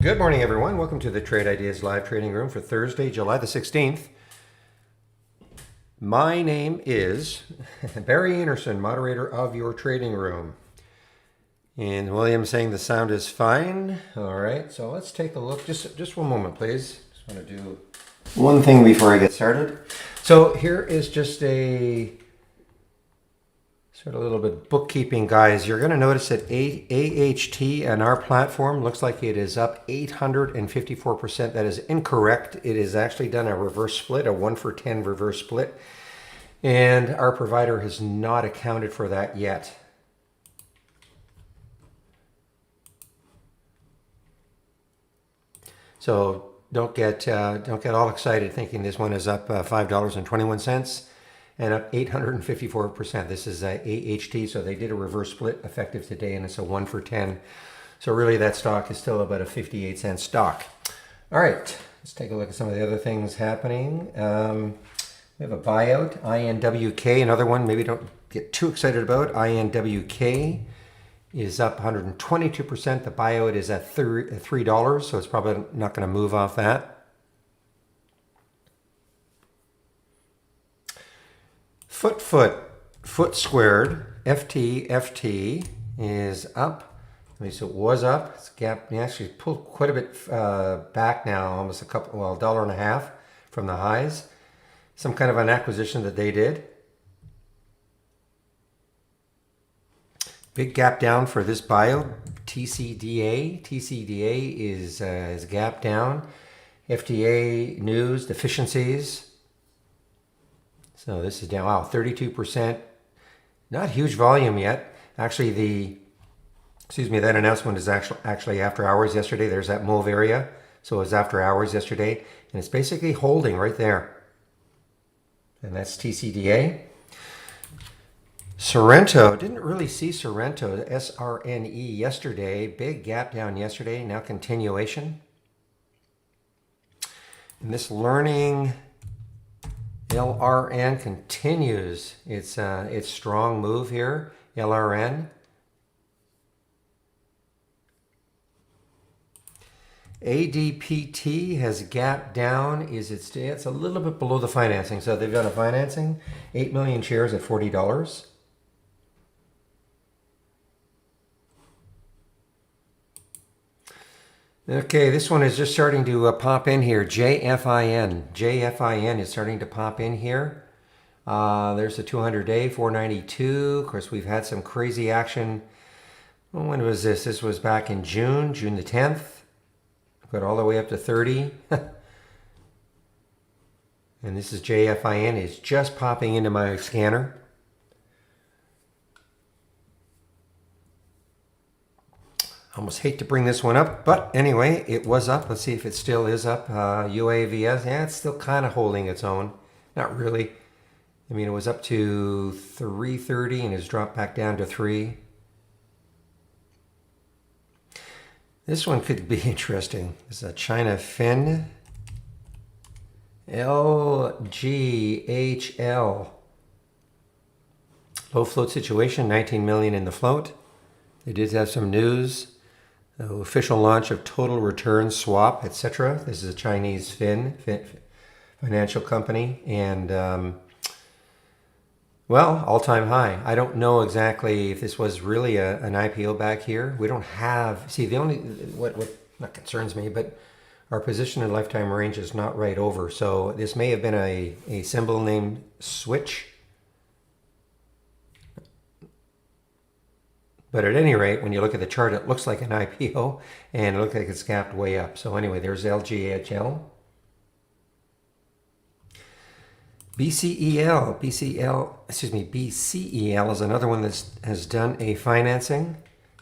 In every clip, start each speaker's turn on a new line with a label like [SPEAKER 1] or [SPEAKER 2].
[SPEAKER 1] Good morning, everyone. Welcome to the Trade Ideas Live Trading Room for Thursday, July the 16th. My name is Barry Anderson, moderator of your trading room. And William's saying the sound is fine. All right, so let's take a look. Just one moment, please. Just want to do one thing before I get started. So here is just a sort of a little bit bookkeeping, guys. You're going to notice that AHT on our platform looks like it is up 854%. That is incorrect. It is actually done a reverse split, a 1-for-10 reverse split. And our provider has not accounted for that yet. So don't get all excited thinking this one is up $5.21 and up 854%. This is AHT, so they did a reverse split effective today, and it's a 1-for-10. So really that stock is still about a 58-cent stock. All right, let's take a look at some of the other things happening. We have a buyout, INWK, another one maybe don't get too excited about. INWK is up 122%. The buyout is at $3, so it's probably not going to move off that. Foot Squared, FT is up. At least it was up. It's gap. Actually pulled quite a bit back now, almost $1.50 from the highs. Some kind of an acquisition that they did. Big gap down for this bio. TCDA is gap down. FDA news deficiencies. So this is down, wow, 32%. Not huge volume yet. Actually, that announcement is actually after hours yesterday. There's that move area. So it was after hours yesterday. And it's basically holding right there. And that's TCDA. Sorrento, didn't really see Sorrento, SRNE yesterday. Big gap down yesterday, now continuation. And this learning LRN continues its strong move here. LRN. ADPT has gapped down. It's a little bit below the financing. So they've done a financing, 8 million shares at $40. Okay, this one is just starting to pop in here. JFIN is starting to pop in here. There's the 200-day, 492. Of course, we've had some crazy action. Well, when was this? This was back in June the 10th. Got all the way up to 30. And this is JFIN. It's just popping into my scanner. Almost hate to bring this one up, but anyway, it was up. Let's see if it still is up. UAVS, yeah, it's still kind of holding its own. Not really. I mean, it was up to 330 and has dropped back down to 3. This one could be interesting. This is a China Fin. LGHL. Low float situation, 19 million in the float. They did have some news. The official launch of total return swap, etc. This is a Chinese financial company, and well, all-time high. I don't know exactly if this was really an IPO back here. We don't have. See, the only what not concerns me, but our position in lifetime range is not right over. So this may have been a symbol named Switch. But at any rate, when you look at the chart, it looks like an IPO, and it looks like it's gapped way up. So anyway, there's LGHL. BCEL is another one that has done a financing,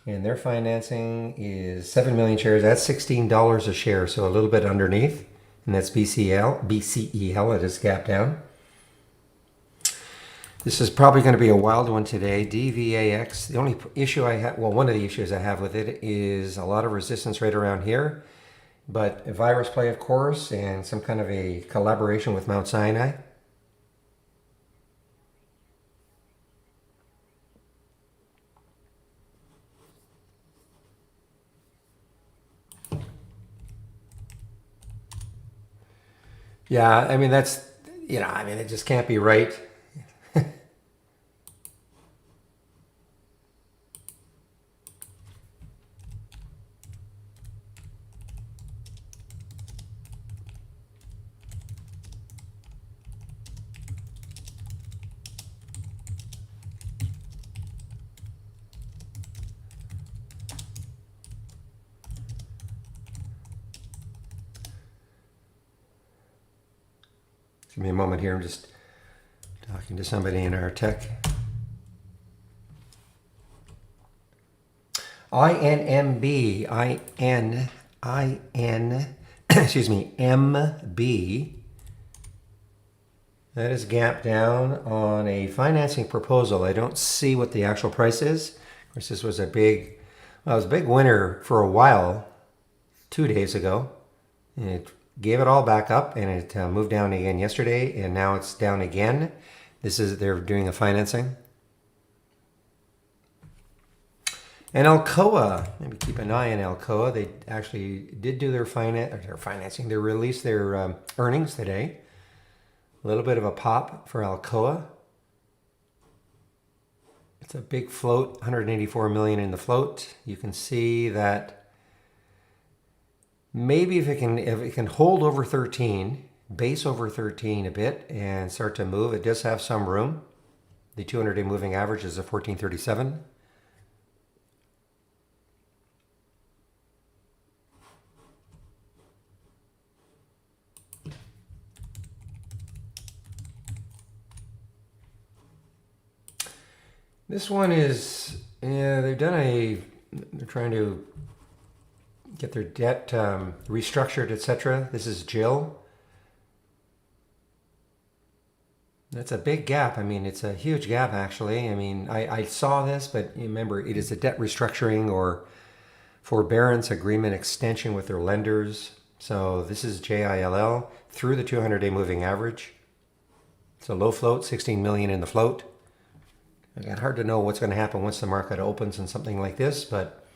[SPEAKER 1] and their financing is 7 million shares. That's $16 a share, so a little bit underneath, and that's BCEL. It is gapped down. This is probably going to be a wild one today. DVAX. The only issue I have, well, one of the issues I have with it is a lot of resistance right around here, but a virus play, of course, and some kind of a collaboration with Mount Sinai. Yeah, I mean that's I mean it just can't be right. Give me a moment here. I'm just talking to somebody in our tech. INMB, excuse me, MB. That is gap down on a financing proposal. I don't see what the actual price is. Of course, this was a big, well, it was a big winner for a while, 2 days ago. And it gave it all back up and it moved down again yesterday and now it's down again. They're doing a financing. And Alcoa, maybe keep an eye on Alcoa. They actually did do their financing. They released their earnings today. A little bit of a pop for Alcoa. It's a big float, 184 million in the float. You can see that maybe if it can hold over 13, base over 13 a bit and start to move, it does have some room. The 200-day moving average is a 1437. This one is, they're trying to get their debt restructured, etc. This is Jill. That's a big gap. I mean, it's a huge gap, actually. I mean, I saw this, but remember, it is a debt restructuring or forbearance agreement extension with their lenders. So this is JILL through the 200-day moving average. It's a low float, 16 million in the float. Again, hard to know what's going to happen once the market opens and something like this, but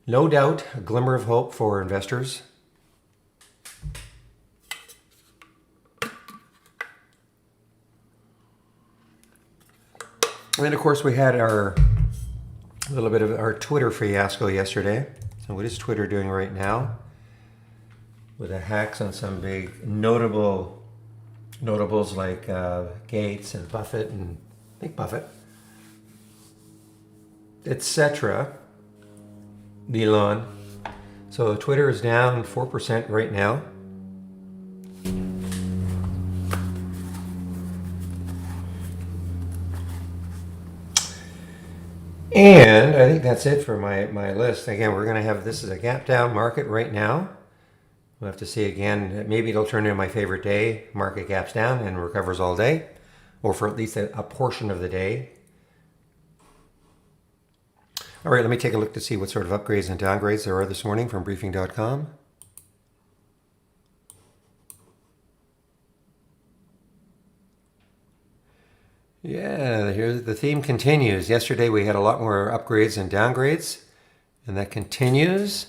[SPEAKER 1] no doubt a glimmer of hope for investors. And then, of course, we had a little bit of our Twitter fiasco yesterday. So what is Twitter doing right now? With the hacks on some big notables like Gates and Buffett, and I think Buffett, etc. Elon. So Twitter is down 4% right now. And I think that's it for my list. Again, we're going to have, this is a gap down market right now. We'll have to see again. Maybe it'll turn into my favorite day. Market gaps down and recovers all day, or for at least a portion of the day. All right, let me take a look to see what sort of upgrades and downgrades there are this morning from briefing.com. Yeah, here the theme continues. Yesterday we had a lot more upgrades and downgrades, and that continues.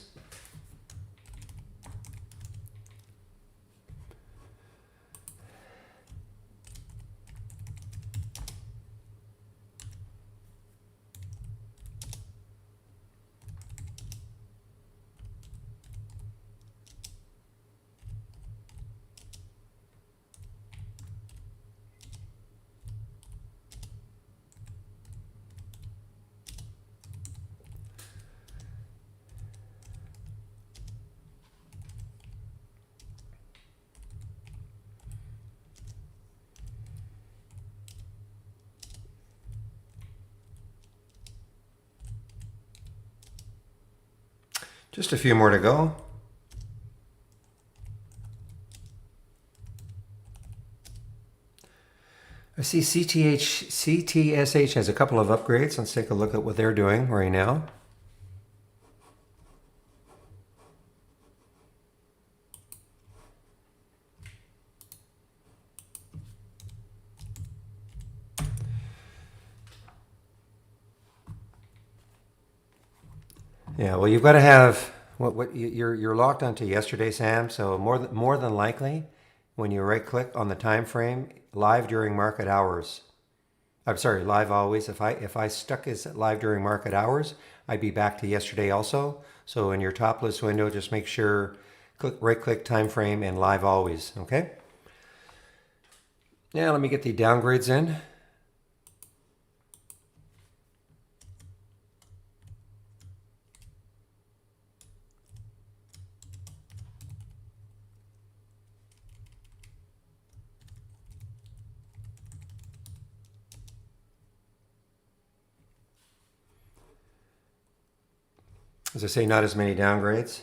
[SPEAKER 1] Just a few more to go. I see CTSH has a couple of upgrades. Let's take a look at what they're doing right now. Yeah, well, you've got to have you're locked onto yesterday, Sam. So more than likely, when you right click on the time frame, live during market hours. I'm sorry, live always. If I stuck as live during market hours, I'd be back to yesterday also. So in your top list window, just make sure right click time frame and live always. Okay. Now let me get the downgrades in. As I say, not as many downgrades.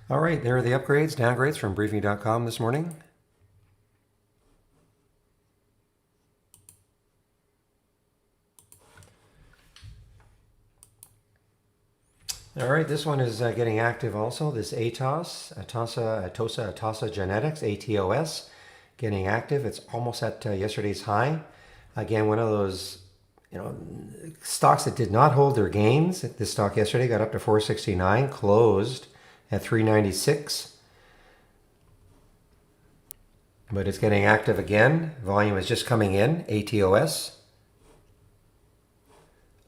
[SPEAKER 1] All right, there are the upgrades, downgrades from briefing.com this morning. All right, this one is getting active also. This Atossa Genetics, ATOS, getting active. It's almost at yesterday's high. Again, one of those stocks that did not hold their gains. This stock yesterday got up to 469, closed at 396. But it's getting active again. Volume is just coming in, ATOS.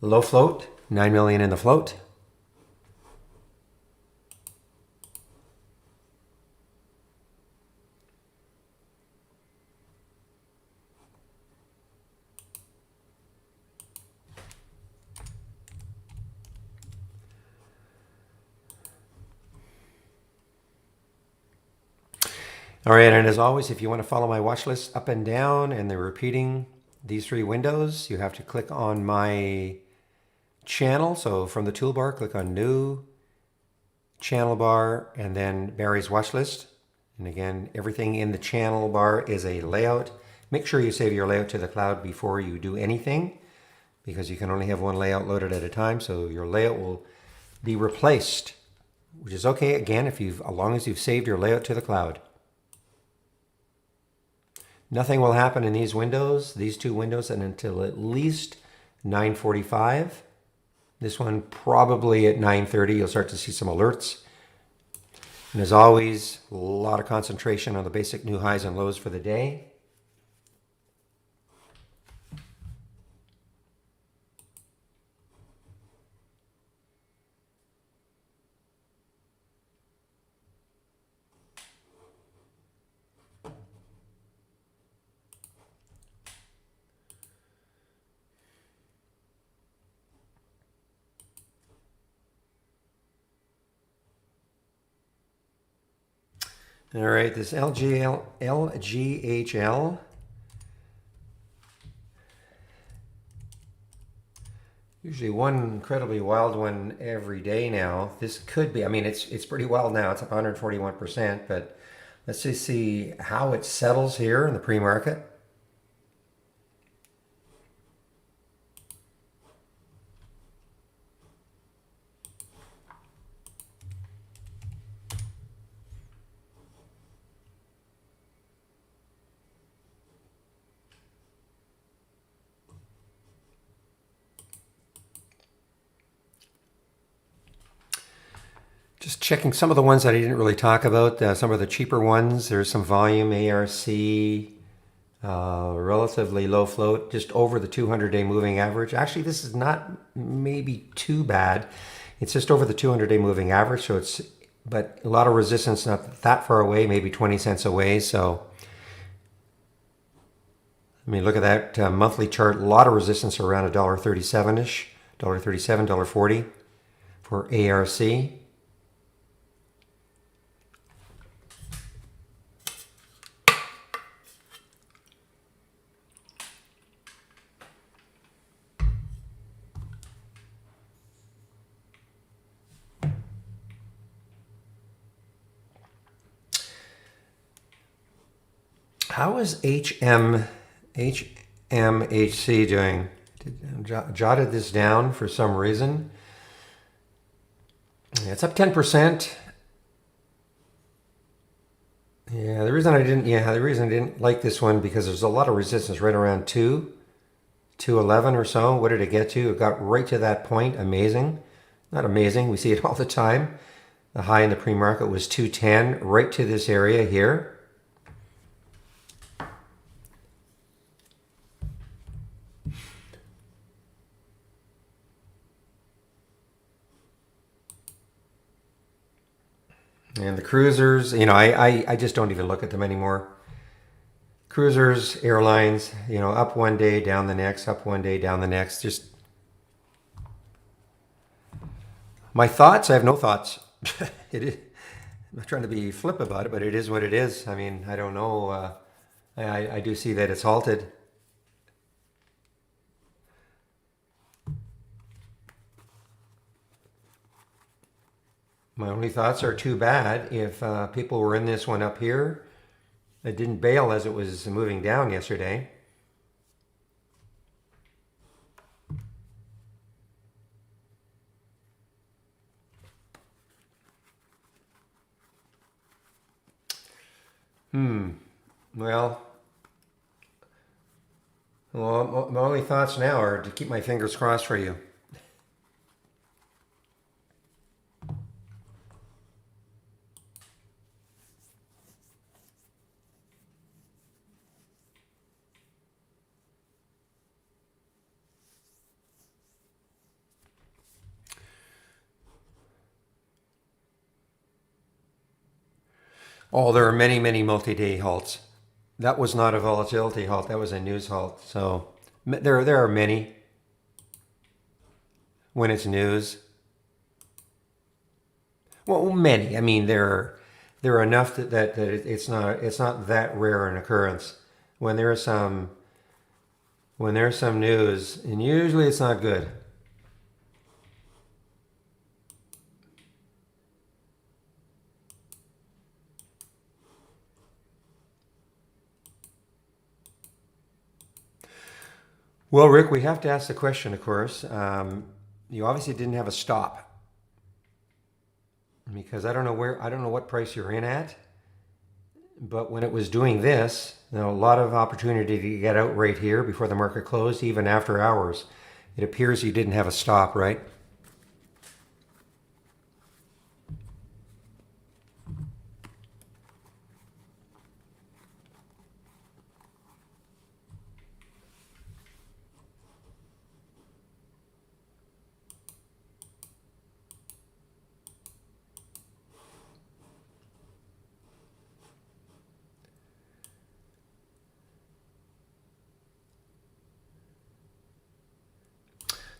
[SPEAKER 1] Low float, 9 million in the float. All right, and as always, if you want to follow my watch list up and down and they're repeating these three windows, you have to click on my channel. So from the toolbar, click on New, Channel Bar, and then Barry's Watch List. And again, everything in the channel bar is a layout. Make sure you save your layout to the cloud before you do anything, because you can only have one layout loaded at a time. So your layout will be replaced, which is okay, again, as long as you've saved your layout to the cloud. Nothing will happen in these windows, these two windows, until at least 9:45. This one probably at 9:30. You'll start to see some alerts. And as always, a lot of concentration on the basic new highs and lows for the day. All right, this LGHL. Usually one incredibly wild one every day now. This could be, it's pretty wild now. It's up 141%, but let's just see how it settles here in the pre-market. Just checking some of the ones that I didn't really talk about, some of the cheaper ones. There's some volume, ARC, relatively low float, just over the 200-day moving average. Actually, this is not maybe too bad. It's just over the 200-day moving average, but a lot of resistance, not that far away, maybe 20 cents away. So, look at that monthly chart. A lot of resistance around $1.37-ish, $1.37, $1.40 for ARC. How is HMHC doing? Jotted this down for some reason. Yeah, it's up 10%. Yeah, the reason I didn't like this one because there's a lot of resistance right around 211 or so. What did it get to? It got right to that point. Amazing. Not amazing. We see it all the time. The high in the pre-market was 210, right to this area here. And the cruisers, I just don't even look at them anymore. Cruisers, airlines, up one day, down the next, up one day, down the next. Just my thoughts, I have no thoughts. It is, I'm not trying to be flip about it, but it is what it is. I mean, I don't know. I do see that it's halted. My only thoughts are too bad if people were in this one up here. It didn't bail as it was moving down yesterday. Well, my only thoughts now are to keep my fingers crossed for you. Oh, there are many, many multi-day halts. That was not a volatility halt. That was a news halt. So there are many when it's news. Well, many. I mean, there are enough that it's not that rare an occurrence. When there's some news, and usually it's not good. Well, Rick, we have to ask the question, of course. You obviously didn't have a stop because I don't know what price you're in at, but when it was doing this, a lot of opportunity to get out right here before the market closed, even after hours. It appears you didn't have a stop, right?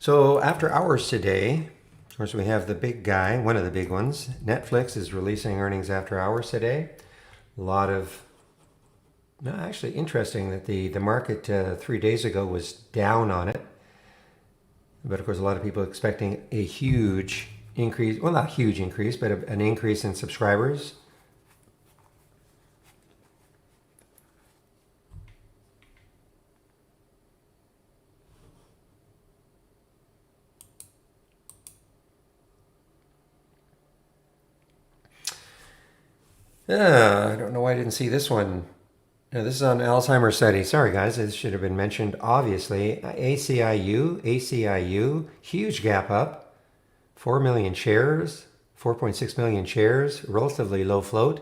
[SPEAKER 1] So after hours today, of course, we have the big guy, one of the big ones. Netflix is releasing earnings after hours today. A lot of, no, actually interesting that the market 3 days ago was down on it. But of course, a lot of people expecting a huge increase. Well, not huge increase, but an increase in subscribers. I don't know why I didn't see this one. No, this is on Alzheimer's study. Sorry, guys, this should have been mentioned. Obviously, ACIU, huge gap up. 4 million shares, 4.6 million shares, relatively low float.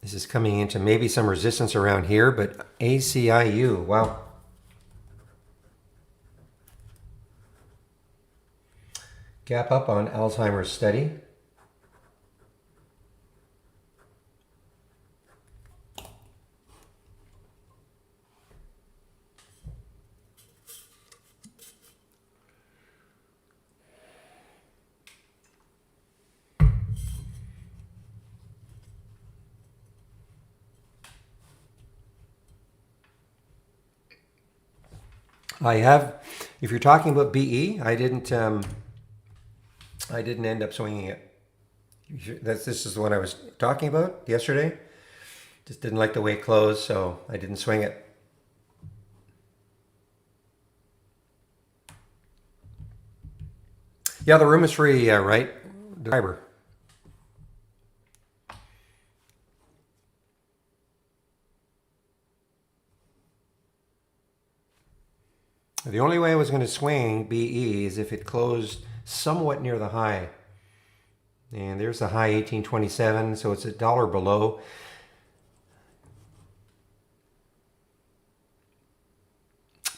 [SPEAKER 1] This is coming into maybe some resistance around here, but ACIU, wow. Gap up on Alzheimer's study. I have, if you're talking about BE, I didn't end up swinging it. This is the one I was talking about yesterday. Just didn't like the way it closed, so I didn't swing it. Yeah, the room is free, right? Fiber. The only way I was going to swing BE is if it closed somewhat near the high. And there's the high 1827, so it's $1 below.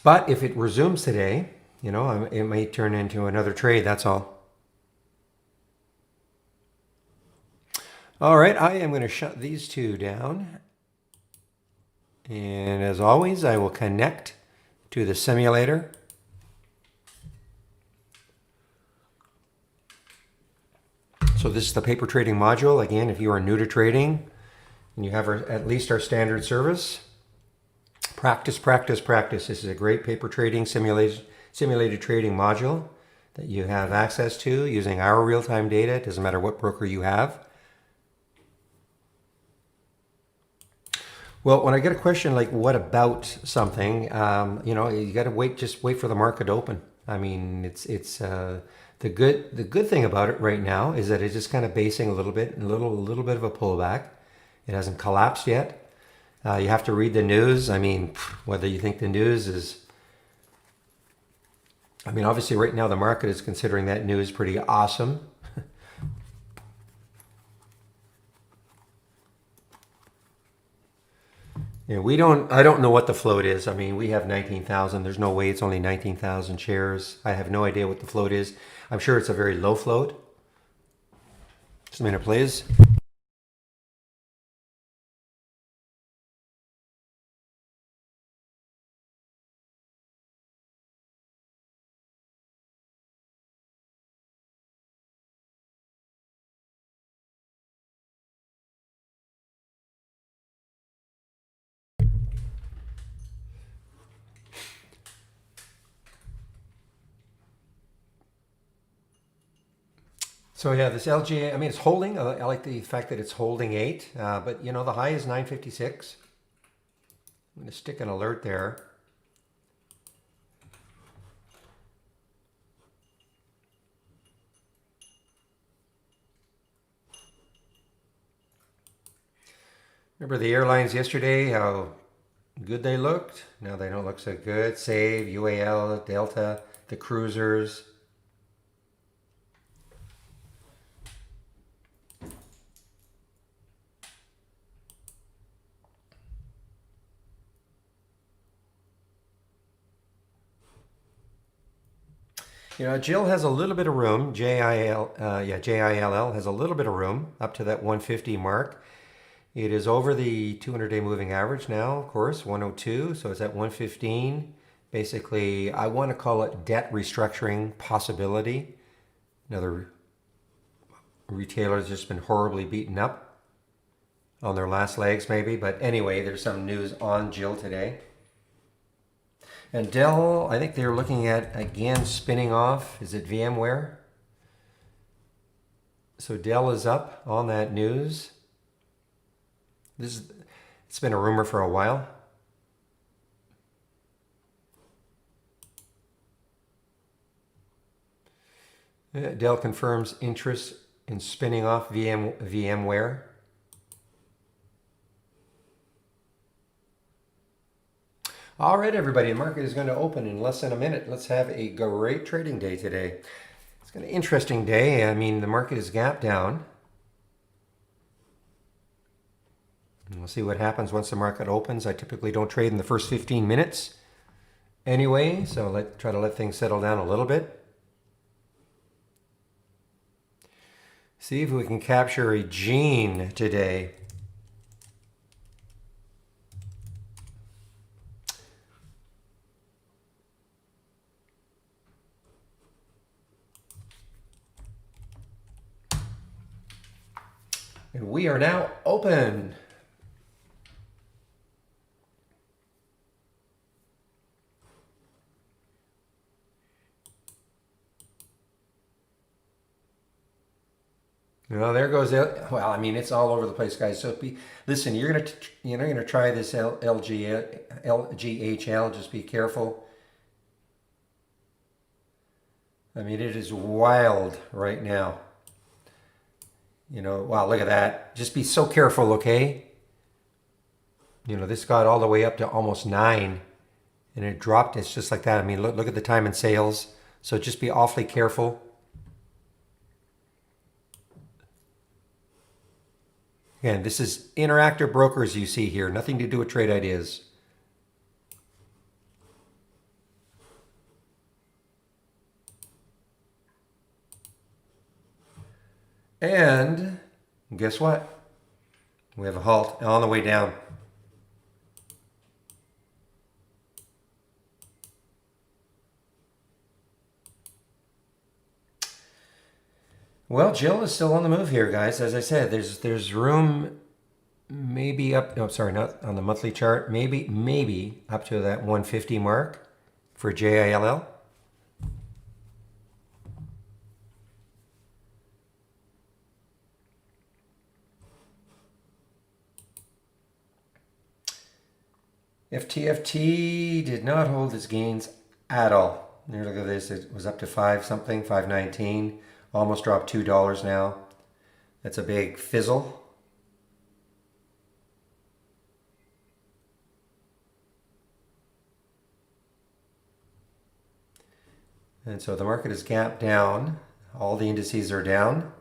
[SPEAKER 1] But if it resumes today, you know, it may turn into another trade, that's all. All right, I am going to shut these two down. And as always, I will connect to the simulator. So this is the paper trading module. Again, if you are new to trading and you have at least our standard service, practice, practice, practice. This is a great paper trading simulated trading module that you have access to using our real-time data. It doesn't matter what broker you have. Well, when I get a question like, what about something, you know, you got to just wait for the market to open. I mean, the good thing about it right now is that it's just kind of basing a little bit, a little bit of a pullback. It hasn't collapsed yet. You have to read the news. I mean, whether you think the news is, I mean, obviously right now the market is considering that news pretty awesome. Yeah, I don't know what the float is. I mean, we have 19,000. There's no way it's only 19,000 shares. I have no idea what the float is. I'm sure it's a very low float. Just a minute, please. So yeah, this LGA, I mean, it's holding. I like the fact that it's holding 8, but you know, the high is 956. I'm going to stick an alert there. Remember the airlines yesterday, how good they looked? Now they don't look so good. Save, UAL, Delta, the cruisers. You know, Jill has a little bit of room. JILL has a little bit of room up to that 150 mark. It is over the 200-day moving average now, of course, 102. So it's at 115. Basically, I want to call it debt restructuring possibility. Another retailer has just been horribly beaten up on their last legs, maybe. But anyway, there's some news on Jill today. And Dell, I think they're looking at, again, spinning off. Is it VMware? So Dell is up on that news. It's been a rumor for a while. Dell confirms interest in spinning off VMware. All right, everybody, the market is going to open in less than a minute. Let's have a great trading day today. It's going to be an interesting day. I mean, the market is gap down. And we'll see what happens once the market opens. I typically don't trade in the first 15 minutes anyway, so try to let things settle down a little bit. See if we can capture a gene today. And we are now open. Well, there goes well. I mean, it's all over the place, guys. So listen. You're gonna try this LGHL. Just be careful. I mean, it is wild right now. Wow, look at that. Just be so careful, okay? This got all the way up to almost 9, and it dropped. It's just like that. I mean, look at the time in sales. So just be awfully careful. Again, this is Interactive Brokers you see here. Nothing to do with trade ideas. And guess what? We have a halt on the way down. Well, Jill is still on the move here, guys. As I said, there's room maybe up. No, sorry, not on the monthly chart. Maybe up to that 150 mark for JILL. FTFT did not hold its gains at all. Here, look at this. It was up to 5 something, 519. Almost dropped $2 now. That's a big fizzle. And so the market is gapped down. All the indices are down.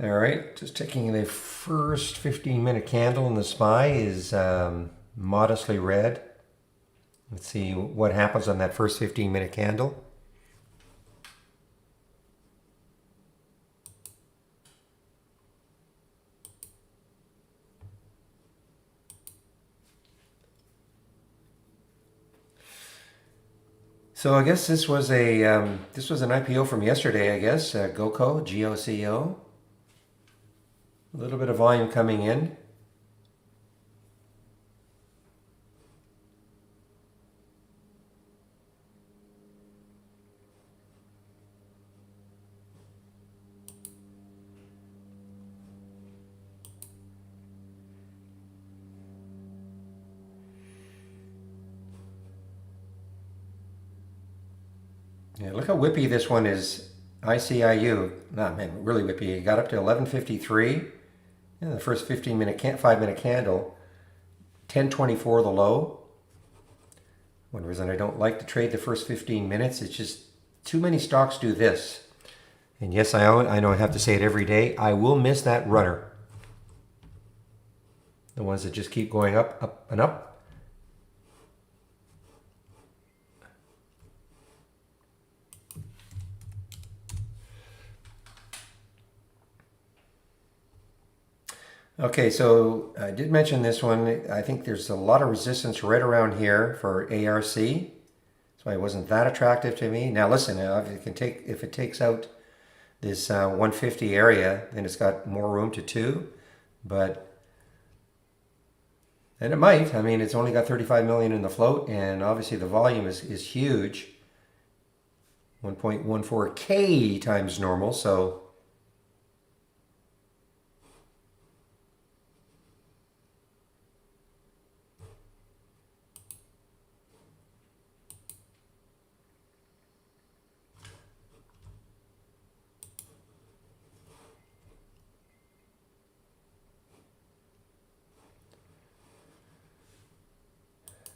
[SPEAKER 1] All right, just taking the first 15-minute candle in the SPY is modestly red. Let's see what happens on that first 15-minute candle. So I guess this was an IPO from yesterday. I guess GOCO, GOCO. A little bit of volume coming in. Yeah, look how whippy this one is. ICIU, not man, really whippy. It got up to 1153. In the first 5-minute candle, 1024 the low. One reason I don't like to trade the first 15 minutes, it's just too many stocks do this. And yes, I know I have to say it every day. I will miss that runner. The ones that just keep going up, up, and up. Okay, so I did mention this one. I think there's a lot of resistance right around here for ARC. So it wasn't that attractive to me. Now listen, if it takes out this 150 area, then it's got more room to 2. And it might. I mean, it's only got 35 million in the float, and obviously the volume is huge. 1.14K times normal, so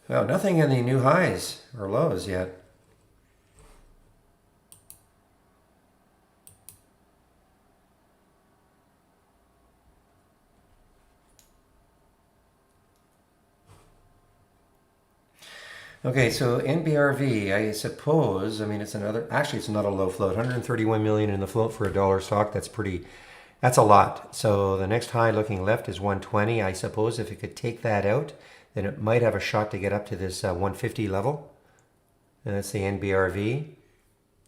[SPEAKER 1] well, nothing in the new highs or lows yet. Okay, so NBRV, I suppose, I mean, it's not a low float. 131 million in the float for a dollar stock. That's a lot. So the next high looking left is 120. I suppose if it could take that out, then it might have a shot to get up to this 150 level. And that's the NBRV.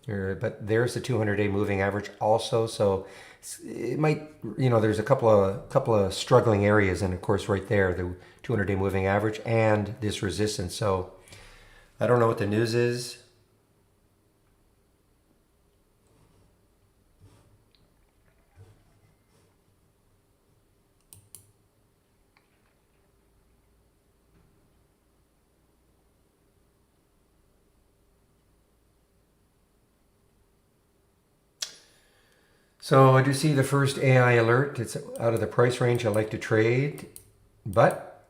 [SPEAKER 1] But there's the 200-day moving average also. So it might, there's a couple of struggling areas, and of course right there, the 200-day moving average and this resistance. So I don't know what the news is. So I do see the first AI alert. It's out of the price range I like to trade, but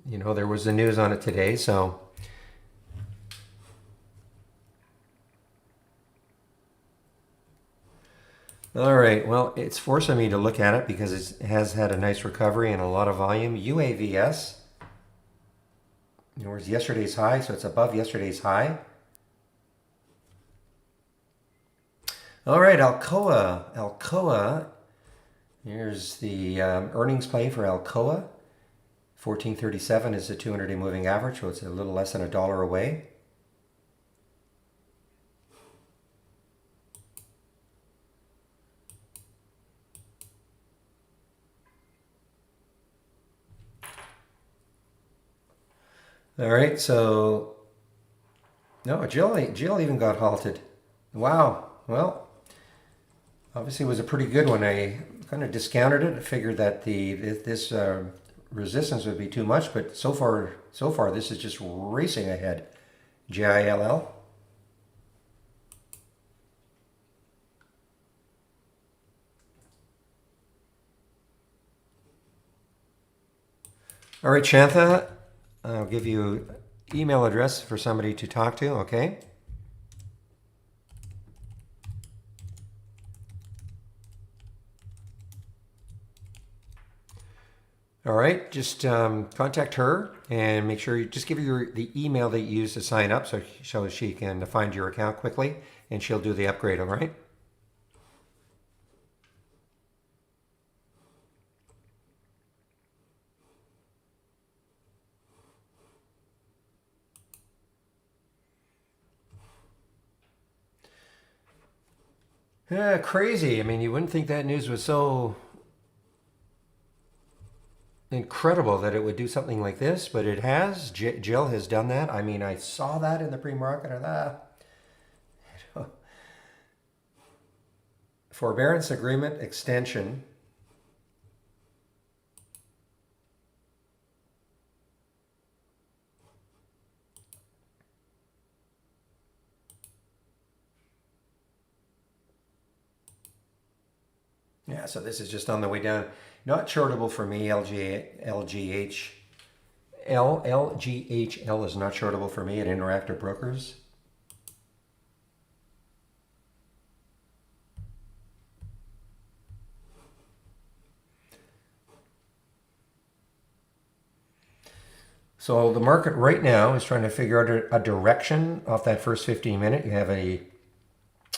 [SPEAKER 1] there was the news on it today. So all right, well, it's forcing me to look at it because it has had a nice recovery and a lot of volume. UAVS, was yesterday's high, so it's above yesterday's high. All right, Alcoa. Alcoa, here's the earnings play for Alcoa. 1437 is the 200-day moving average, so it's a little less than $1 away. All right, so no, Jill even got halted. Wow. Well, obviously it was a pretty good one. I kind of discounted it. I figured that this resistance would be too much, but so far this is just racing ahead. GILL. All right, Shantha, I'll give you email address for somebody to talk to, okay? All right, just contact her and make sure you just give her the email that you use to sign up so she can find your account quickly and she'll do the upgrade, all right? Yeah, crazy. I mean, you wouldn't think that news was so incredible that it would do something like this, but it has. Jill has done that. I mean, I saw that in the pre-market. Forbearance agreement extension. Yeah, so this is just on the way down. Not shortable for me, LGH. LGHL is not shortable for me at Interactive Brokers. So the market right now is trying to figure out a direction off that first 15 minute. You have a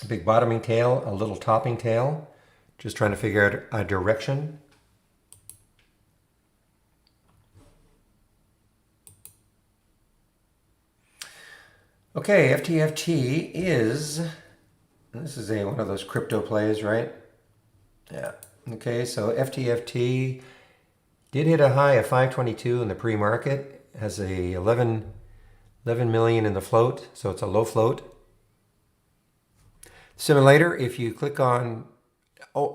[SPEAKER 1] big bottoming tail, a little topping tail, just trying to figure out a direction. Okay, FTFT is, this is one of those crypto plays, right? Yeah. Okay, so FTFT did hit a high of 522 in the pre-market. Has a 11 million in the float, so it's a low float. Simulator, if you click on,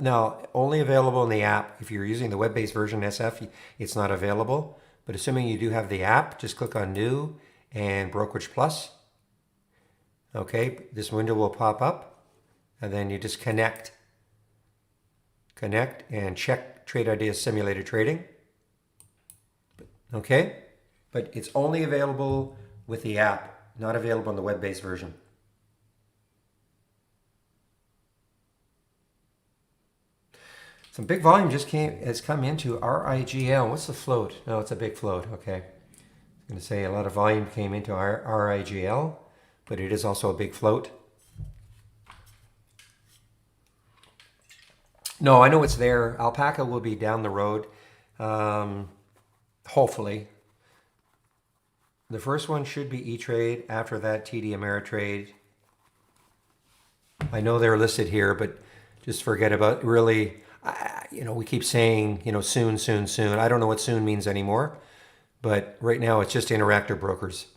[SPEAKER 1] now only available in the app. If you're using the web-based version SF, it's not available. But assuming you do have the app, just click on New and Brokerage Plus. Okay, this window will pop up, and then you just connect and check Trade Ideas Simulated Trading. Okay, but it's only available with the app, not available in the web-based version. Some big volume has come into RIGL. What's the float? No, it's a big float. Okay, I was going to say a lot of volume came into RIGL, but it is also a big float. No, I know it's there. Alpaca will be down the road, hopefully. The first one should be E-Trade. After that, TD Ameritrade. I know they're listed here, but just forget about really. We keep saying, soon, soon, soon. I don't know what soon means anymore, but right now it's just Interactive Brokers.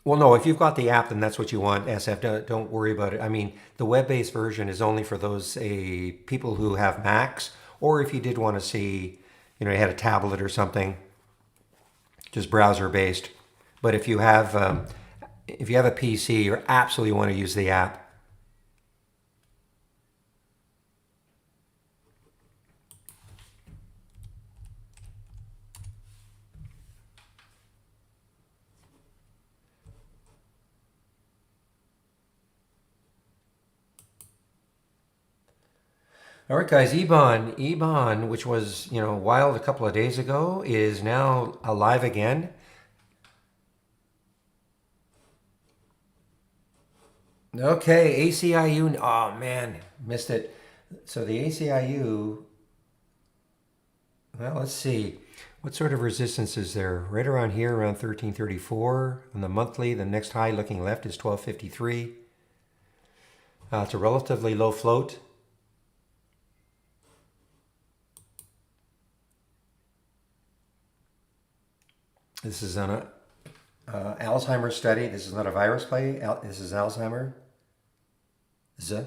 [SPEAKER 1] Well, no, if you've got the app, then that's what you want, SF. Don't worry about it. I mean, the web-based version is only for those people who have Macs, or if you did want to see, you had a tablet or something, just browser-based. But if you have a PC, you absolutely want to use the app. All right, guys, Ebon, which was, wild a couple of days ago, is now alive again. Okay, ACIU. Oh man, missed it. So the ACIU, well, let's see. What sort of resistance is there? Right around here, around 1334. On the monthly, the next high looking left is 1253. It's a relatively low float. This is on a Alzheimer's study. This is not a virus play. This is Alzheimer. Z.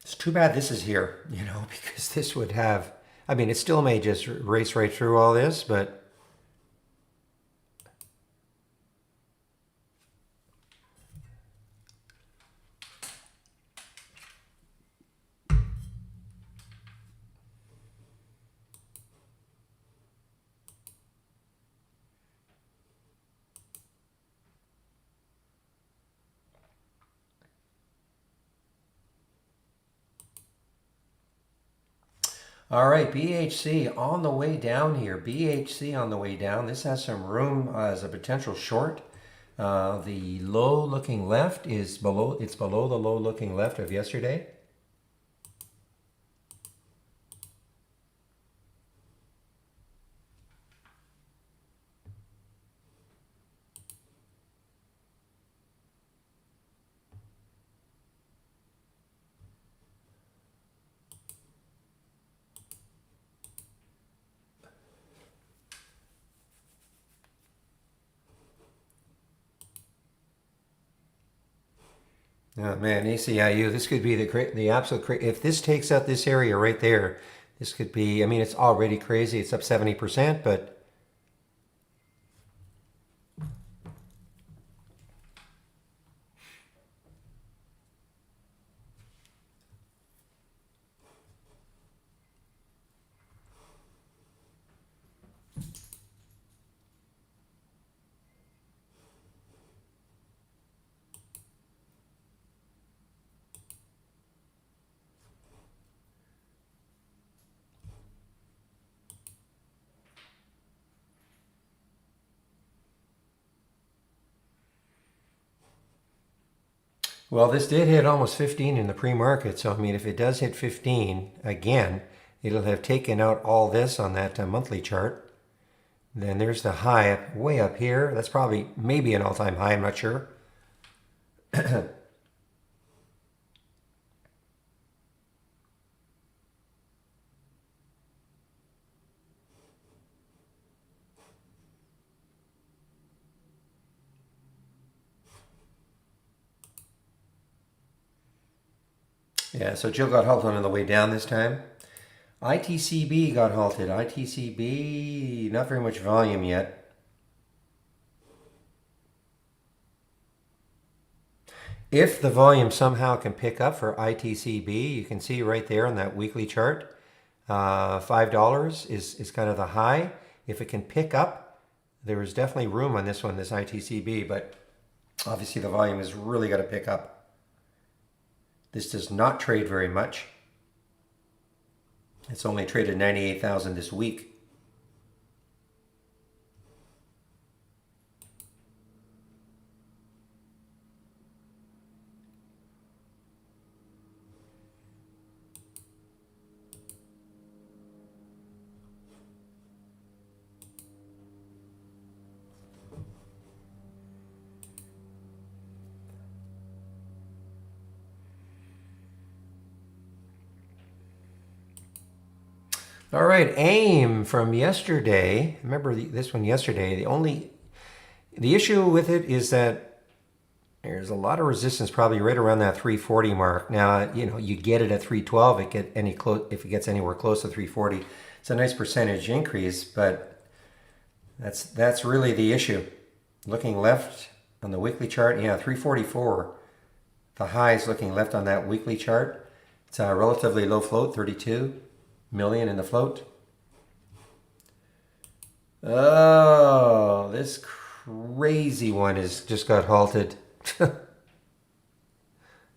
[SPEAKER 1] It's too bad this is here, because this would have, I mean, it still may just race right through all this, but all right, BHC on the way down here. BHC on the way down. This has some room as a potential short. The low looking left is below, it's below the low looking left of yesterday. Oh man, ACIU, this could be the absolute if this takes out this area right there, this could be, I mean, it's already crazy. It's up 70%, but well, this did hit almost 15 in the pre-market. So, I mean, if it does hit 15 again, it'll have taken out all this on that monthly chart. Then there's the high up, way up here. That's probably maybe an all-time high. I'm not sure. Yeah, so Jill got halted on the way down this time. ITCB got halted. ITCB, not very much volume yet. If the volume somehow can pick up for ITCB, you can see right there on that weekly chart, $5 is kind of the high. If it can pick up, there is definitely room on this one, this ITCB, but obviously the volume has really got to pick up. This does not trade very much. It's only traded 98,000 this week. All right, AIM from yesterday. Remember this one yesterday. The issue with it is that there's a lot of resistance, probably right around that 340 mark. Now, you get it at 312. If it gets anywhere close to 340, it's a nice percentage increase, but that's really the issue. Looking left on the weekly chart, yeah, 344. The high is looking left on that weekly chart. It's a relatively low float, 32 million in the float. Oh, this crazy one is just got halted.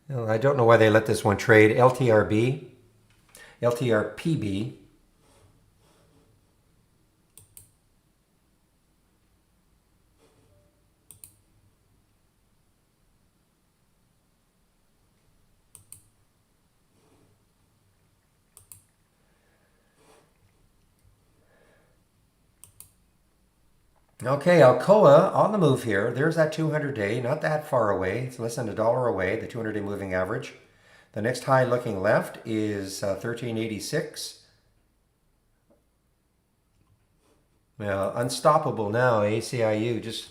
[SPEAKER 1] I don't know why they let this one trade. LTRPB. Okay, Alcoa on the move here. There's that 200-day, not that far away. It's less than $1 away, the 200-day moving average. The next high looking left is 1386. Unstoppable now, ACIU just...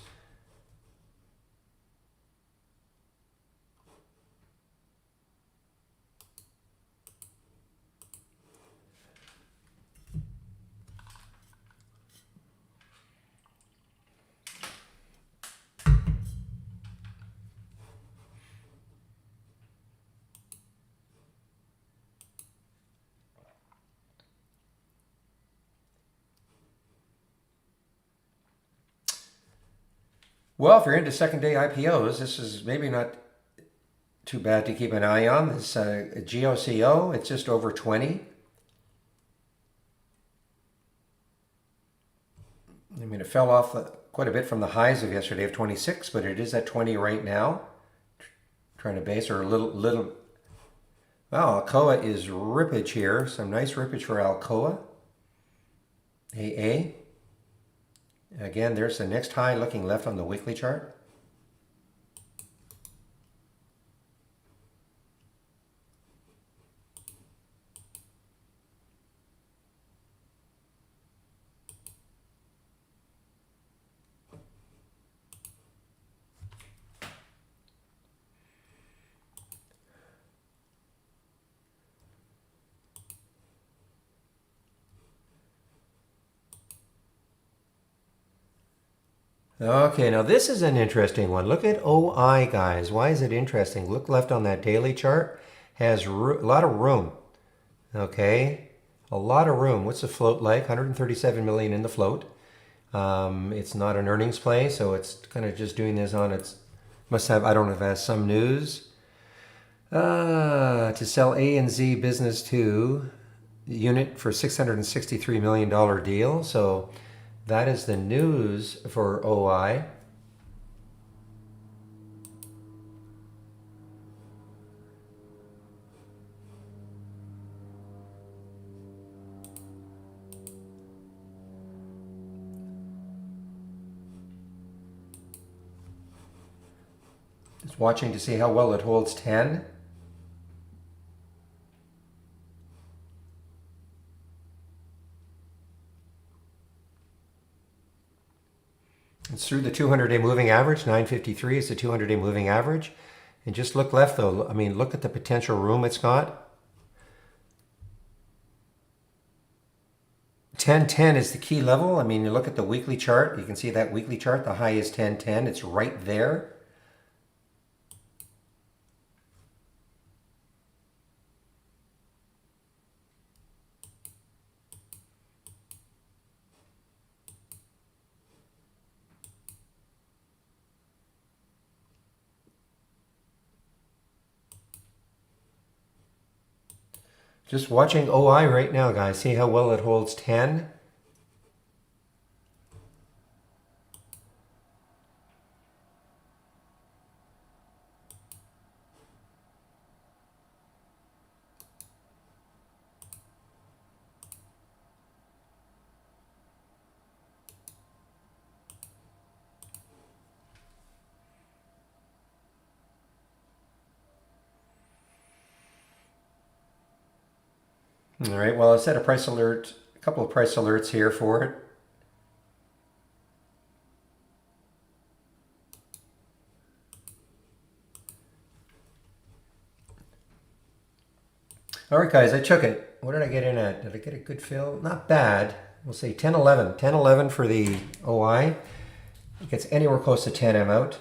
[SPEAKER 1] Well, if you're into second day IPOs, this is maybe not too bad to keep an eye on. This GOCO, it's just over 20. I mean, it fell off quite a bit from the highs of yesterday of 26, but it is at 20 right now. Trying to base or a little. Wow, Alcoa is rippage here. Some nice rippage for Alcoa. AA. Again, there's the next high looking left on the weekly chart. Okay, now this is an interesting one. Look at OI, guys. Why is it interesting? Look left on that daily chart. Has a lot of room. Okay, a lot of room. What's the float like? 137 million in the float. It's not an earnings play, so it's kind of just doing this on its... Must have, I don't know if it has some news. To sell A and Z Business 2 unit for $663 million deal. So that is the news for OI. Just watching to see how well it holds 10. It's through the 200-day moving average. 953 is the 200-day moving average. And just look left though. I mean, look at the potential room it's got. 1010 is the key level. I mean, you look at the weekly chart. You can see that weekly chart. The high is 1010. It's right there. Just watching OI right now, guys. See how well it holds 10? All right, well, I set a price alert A couple of price alerts here for it. All right, guys, I took it. What did I get in at? Did I get a good fill? Not bad. We'll say 10.11. 10.11 for the OI. If it gets anywhere close to 10, I'm out.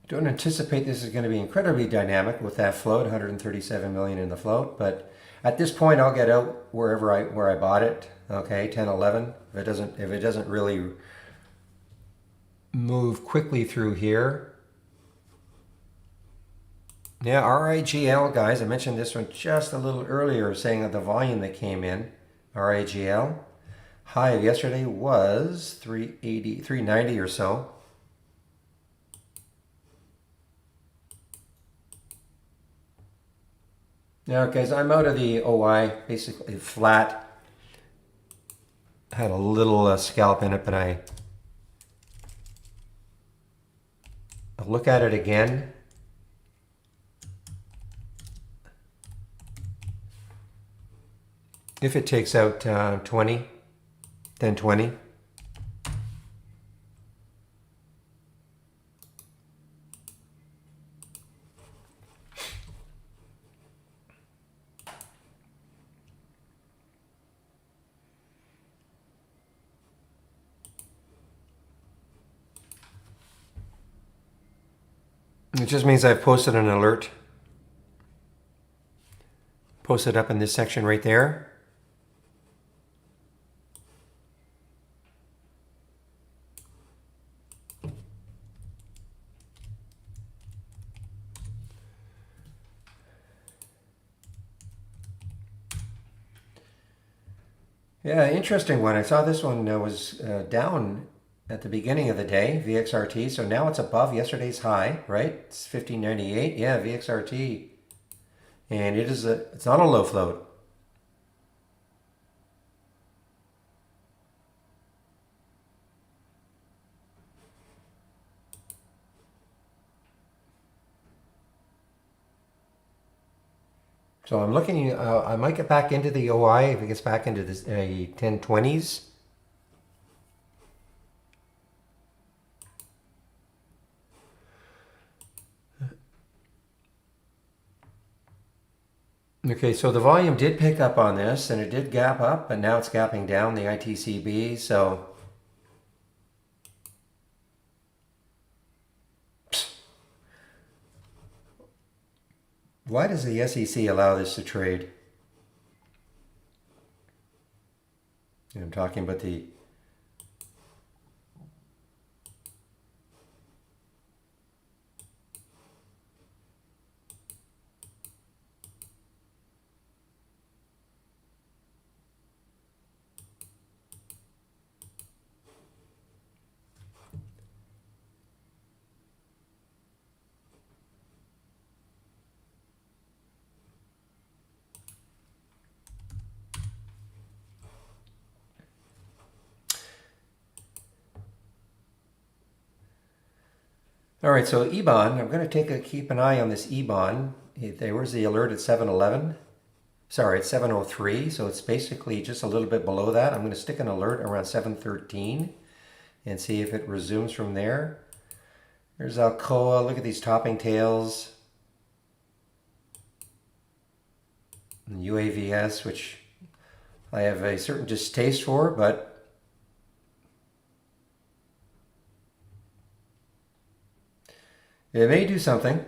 [SPEAKER 1] Don't anticipate this is going to be incredibly dynamic with that float, 137 million in the float, but at this point I'll get out where I bought it. Okay, 10.11. If it doesn't really move quickly through here. Yeah, RIGL, guys, I mentioned this one just a little earlier, saying that the volume that came in, RIGL, high of yesterday was 380, 390 or so. Now, guys, I'm out of the OI, basically flat. Had a little scalp in it, but I'll look at it again. If it takes out 20, then 20. It just means I've posted an alert. Posted up in this section right there. Yeah, interesting one. I saw this one was down at the beginning of the day, VXRT. So now it's above yesterday's high, right? It's 1598. Yeah, VXRT. And it's not a low float. So I'm looking, I might get back into the OI if it gets back into this 1020s. Okay, so the volume did pick up on this and it did gap up, but now it's gapping down the ITCB. So why does the SEC allow this to trade? I'm talking about the All right, so EBON, I'm going to keep an eye on this EBON. There was the alert at 7:11. Sorry, it's 7:03, so it's basically just a little bit below that. I'm going to stick an alert around 7:13 and see if it resumes from there. There's Alcoa. Look at these topping tails. And UAVS, which I have a certain distaste for, but it may do something.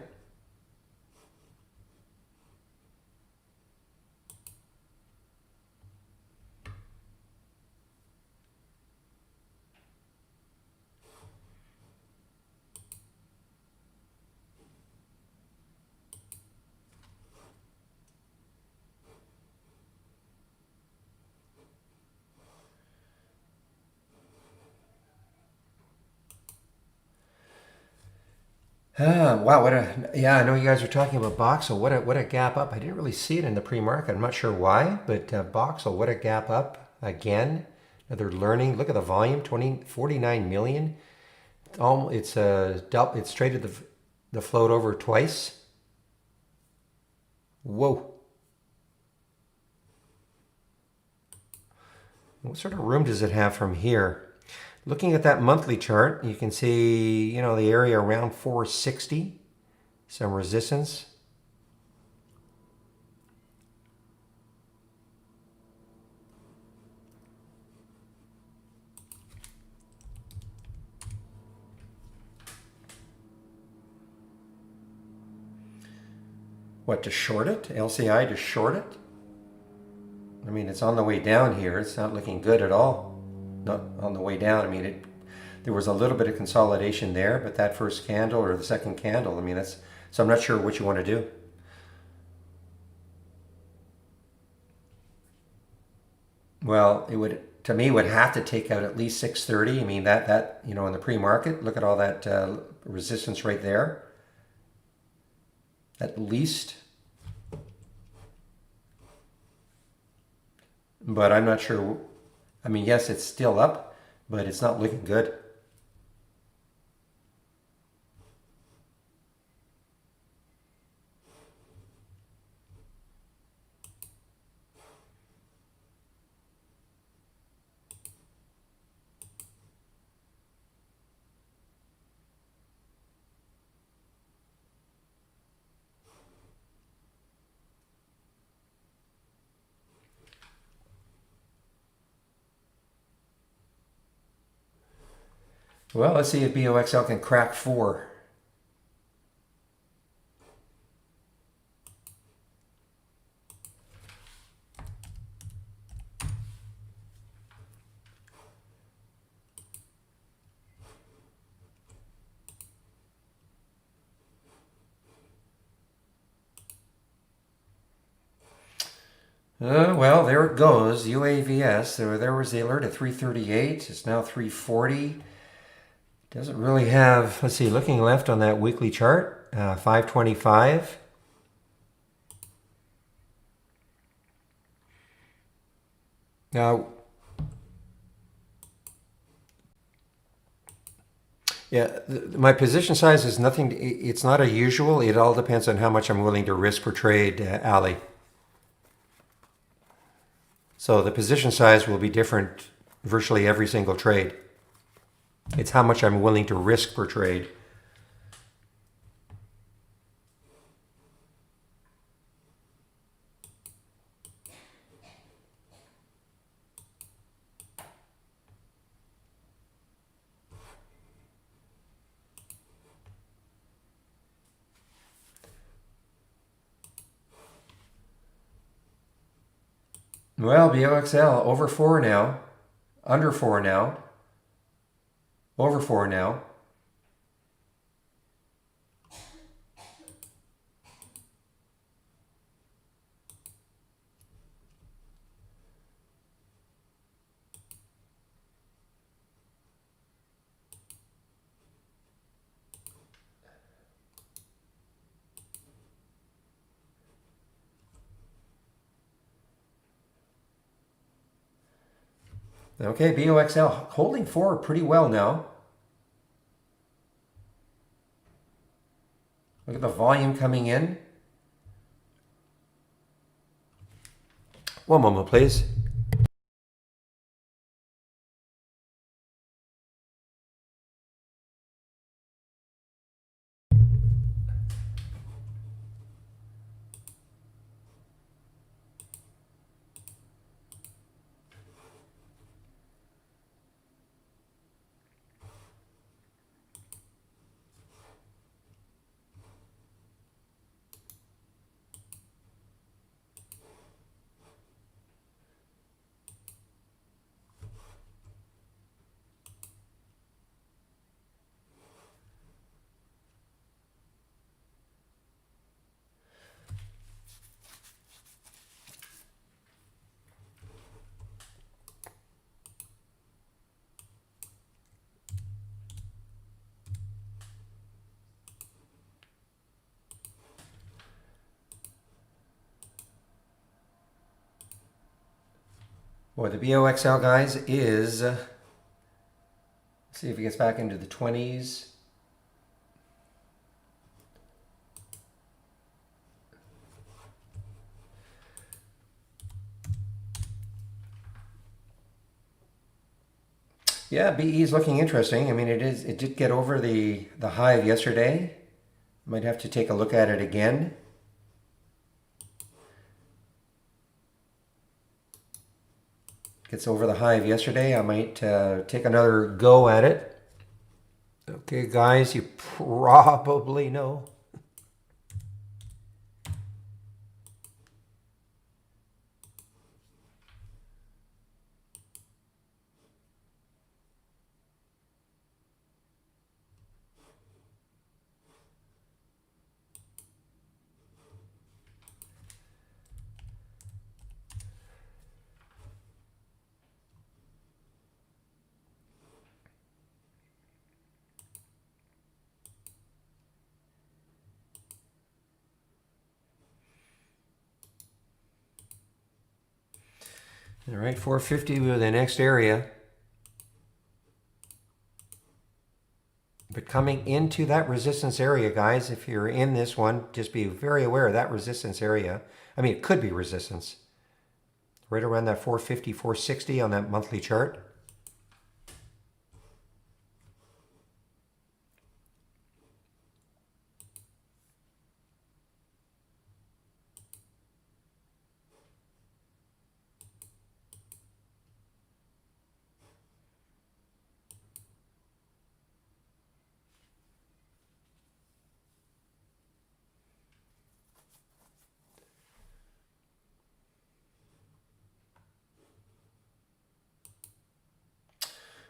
[SPEAKER 1] Wow, yeah, I know you guys are talking about Boxel. What a gap up. I didn't really see it in the pre-market. I'm not sure why, but Boxel, what a gap up again. Another learning. Look at the volume, 49 million. It's traded the float over twice. Whoa. What sort of room does it have from here? Looking at that monthly chart, you can see, the area around 460, some resistance. What, to short it? LCI to short it? I mean, it's on the way down here. It's not looking good at all. Not on the way down. I mean, there was a little bit of consolidation there, but that first candle or the second candle, I mean, so I'm not sure what you want to do. Well, to me, would have to take out at least 630. I mean, that in the pre-market, look at all that resistance right there. At least. But I'm not sure. I mean, yes, it's still up, but it's not looking good. Well, let's see if BOXL can crack 4. Well, there it goes. UAVS. There was the alert at 338. It's now 340. Doesn't really have. Let's see. Looking left on that weekly chart, 525. Now, yeah, my position size is nothing. It's not a usual. It all depends on how much I'm willing to risk per trade, Ali. So the position size will be different virtually every single trade. It's how much I'm willing to risk per trade. Well, BOXL over 4 now, under 4 now, over 4 now. Okay, BOXL holding 4 pretty well now. Look at the volume coming in. One moment, please. Well, the BOXL, guys, is, see if it gets back into the 20s. Yeah, BE is looking interesting. I mean, it did get over the high of yesterday. Might have to take a look at it again. Gets over the high of yesterday. I might take another go at it. Okay, guys, you probably know. All right, 450 with the next area. But coming into that resistance area, guys, if you're in this one, just be very aware of that resistance area. I mean, it could be resistance. Right around that 450, 460 on that monthly chart.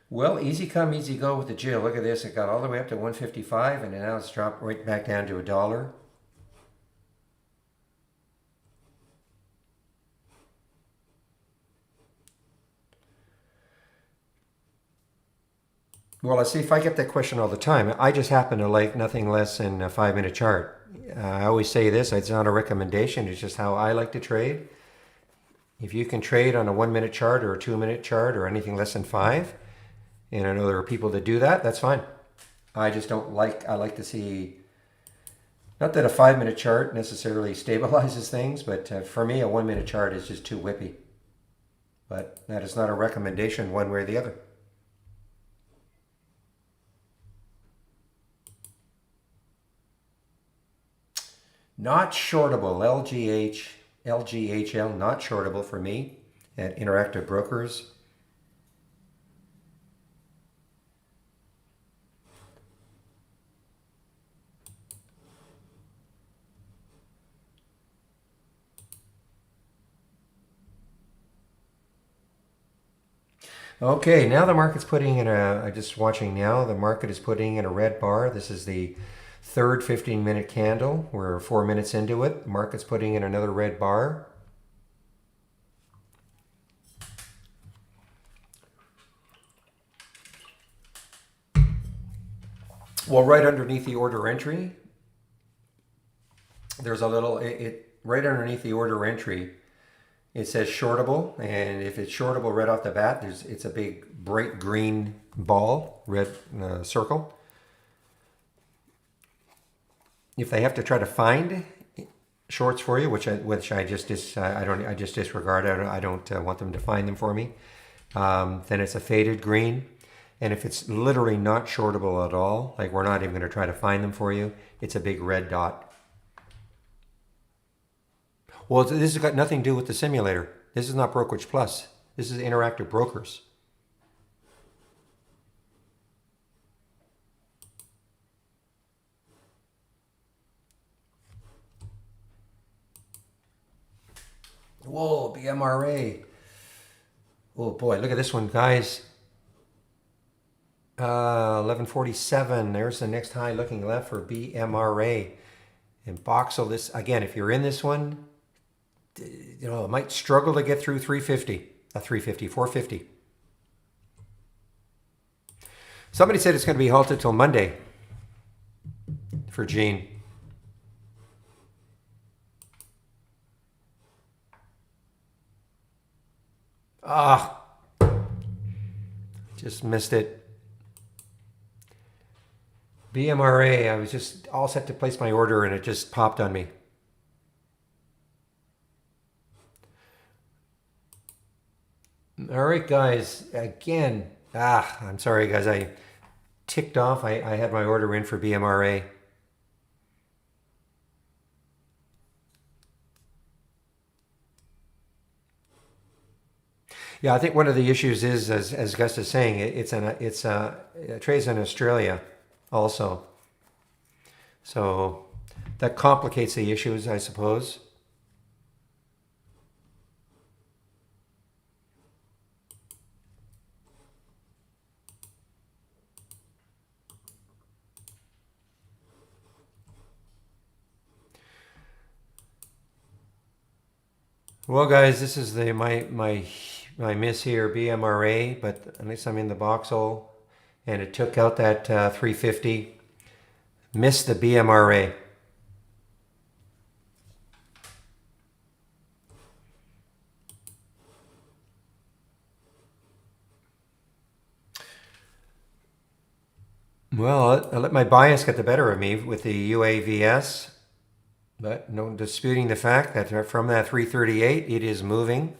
[SPEAKER 1] Well, easy come, easy go with the Jill. Look at this. It got all the way up to 155 and now it's dropped right back down to $1. Well, I see if I get that question all the time. I just happen to like nothing less than a 5-minute chart. I always say this, it's not a recommendation, it's just how I like to trade. If you can trade on a 1-minute chart or a 2-minute chart or anything less than 5, and I know there are people that do that, that's fine. I just don't like, I like to see, not that a 5-minute chart necessarily stabilizes things, but for me a 1-minute chart is just too whippy. But that is not a recommendation one way or the other. Not shortable, LGHL, not shortable for me at Interactive Brokers. Okay, now the market's putting in I'm just watching now, the market is putting in a red bar. This is the third 15-minute candle. We're 4 minutes into it. Market's putting in another red bar. Well, right underneath the order entry, there's a little, right underneath the order entry, it says shortable, and if it's shortable right off the bat, it's a big bright green ball, red circle. If they have to try to find shorts for you, which I just disregard. I don't want them to find them for me. Then it's a faded green, and if it's literally not shortable at all, like we're not even going to try to find them for you, it's a big red dot. Well, this has got nothing to do with the simulator. This is not Brokerage Plus. This is Interactive Brokers. Whoa, BMRA. Oh boy, look at this one, guys. 1147. There's the next high looking left for BMRA. And Boxel, this again, if you're in this one, you know, it might struggle to get through 350, 450. Somebody said it's going to be halted till Monday for Gene. Ah, just missed it. BMRA, I was just all set to place my order and it just popped on me. All right, guys, again, I'm sorry, guys, I ticked off. I had my order in for BMRA. Yeah, I think one of the issues is, as Gus is saying, it trades in Australia also. So that complicates the issues, I suppose. Well, guys, this is my miss here, BMRA, but at least I'm in the box hole, and it took out that 350. Missed the BMRA. Well, I let my bias get the better of me with the UAVS, but no disputing the fact that from that 338, it is moving.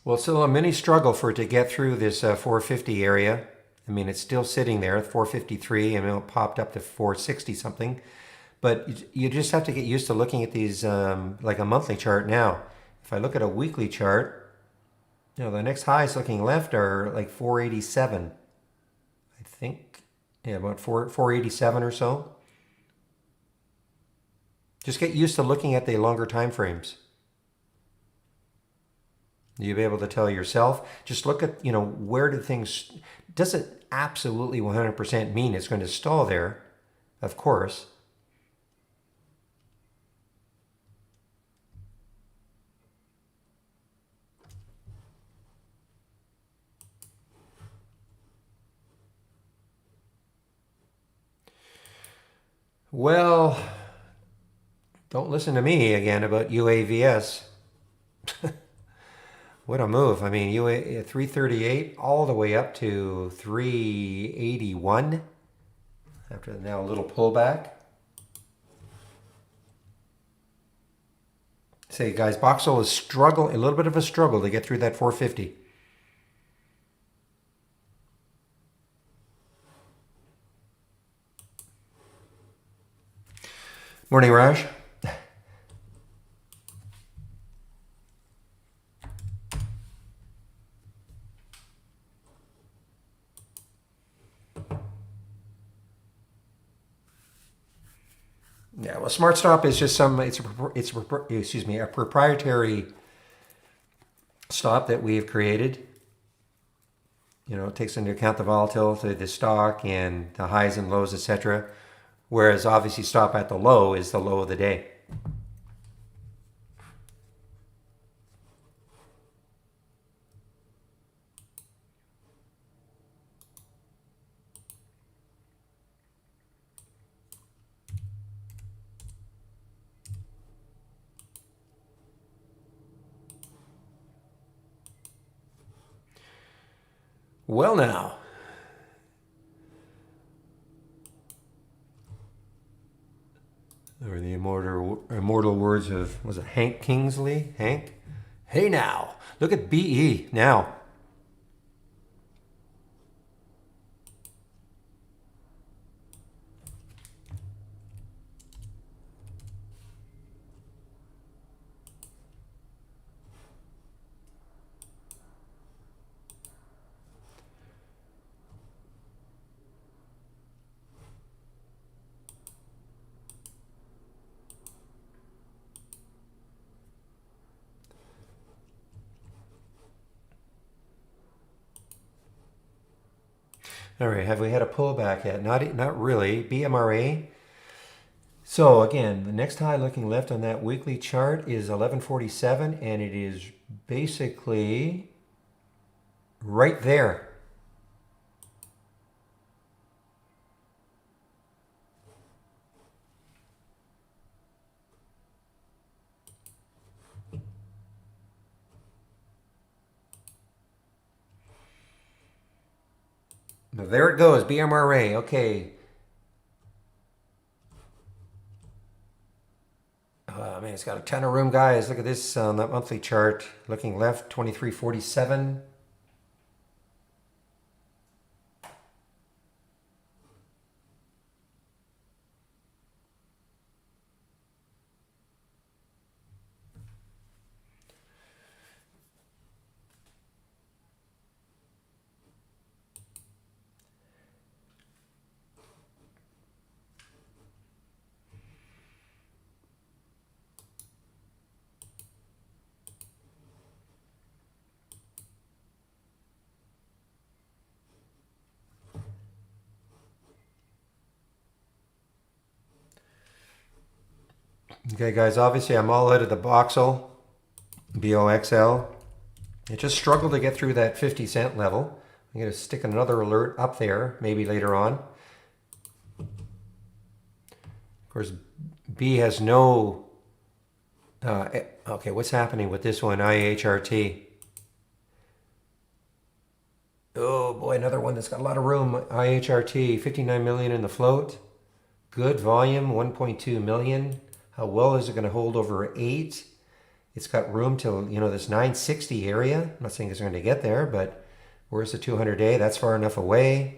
[SPEAKER 1] Well, it's still a mini struggle for it to get through this 450 area. I mean, it's still sitting there at 453, and it popped up to 460 something. But you just have to get used to looking at these like a monthly chart now. If I look at a weekly chart, the next highs looking left are like 487. I think, yeah, about 487 or so. Just get used to looking at the longer time frames. You'll be able to tell yourself. Just look at, where do things, does it absolutely 100% mean it's going to stall there? Of course. Well, don't listen to me again about UAVS. What a move. I mean, 338 all the way up to 381 after now a little pullback. Say, guys, Boxall is struggling, a little bit of a struggle to get through that 450. Morning, Raj. Yeah, well, Smart Stop is just a proprietary stop that we have created. It takes into account the volatility of the stock and the highs and lows, etc. Whereas obviously stop at the low is the low of the day. Well, now. Or the immortal words of, was it Hank Kingsley? Hank? Hey now, look at BE now. All right, have we had a pullback yet? Not really. BMRA. So again, the next high looking left on that weekly chart is 1147, and it is basically right there. There it goes, BMRA. Okay. Man, it's got a ton of room, guys. Look at this on that monthly chart. Looking left, 2347. Okay, guys, obviously I'm all out of the Boxel, BOXL. It just struggled to get through that 50-cent level. I'm going to stick another alert up there, maybe later on. Of course, B has no... okay, what's happening with this one, IHRT? Oh boy, another one that's got a lot of room. IHRT, 59 million in the float. Good volume, 1.2 million. How well is it going to hold over 8? It's got room to, this 960 area. I'm not saying it's going to get there, but where's the 200-day? That's far enough away.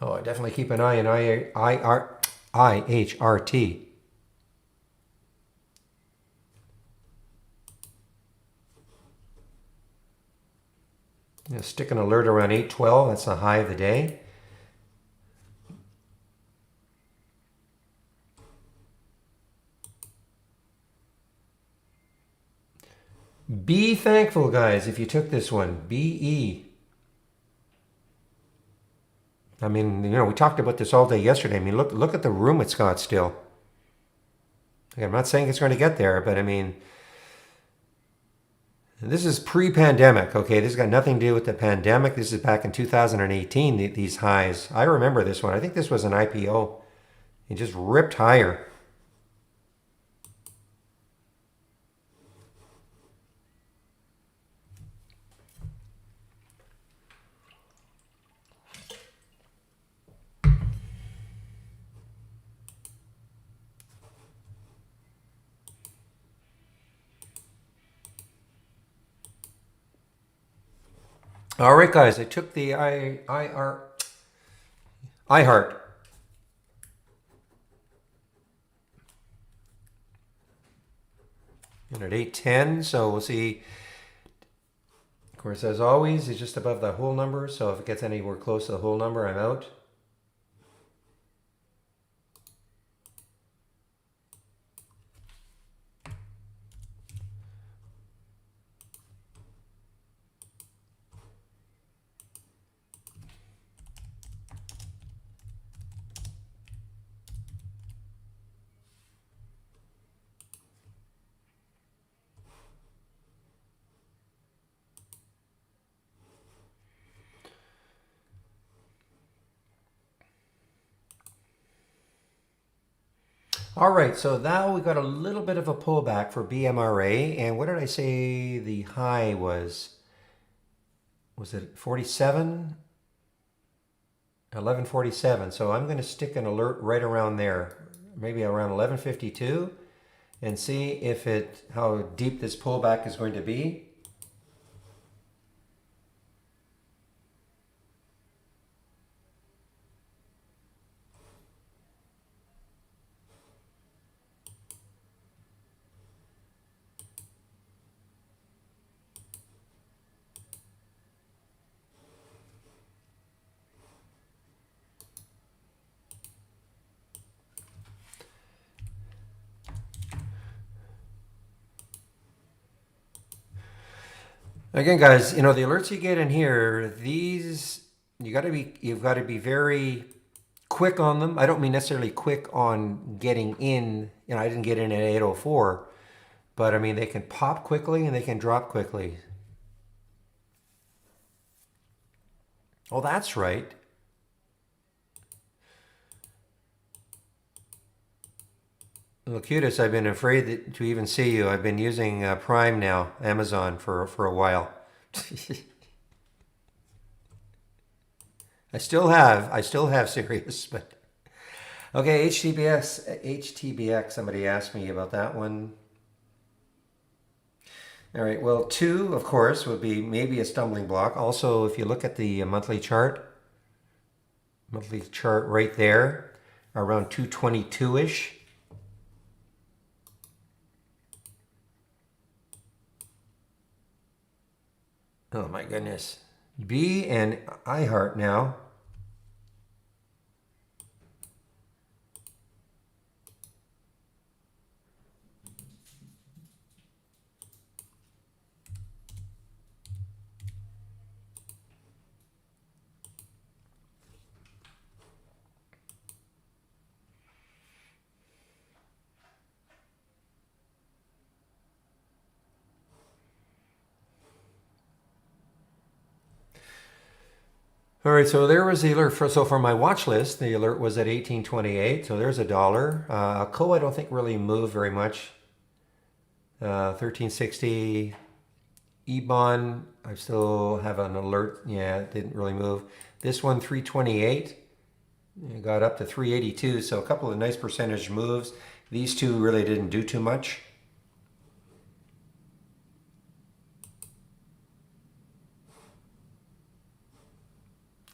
[SPEAKER 1] Oh, definitely keep an eye on IHRT. Stick an alert around 812. That's the high of the day. Be thankful, guys, if you took this one. BE. I mean, we talked about this all day yesterday. I mean, look at the room it's got still. Again, I'm not saying it's going to get there, but I mean, this is pre-pandemic, okay? This has got nothing to do with the pandemic. This is back in 2018, these highs. I remember this one. I think this was an IPO. It just ripped higher. All right, guys, I took the iHeart. And at 810, so we'll see. Of course, as always, it's just above the whole number, so if it gets anywhere close to the whole number, I'm out. All right, so now we got a little bit of a pullback for BMRA. And what did I say the high was? Was it 47? 1147. So I'm going to stick an alert right around there, maybe around 1152, and see if how deep this pullback is going to be. Again, guys, you know, the alerts you get in here, these, you've got to be very quick on them. I don't mean necessarily quick on getting in. You know, I didn't get in at 8:04, but I mean, they can pop quickly and they can drop quickly. Oh, that's right. Locutus, I've been afraid to even see you. I've been using Prime now, Amazon, for a while. I still have Sirius, but okay, HTBX. Somebody asked me about that one. All right, well, 2, of course, would be maybe a stumbling block. Also, if you look at the monthly chart right there, around 222-ish. Oh my goodness. B and iHeart now. All right, so there was the alert. For my watch list, the alert was at 18.28, so there's $1. Alcoa, I don't think really moved very much. 13.60. Ebon, I still have an alert. Yeah, it didn't really move. This one, 328. It got up to 382, so a couple of nice percentage moves. These two really didn't do too much.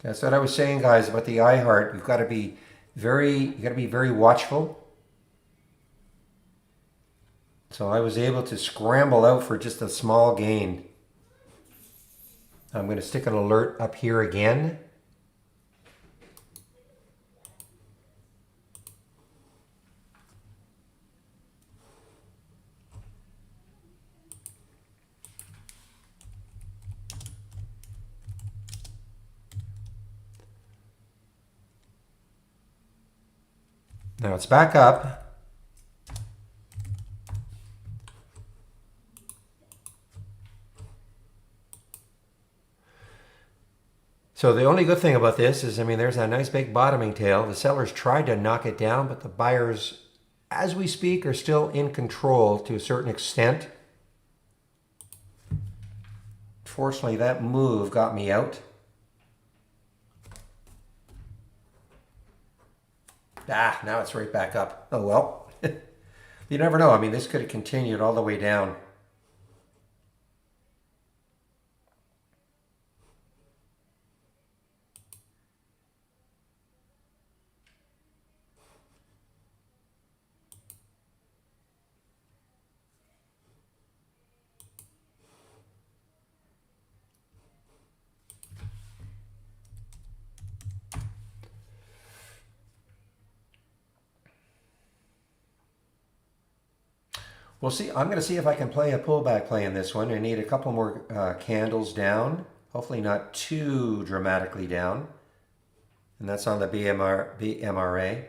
[SPEAKER 1] That's what I was saying, guys, about the iHeart. You got to be very watchful. So I was able to scramble out for just a small gain. I'm going to stick an alert up here again. Now it's back up. So the only good thing about this is, I mean, there's a nice big bottoming tail. The sellers tried to knock it down, but the buyers, as we speak, are still in control to a certain extent. Fortunately, that move got me out. Now it's right back up. Oh well. You never know. I mean, this could have continued all the way down. We'll see. I'm going to see if I can play a pullback play in this one. I need a couple more candles down. Hopefully not too dramatically down. And that's on the BMRA.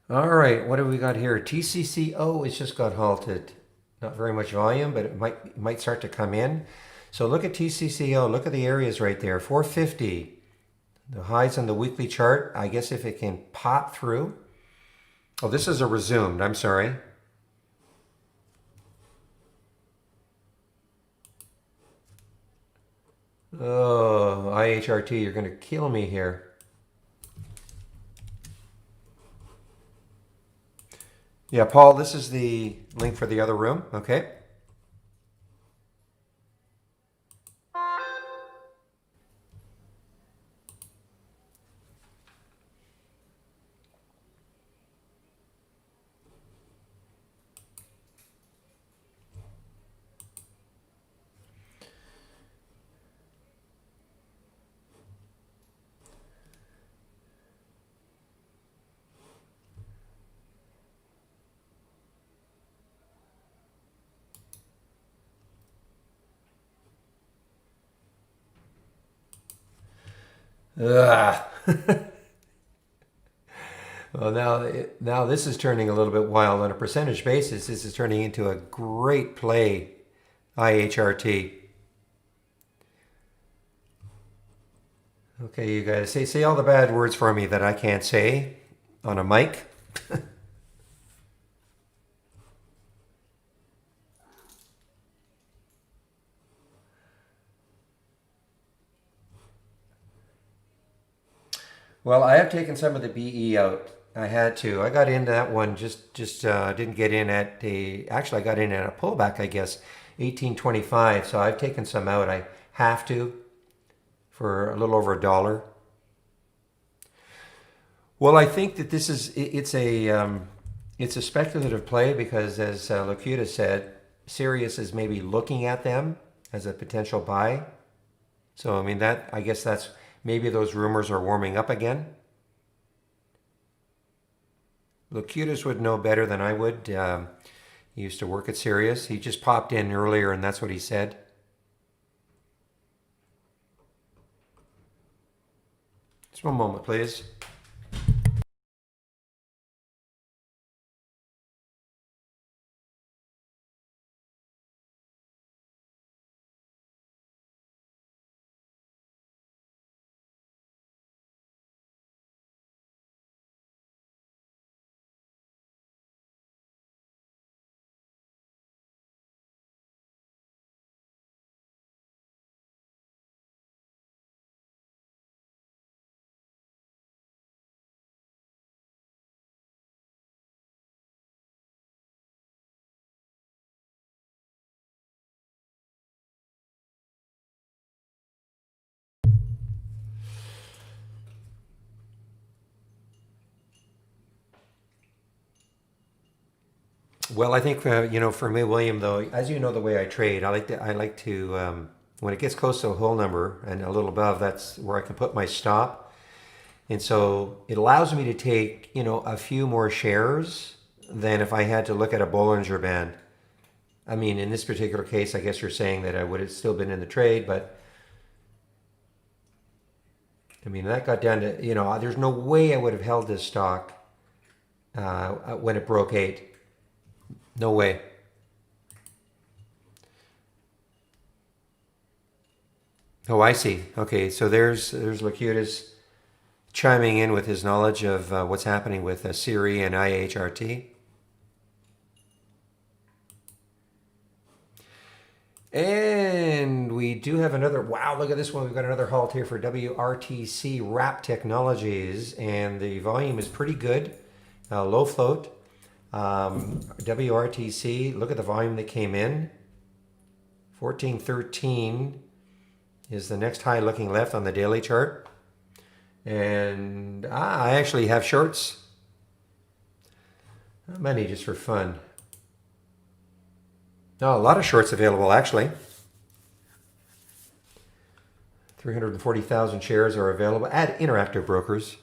[SPEAKER 1] All right, what have we got here? TCCO, it's just got halted. Not very much volume, but it might start to come in. So look at TCCO. Look at the areas right there. 450. The highs on the weekly chart. I guess if it can pop through. Oh, this is a resumed. I'm sorry. Oh, IHRT, you're going to kill me here. Yeah, Paul, this is the link for the other room. Okay. Ugh. Well, now this is turning a little bit wild on a percentage basis. This is turning into a great play, IHRT. Okay, you guys say all the bad words for me that I can't say on a mic. Well, I have taken some of the BE out. I had to. I got into that one. Just didn't get in at a. Actually, I got in at a pullback. I guess 1825. So I've taken some out. I have to for a little over $1. Well, I think that this is it's a speculative play because, as Locuta said, Sirius is maybe looking at them as a potential buy. So I mean that I guess that's maybe those rumors are warming up again. Locutus would know better than I would. He used to work at Sirius. He just popped in earlier, and that's what he said. Just one moment, please. Well, I think for me, William, though, as you know, the way I trade, I like to when it gets close to a whole number and a little above, that's where I can put my stop, and so it allows me to take a few more shares than if I had to look at a Bollinger Band. I mean, in this particular case, I guess you're saying that I would have still been in the trade, but I mean that got down to there's no way I would have held this stock when it broke 8. No way. Oh, I see. Okay, so there's Locutus chiming in with his knowledge of what's happening with Siri and IHRT. And we do have another, wow, look at this one. We've got another halt here for WRTC Wrap Technologies, and the volume is pretty good, low float. WRTC, look at the volume that came in. 1413 is the next high looking left on the daily chart. And I actually have shorts. Not many, just for fun. No, a lot of shorts available actually. 340,000 shares are available at Interactive Brokers.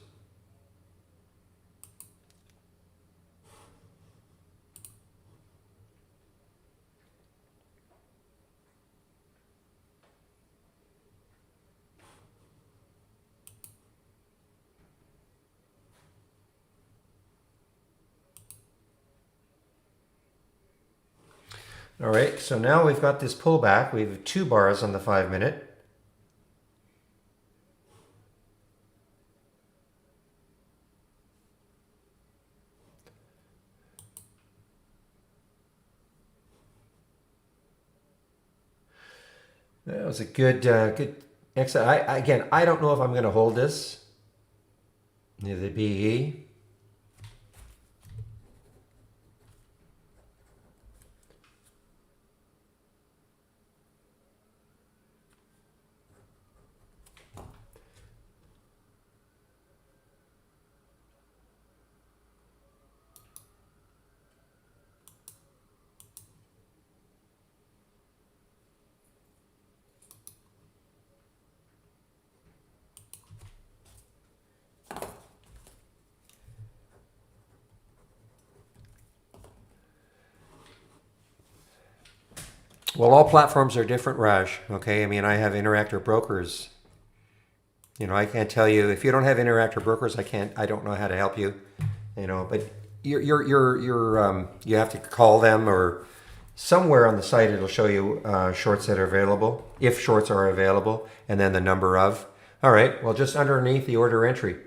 [SPEAKER 1] All right, so now we've got this pullback. We have 2 bars on the 5-minute. That was a good exit. Again, I don't know if I'm going to hold this near the BE. Well, all platforms are different, Raj. Okay, I mean, I have Interactor Brokers. You know, I can't tell you if you don't have Interactor Brokers. I don't know how to help you. You know, but you have to call them, or somewhere on the site it'll show you shorts that are available, if shorts are available, and then the number of. All right. Well, just underneath the order entry,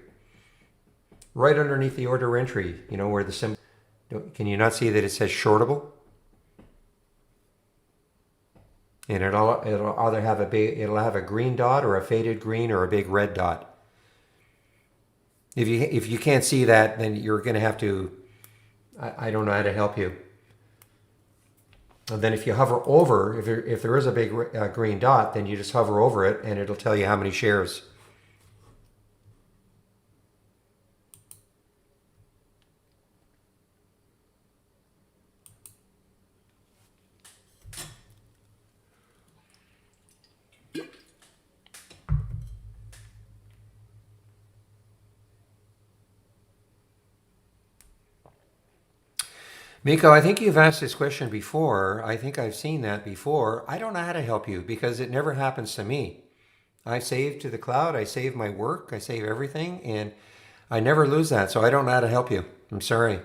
[SPEAKER 1] right underneath the order entry, you know where the symbol. Can you not see that it says shortable? And it'll either have it'll have a green dot or a faded green or a big red dot. If you can't see that, then you're going to have to. I don't know how to help you. And then if you hover over, if there is a big green dot, then you just hover over it, and it'll tell you how many shares. Miko, I think you've asked this question before. I think I've seen that before. I don't know how to help you because it never happens to me. I save to the cloud, I save my work, I save everything, and I never lose that. So I don't know how to help you. I'm sorry.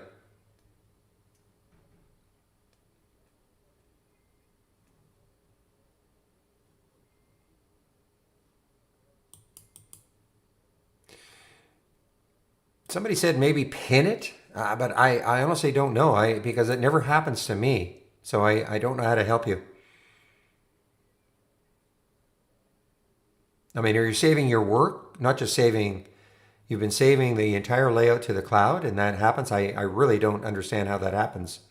[SPEAKER 1] Somebody said maybe pin it, but I honestly don't know. Because it never happens to me. So I don't know how to help you. I mean, are you saving your work? Not just saving, you've been saving the entire layout to the cloud, and that happens? I really don't understand how that happens.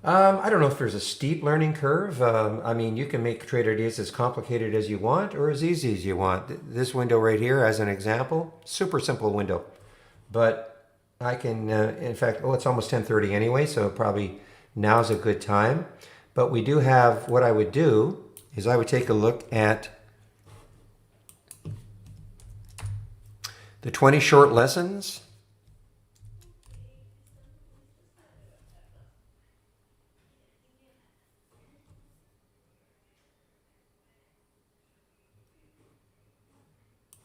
[SPEAKER 1] I don't know if there's a steep learning curve. I mean, you can make trade ideas as complicated as you want or as easy as you want. This window right here, as an example, super simple window. But I can, in fact, oh, it's almost 10:30 anyway, so probably now's a good time. But we do have, what I would do is I would take a look at the 20 short lessons.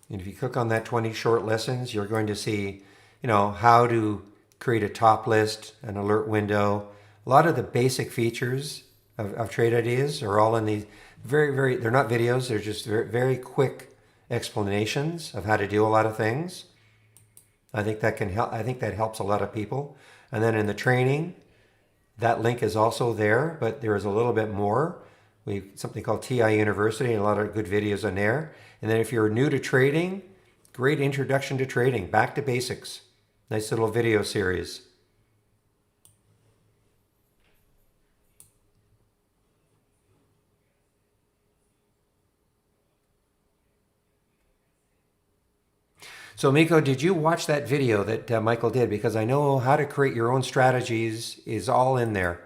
[SPEAKER 1] And if you click on that 20 short lessons, you're going to see, you know, how to create a top list, an alert window. A lot of the basic features of trade ideas are all in these they're not videos, they're just very quick explanations of how to do a lot of things. I think that can help. I think that helps a lot of people. And then in the training, that link is also there, but there is a little bit more. We have something called TI University and a lot of good videos on there. And then if you're new to trading, great introduction to trading, back to basics. Nice little video series. So Miko, did you watch that video that Michael did? Because I know how to create your own strategies is all in there.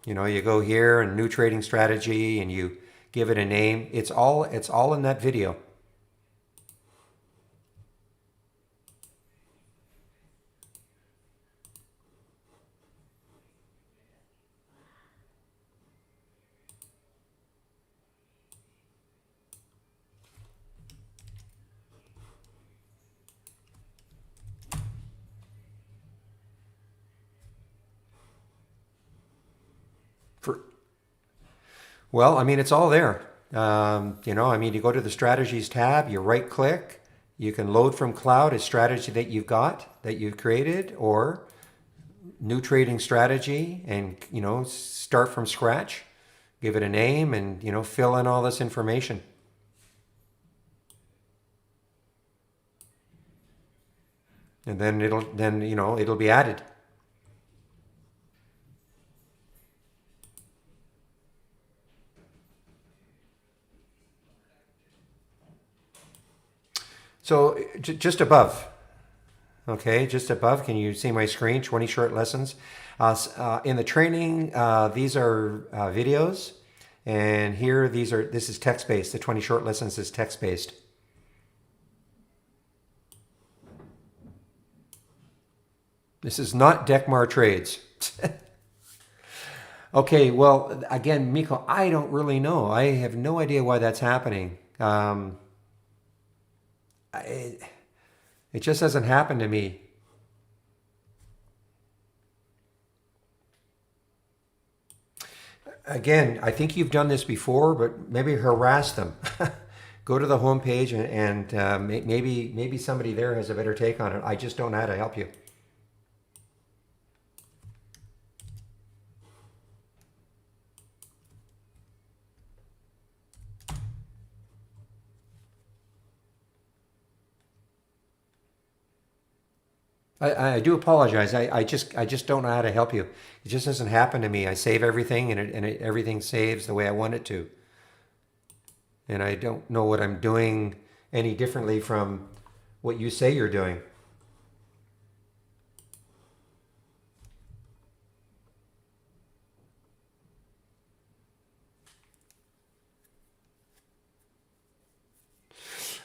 [SPEAKER 1] You know, you go here and new trading strategy and you give it a name. It's all in that video. For, well, I mean, it's all there. I mean, you go to the strategies tab, you right click, you can load from cloud a strategy that you've got, that you've created, or new trading strategy and, start from scratch, give it a name and, fill in all this information. And then it'll be added. So just above, okay, just above, can you see my screen? 20 short lessons. In the training, these are videos, and here this is text-based. The 20 short lessons is text-based. This is not Decmar Trades. Okay, well, again, Miko, I don't really know. I have no idea why that's happening. It just hasn't happened to me. Again, I think you've done this before, but maybe harass them. Go to the homepage and maybe somebody there has a better take on it. I just don't know how to help you. I do apologize. I just don't know how to help you. It just doesn't happen to me. I save everything and everything saves the way I want it to. And I don't know what I'm doing any differently from what you say you're doing.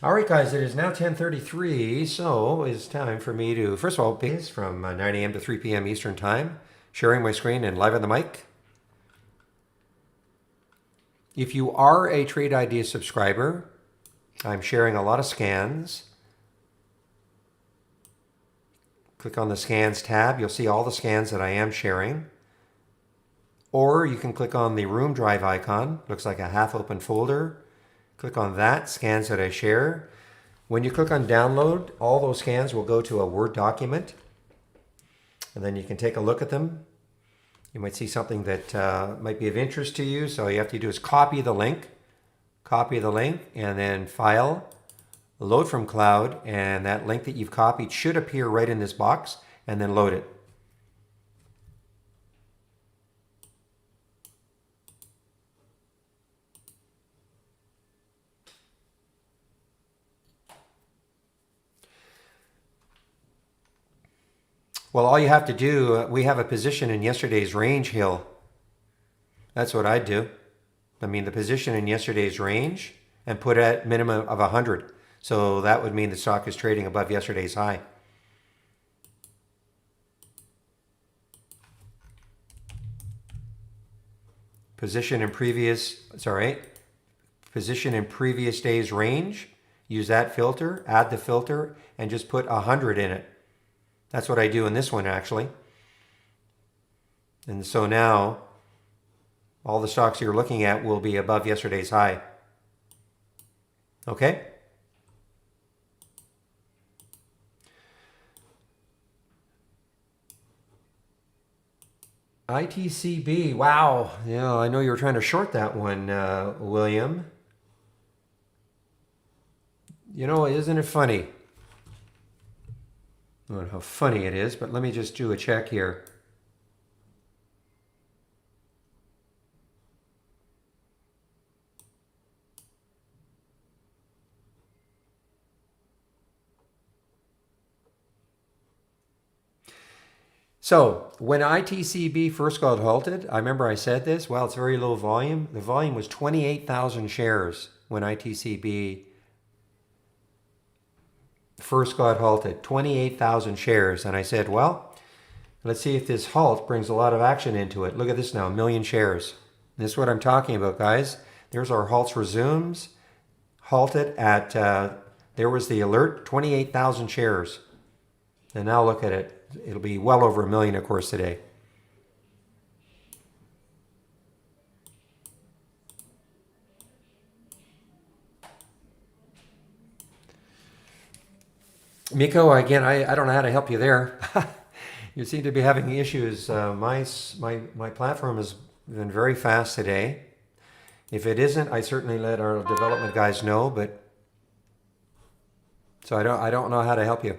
[SPEAKER 1] All right, guys, it is now 10:33, so it's time for me to, first of all, it's from 9 a.m. to 3 p.m. Eastern Time, sharing my screen and live on the mic. If you are a Trade Ideas subscriber, I'm sharing a lot of scans. Click on the Scans tab. You'll see all the scans that I am sharing. Or you can click on the Room Drive icon. Looks like a half-open folder. Click on that, scans that I share. When you click on download, all those scans will go to a Word document. And then you can take a look at them. You might see something that might be of interest to you. So all you have to do is copy the link, and then File, Load from Cloud, and that link that you've copied should appear right in this box, and then load it. Well, all you have to do, we have a position in yesterday's range hill. That's what I'd do. I mean, the position in yesterday's range and put at minimum of 100. So that would mean the stock is trading above yesterday's high. Position in previous day's range. Use that filter, add the filter, and just put 100 in it. That's what I do in this one, actually. And so now, all the stocks you're looking at will be above yesterday's high. Okay? ITCB, wow. Yeah, I know you were trying to short that one, William. Isn't it funny? I don't know how funny it is, but let me just do a check here. So when ITCB first got halted, I remember I said this, well, it's very low volume. The volume was 28,000 shares when ITCB first got halted, 28,000 shares. And I said, well, let's see if this halt brings a lot of action into it. Look at this now, 1 million shares. This is what I'm talking about, guys. There's our halts resumes. Halted at, there was the alert, 28,000 shares. And now look at it. It'll be well over 1 million, of course, today. Miko, again, I don't know how to help you there. You seem to be having issues. My platform has been very fast today. If it isn't, I certainly let our development guys know, but so I don't know how to help you.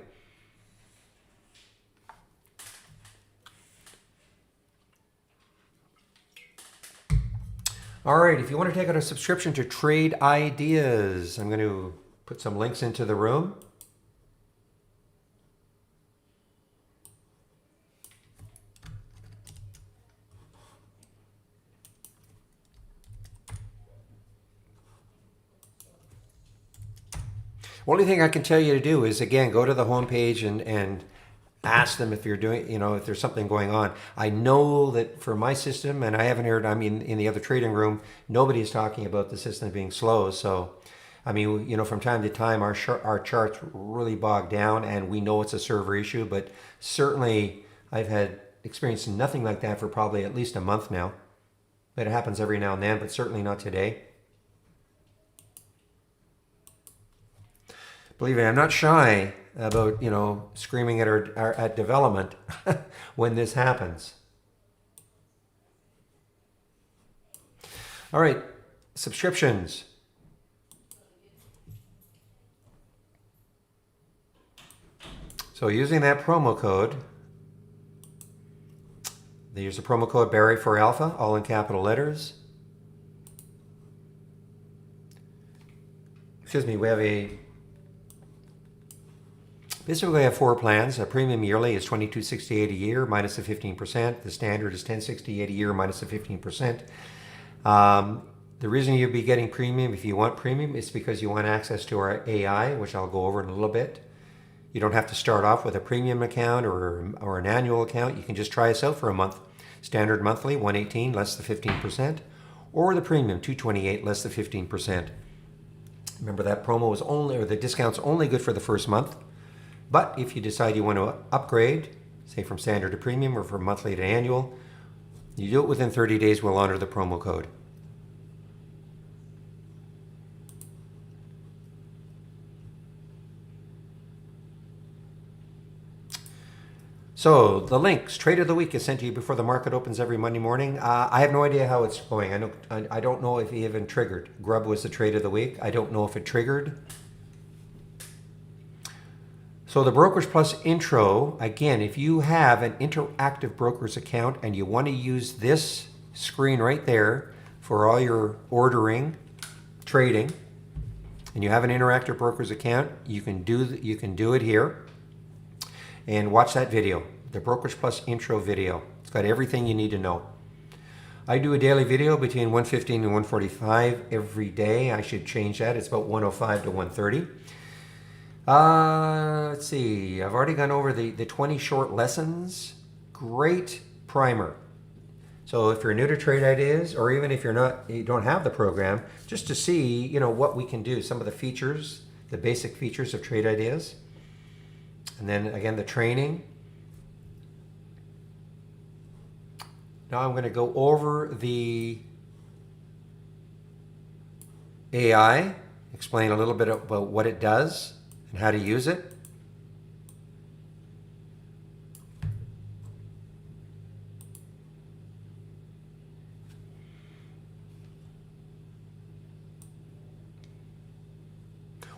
[SPEAKER 1] All right, if you want to take out a subscription to Trade Ideas, I'm going to put some links into the room. Only thing I can tell you to do is, again, go to the homepage and ask them if you're doing, if there's something going on. I know that for my system, and I haven't heard, I mean, in the other trading room, nobody's talking about the system being slow. So, I mean, from time to time, our charts really bog down, and we know it's a server issue, but certainly I've had experienced nothing like that for probably at least a month now. But it happens every now and then, but certainly not today. Believe me, I'm not shy about screaming at at development when this happens. All right, subscriptions. So using that promo code, they use the promo code Barry for Alpha, all in capital letters. Excuse me, basically, we have four plans. A premium yearly is $22.68 a year minus the 15%. The standard is $10.68 a year minus the 15%. The reason you'll be getting premium, if you want premium, is because you want access to our AI, which I'll go over in a little bit. You don't have to start off with a premium account or an annual account. You can just try us out for a month. Standard monthly, $118 less the 15%, or the premium, $228 less the 15%. Remember that promo is only, or the discount's only good for the first month. But if you decide you want to upgrade, say from standard to premium or from monthly to annual, you do it within 30 days, we'll honor the promo code. So the links, Trade of the Week is sent to you before the market opens every Monday morning. I have no idea how it's going. I don't know if it even triggered. Grub was the Trade of the Week. I don't know if it triggered. So the Brokerage Plus intro, again, if you have an Interactive Brokers account and you want to use this screen right there for all your ordering, trading, and you have an Interactive Brokers account, you can do it here. And watch that video, the Brokerage Plus intro video. It's got everything you need to know. I do a daily video between 1:15 and 1:45 every day. I should change that. It's about 1:05 to 1:30. Let's see. I've already gone over the 20 short lessons. Great primer. So if you're new to Trade Ideas, or even if you don't have the program, just to see, what we can do, some of the features, the basic features of Trade Ideas. And then again, the training. Now I'm going to go over the AI, explain a little bit about what it does and how to use it.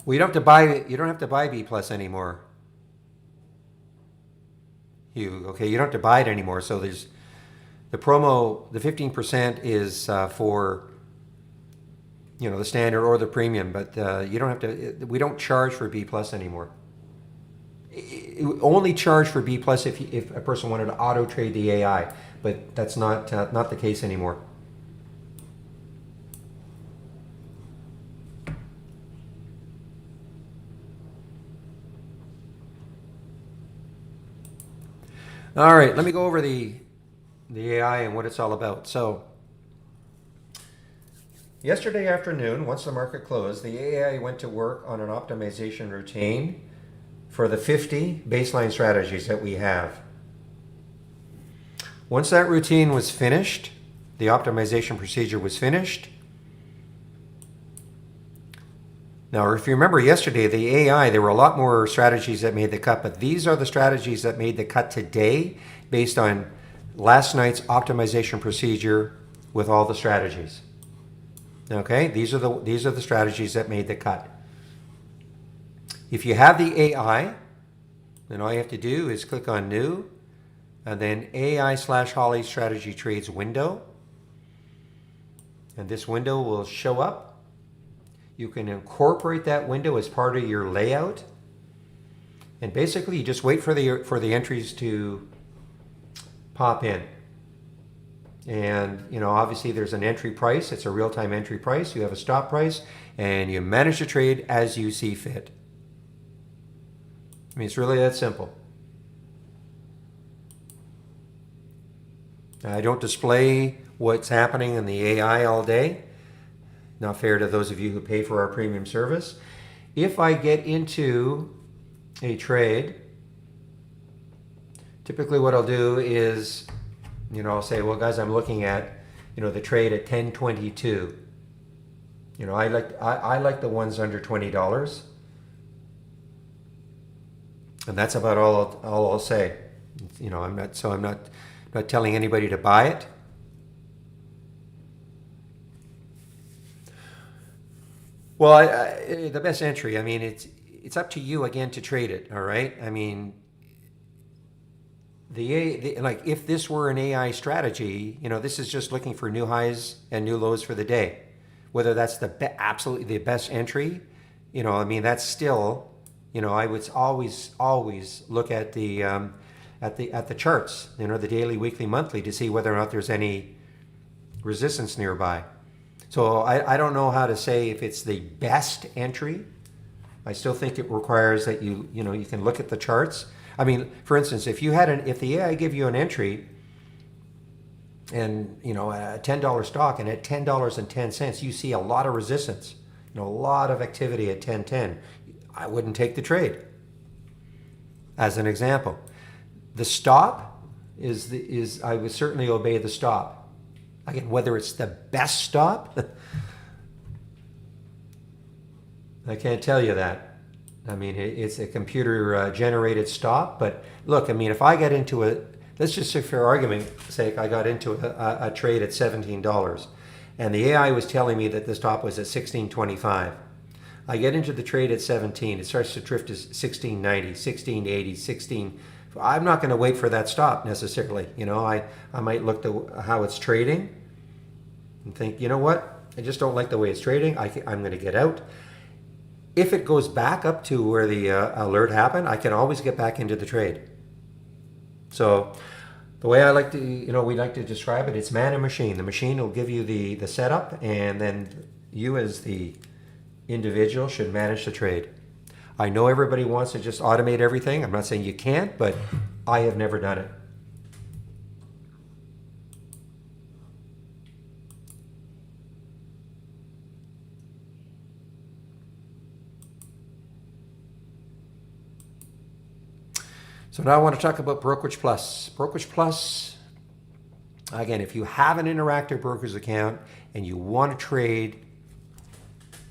[SPEAKER 1] Well, you don't have to buy B Plus anymore. You don't have to buy it anymore. So there's the promo, the 15% is for the standard or the premium, but you don't have to. We don't charge for B Plus anymore. Only charge for B Plus if a person wanted to auto trade the AI, but that's not the case anymore. All right, let me go over the AI and what it's all about. So yesterday afternoon, once the market closed, the AI went to work on an optimization routine for the 50 baseline strategies that we have. Once that routine was finished, the optimization procedure was finished, Now, if you remember yesterday, the AI, there were a lot more strategies that made the cut, but these are the strategies that made the cut today based on last night's optimization procedure with all the strategies. Okay, these are the strategies that made the cut. If you have the AI, then all you have to do is click on New, and then AI/Holly Strategy Trades window. And this window will show up. You can incorporate that window as part of your layout. And basically you just wait for the entries to pop in. And obviously there's an entry price. It's a real-time entry price. You have a stop price, and you manage the trade as you see fit. I mean, it's really that simple. I don't display what's happening in the AI all day. Not fair to those of you who pay for our premium service. If I get into a trade, typically what I'll do is, I'll say, well, guys, I'm looking at, the trade at 10.22. I like the ones under $20. And that's about all I'll say. I'm not telling anybody to buy it. Well, the best entry, I mean, it's up to you again to trade it, all right? I mean, like if this were an AI strategy, this is just looking for new highs and new lows for the day. Whether that's absolutely the best entry, I mean, that's still, I would always look at the charts, the daily, weekly, monthly, to see whether or not there's any resistance nearby. So I don't know how to say if it's the best entry. I still think it requires that you can look at the charts. I mean, for instance, if the AI give you an entry and a $10 stock, and at $10.10 you see a lot of resistance, a lot of activity at 10.10, I wouldn't take the trade. As an example, the stop is I would certainly obey the stop. Again, whether it's the best stop, I can't tell you that. I mean, it's a computer generated stop. But look, I mean, if I get into let's just say for argument's sake, I got into a trade at $17, and the AI was telling me that the stop was at $16.25. I get into the trade at 17. It starts to drift to 16.90, 16.80, 16. I'm not going to wait for that stop necessarily. I might look to how it's trading and think, what? I just don't like the way it's trading. I'm going to get out. If it goes back up to where the alert happened, I can always get back into the trade. So the way I like to, we like to describe it, it's man and machine. The machine will give you the setup, and then you as the individual should manage the trade. I know everybody wants to just automate everything. I'm not saying you can't, but I have never done it. So now I want to talk about Brokerage Plus. Brokerage Plus, again, if you have an Interactive Brokers account and you want to trade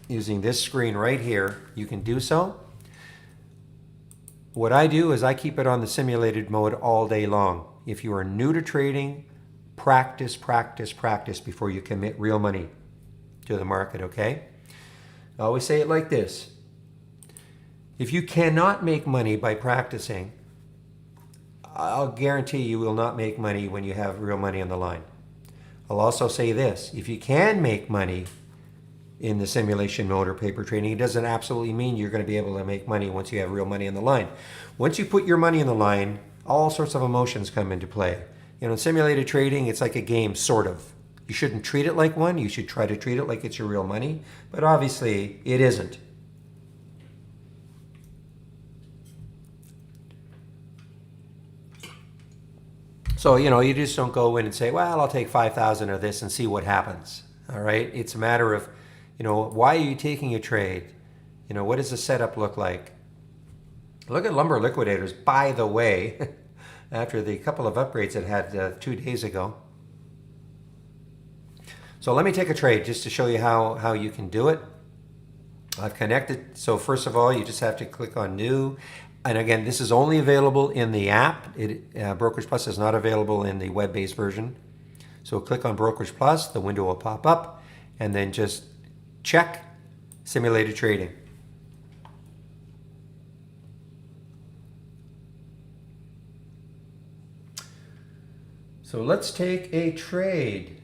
[SPEAKER 1] using this screen right here, you can do so. What I do is I keep it on the simulated mode all day long. If you are new to trading, practice before you commit real money to the market, okay? I always say it like this. If you cannot make money by practicing, I'll guarantee you will not make money when you have real money on the line. I'll also say this. If you can make money in the simulation mode or paper trading, it doesn't absolutely mean you're going to be able to make money once you have real money on the line. Once you put your money on the line, all sorts of emotions come into play. In simulated trading, it's like a game, sort of. You shouldn't treat it like one. You should try to treat it like it's your real money. But obviously, it isn't. So, you just don't go in and say, well, I'll take 5,000 of this and see what happens. All right? It's a matter of, why are you taking a trade? What does the setup look like? Look at Lumber Liquidators, by the way, after the couple of upgrades it had 2 days ago. So let me take a trade just to show you how you can do it. I've connected. So first of all, you just have to click on new. And again, this is only available in the app. Brokerage Plus is not available in the web-based version. So click on Brokerage Plus, the window will pop up, and then just check simulated trading. So let's take a trade.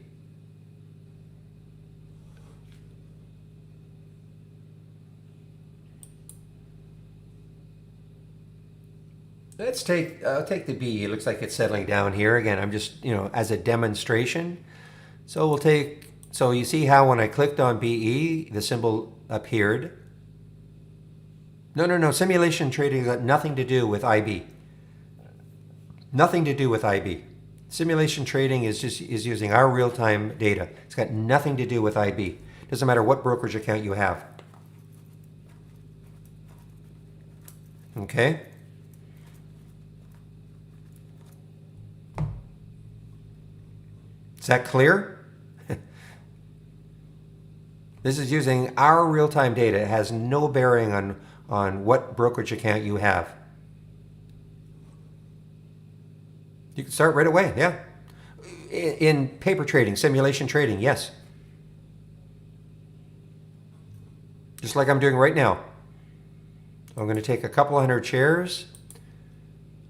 [SPEAKER 1] I'll take the B. It looks like it's settling down here. Again, I'm just, as a demonstration. So so you see how when I clicked on BE, the symbol appeared. No, simulation trading has got nothing to do with IB. Nothing to do with IB. Simulation trading is using our real-time data. It's got nothing to do with IB. Doesn't matter what brokerage account you have. Okay? Is that clear? This is using our real-time data. It has no bearing on what brokerage account you have. You can start right away, yeah. In paper trading, simulation trading, yes. Just like I'm doing right now. I'm going to take a couple hundred shares.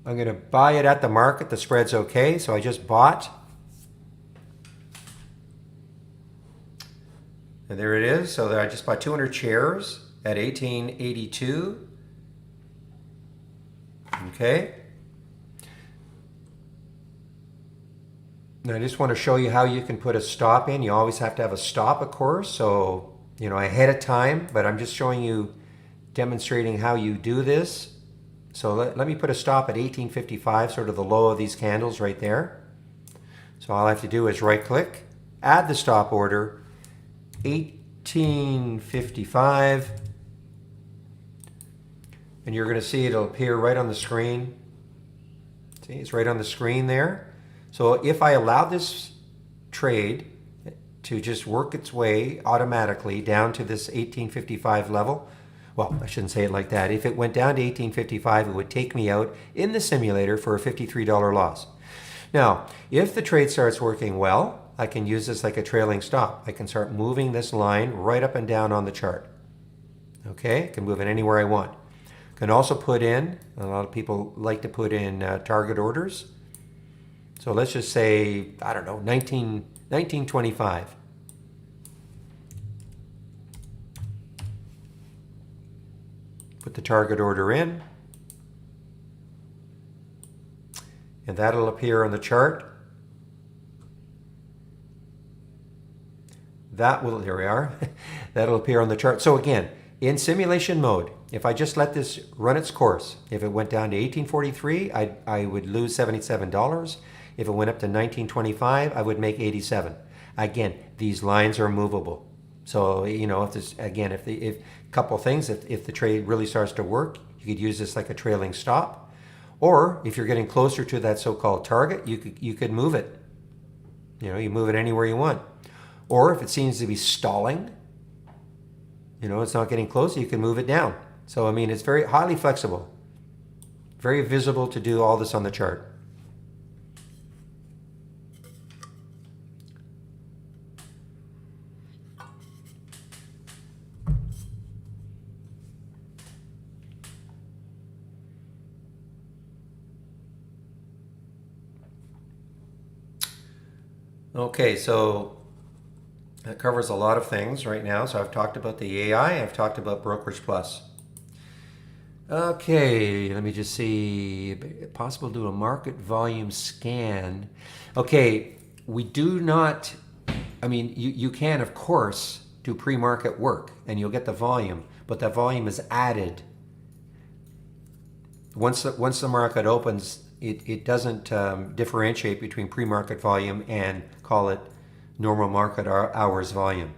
[SPEAKER 1] I'm going to buy it at the market. The spread's okay, so I just bought. And there it is. So I just bought 200 shares at 1882. Okay. Now I just want to show you how you can put a stop in. You always have to have a stop, of course. So, ahead of time, but I'm just showing you, demonstrating how you do this. So let me put a stop at 1855, sort of the low of these candles right there. So all I have to do is right click, add the stop order, 1855, and you're going to see it'll appear right on the screen. See, it's right on the screen there. So if I allow this trade to just work its way automatically down to this 1855 level, well, I shouldn't say it like that. If it went down to 1855, it would take me out in the simulator for a $53 loss. Now, if the trade starts working well, I can use this like a trailing stop. I can start moving this line right up and down on the chart. Okay, I can move it anywhere I want. Can also put in, a lot of people like to put in target orders. So let's just say, I don't know, 1925. Put the target order in. And that'll appear on the chart. Here we are. That'll appear on the chart. So again, in simulation mode, if I just let this run its course, if it went down to 1843, I would lose $77. If it went up to 1925, I would make 87. Again, these lines are movable. So, if this, again, if couple things, if the trade really starts to work, you could use this like a trailing stop. Or if you're getting closer to that so-called target, you could move it. You move it anywhere you want. Or if it seems to be stalling, it's not getting close, you can move it down. So, it's very highly flexible. Very visible to do all this on the chart. Okay, so that covers a lot of things right now. So I've talked about the AI, I've talked about Brokerage Plus. Okay, let me just see. Possible to do a market volume scan. Okay, we do not, you can, of course, do pre-market work and you'll get the volume, but that volume is added. Once the market opens, it doesn't differentiate between pre-market volume and call it normal market hours volume.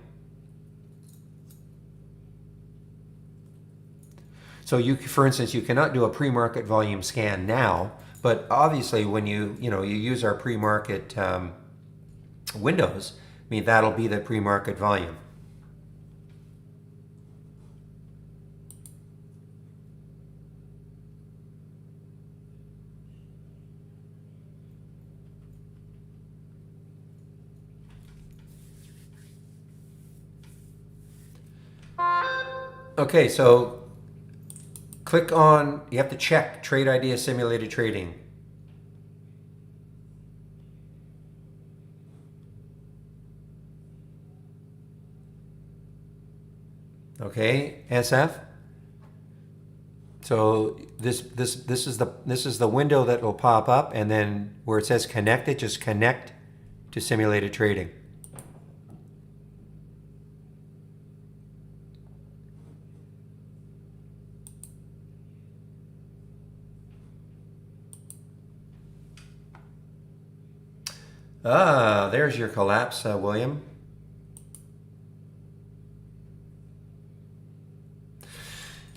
[SPEAKER 1] So for instance, you cannot do a pre-market volume scan now, but obviously when you use our pre-market windows, that'll be the pre-market volume. Okay, so click on, you have to check Trade Idea Simulated Trading. Okay, SF. So this is the window that will pop up, and then where it says connected, just connect to simulated trading. Ah, there's your collapse, William.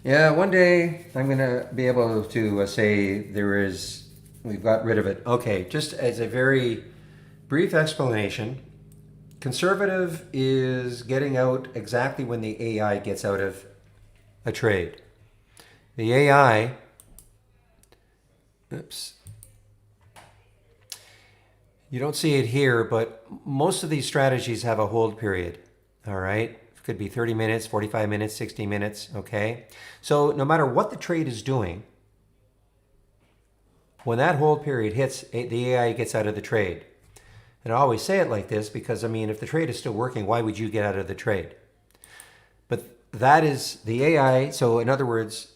[SPEAKER 1] Yeah, one day I'm gonna be able to say we've got rid of it. Okay, just as a very brief explanation, conservative is getting out exactly when the AI gets out of a trade. The AI, oops, you don't see it here, but most of these strategies have a hold period. All right. It could be 30 minutes, 45 minutes, 60 minutes. Okay. So no matter what the trade is doing, when that hold period hits, the AI gets out of the trade. And I always say it like this because, I mean, if the trade is still working, why would you get out of the trade? But that is the AI. So, in other words,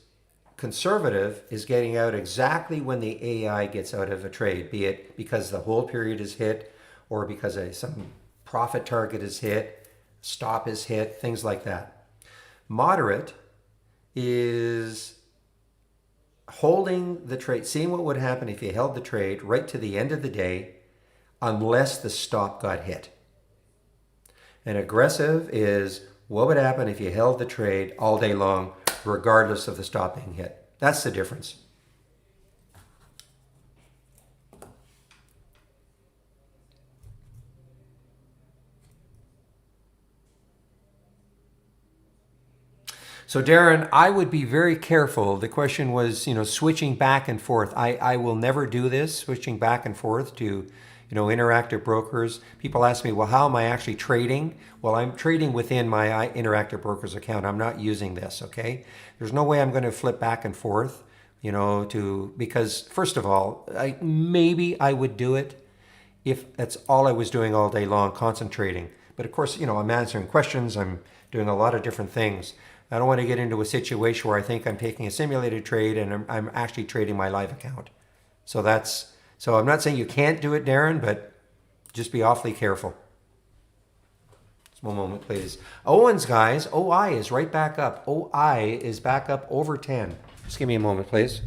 [SPEAKER 1] conservative is getting out exactly when the AI gets out of a trade, be it because the hold period is hit or because some profit target is hit, stop is hit, things like that. Moderate is holding the trade, seeing what would happen if you held the trade right to the end of the day unless the stop got hit. And aggressive is what would happen if you held the trade all day long regardless of the stop being hit. That's the difference. So Darren, I would be very careful. The question was, switching back and forth. I will never do this, switching back and forth to, interactive brokers. People ask me, well, how am I actually trading? Well, I'm trading within my interactive brokers account. I'm not using this, okay? There's no way I'm going to flip back and forth, because first of all, maybe I would do it if that's all I was doing all day long, concentrating. But of course, I'm answering questions, I'm doing a lot of different things. I don't want to get into a situation where I think I'm taking a simulated trade and I'm actually trading my live account. So I'm not saying you can't do it, Darren, but just be awfully careful. Just one moment, please. Owens, guys, OI is right back up. OI is back up over 10. Just give me a moment, please.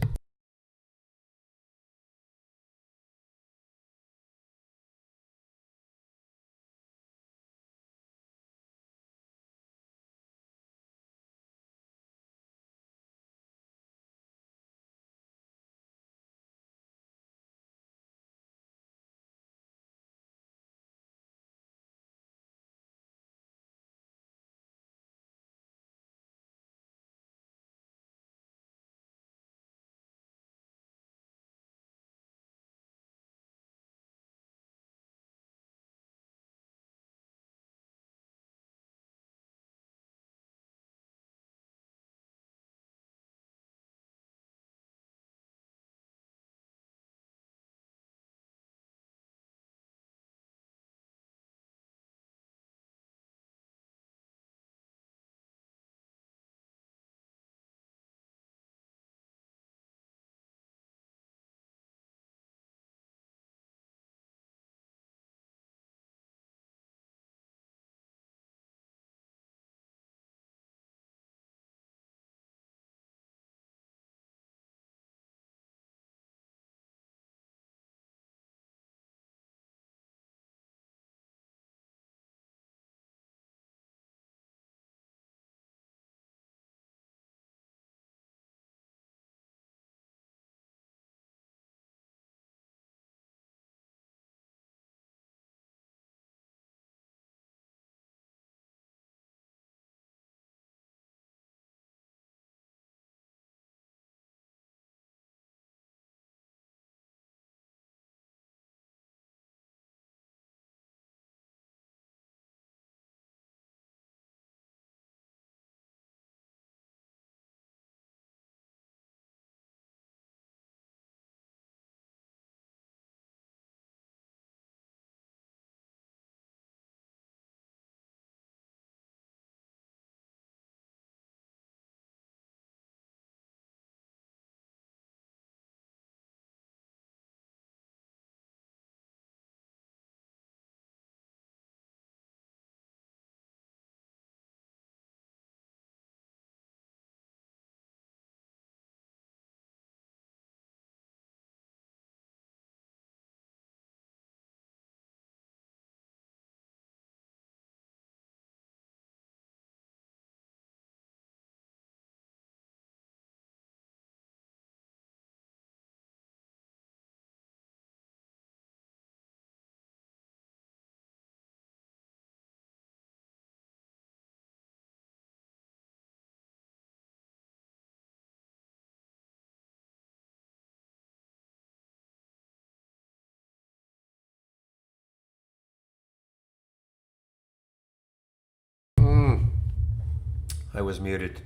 [SPEAKER 1] I was muted.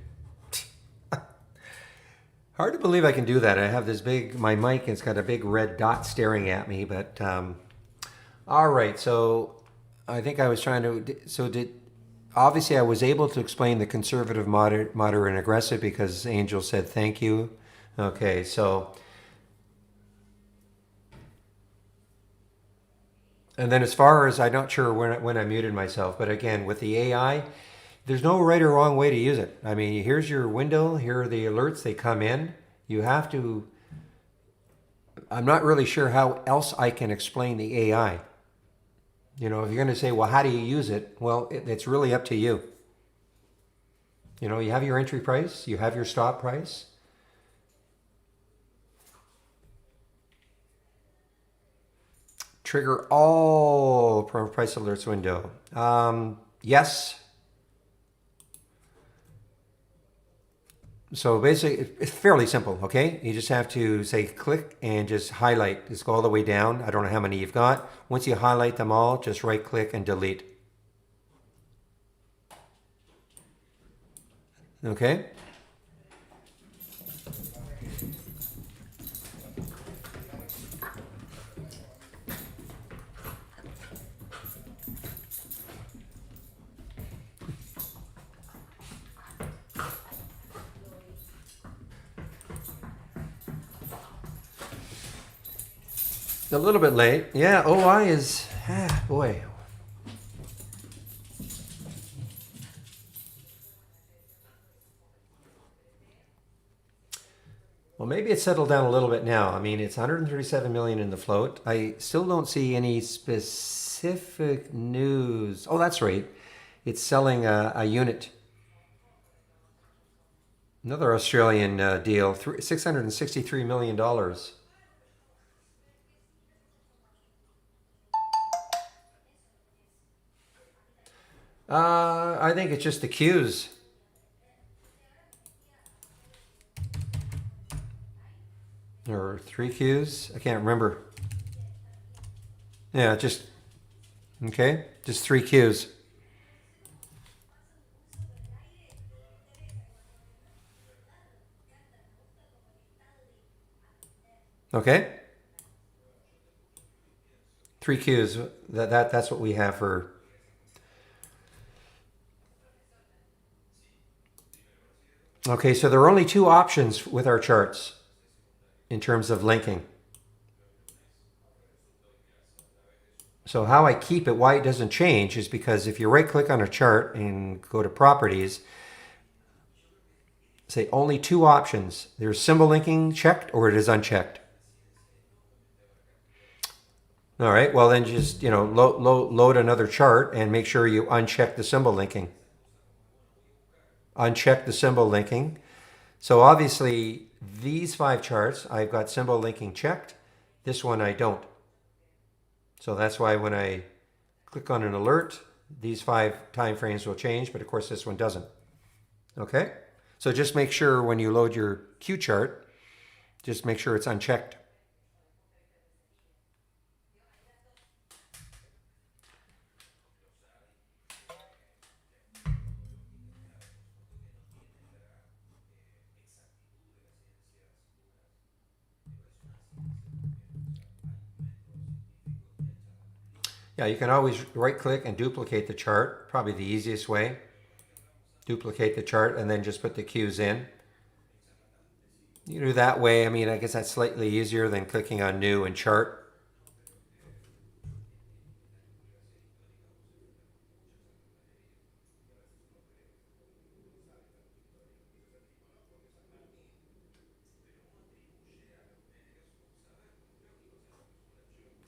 [SPEAKER 1] Hard to believe I can do that. I have this big, my mic, it's got a big red dot staring at me, but all right. So I think I was trying to, obviously I was able to explain the conservative, moderate, and aggressive because Angel said thank you. Okay, so, and then as far as, I'm not sure when I muted myself, but again, with the AI, there's no right or wrong way to use it. I mean, here's your window, here are the alerts, they come in. You have to, I'm not really sure how else I can explain the AI. You know, if you're going to say, well, how do you use it? Well, it's really up to you. You know, you have your entry price, you have your stop price. Trigger all price alerts window. Yes. So basically, it's fairly simple, okay? You just have to say click and just highlight. Just go all the way down. I don't know how many you've got. Once you highlight them all, just right click and delete. Okay? A little bit late. Yeah, OI is, boy. Well, maybe it's settled down a little bit now. I mean, it's 137 million in the float. I still don't see any specific news. Oh, that's right. It's selling a unit. Another Australian deal, $663 million. I think it's just the queues. Or 3 queues. I can't remember. Yeah, just, okay, just 3 queues. Okay. 3 queues. That's what we have for. Okay, so there are only 2 options with our charts in terms of linking. So how I keep it, why it doesn't change, is because if you right click on a chart and go to properties, say only 2 options. There's symbol linking checked or it is unchecked. All right, well then just, you know, load another chart and make sure you uncheck the symbol linking. Uncheck the symbol linking. So obviously these 5 charts, I've got symbol linking checked. This one I don't. So that's why when I click on an alert, these 5 time frames will change, but of course this one doesn't. Okay? So just make sure when you load your Q chart, just make sure it's unchecked. Yeah, you can always right click and duplicate the chart, probably the easiest way. Duplicate the chart and then just put the cues in. You do that way, I mean, I guess that's slightly easier than clicking on new and chart.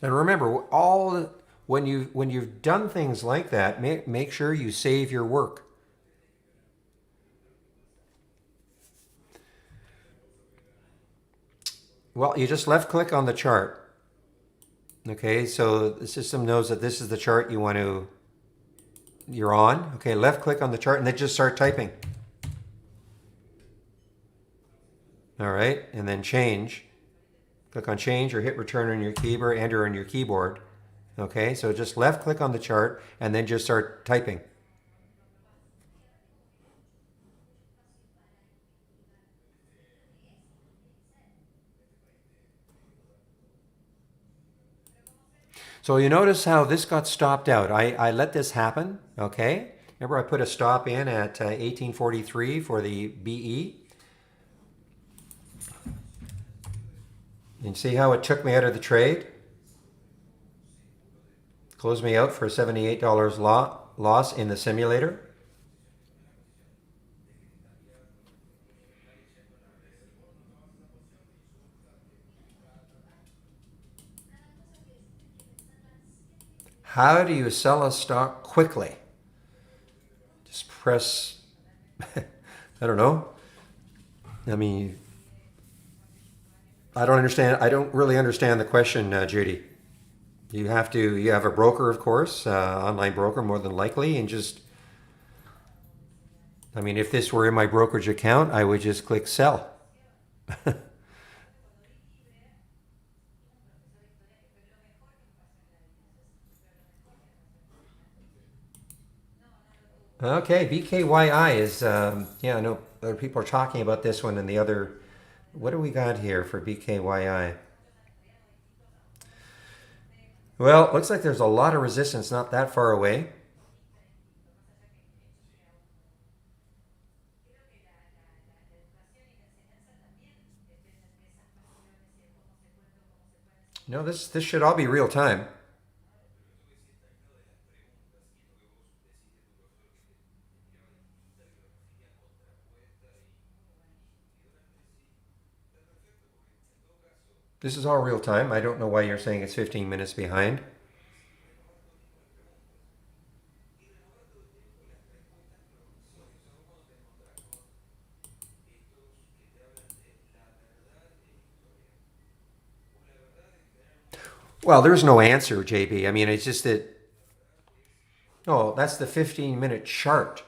[SPEAKER 1] And remember, when you've done things like that, make sure you save your work. Well, you just left click on the chart. Okay, so the system knows that this is the chart you're on. Okay, left click on the chart and then just start typing. All right, and then change. Click on change or hit return on your keyboard, enter on your keyboard. Okay, so just left click on the chart and then just start typing. So you notice how this got stopped out. I let this happen, okay? Remember I put a stop in at 1843 for the BE. And see how it took me out of the trade? Closed me out for $78 loss in the simulator. How do you sell a stock quickly? Just press, I don't know. I mean, I don't understand. I don't really understand the question, Judy. You have a broker, of course, online broker more than likely, and just, I mean, if this were in my brokerage account, I would just click sell. Okay, BKYI is, yeah, I know other people are talking about this one and the other. What do we got here for BKYI? Well, looks like there's a lot of resistance not that far away. No, this should all be real time. This is all real time. I don't know why you're saying it's 15 minutes behind. Well, there's no answer, JB. I mean, it's just that, oh, that's the 15-minute chart.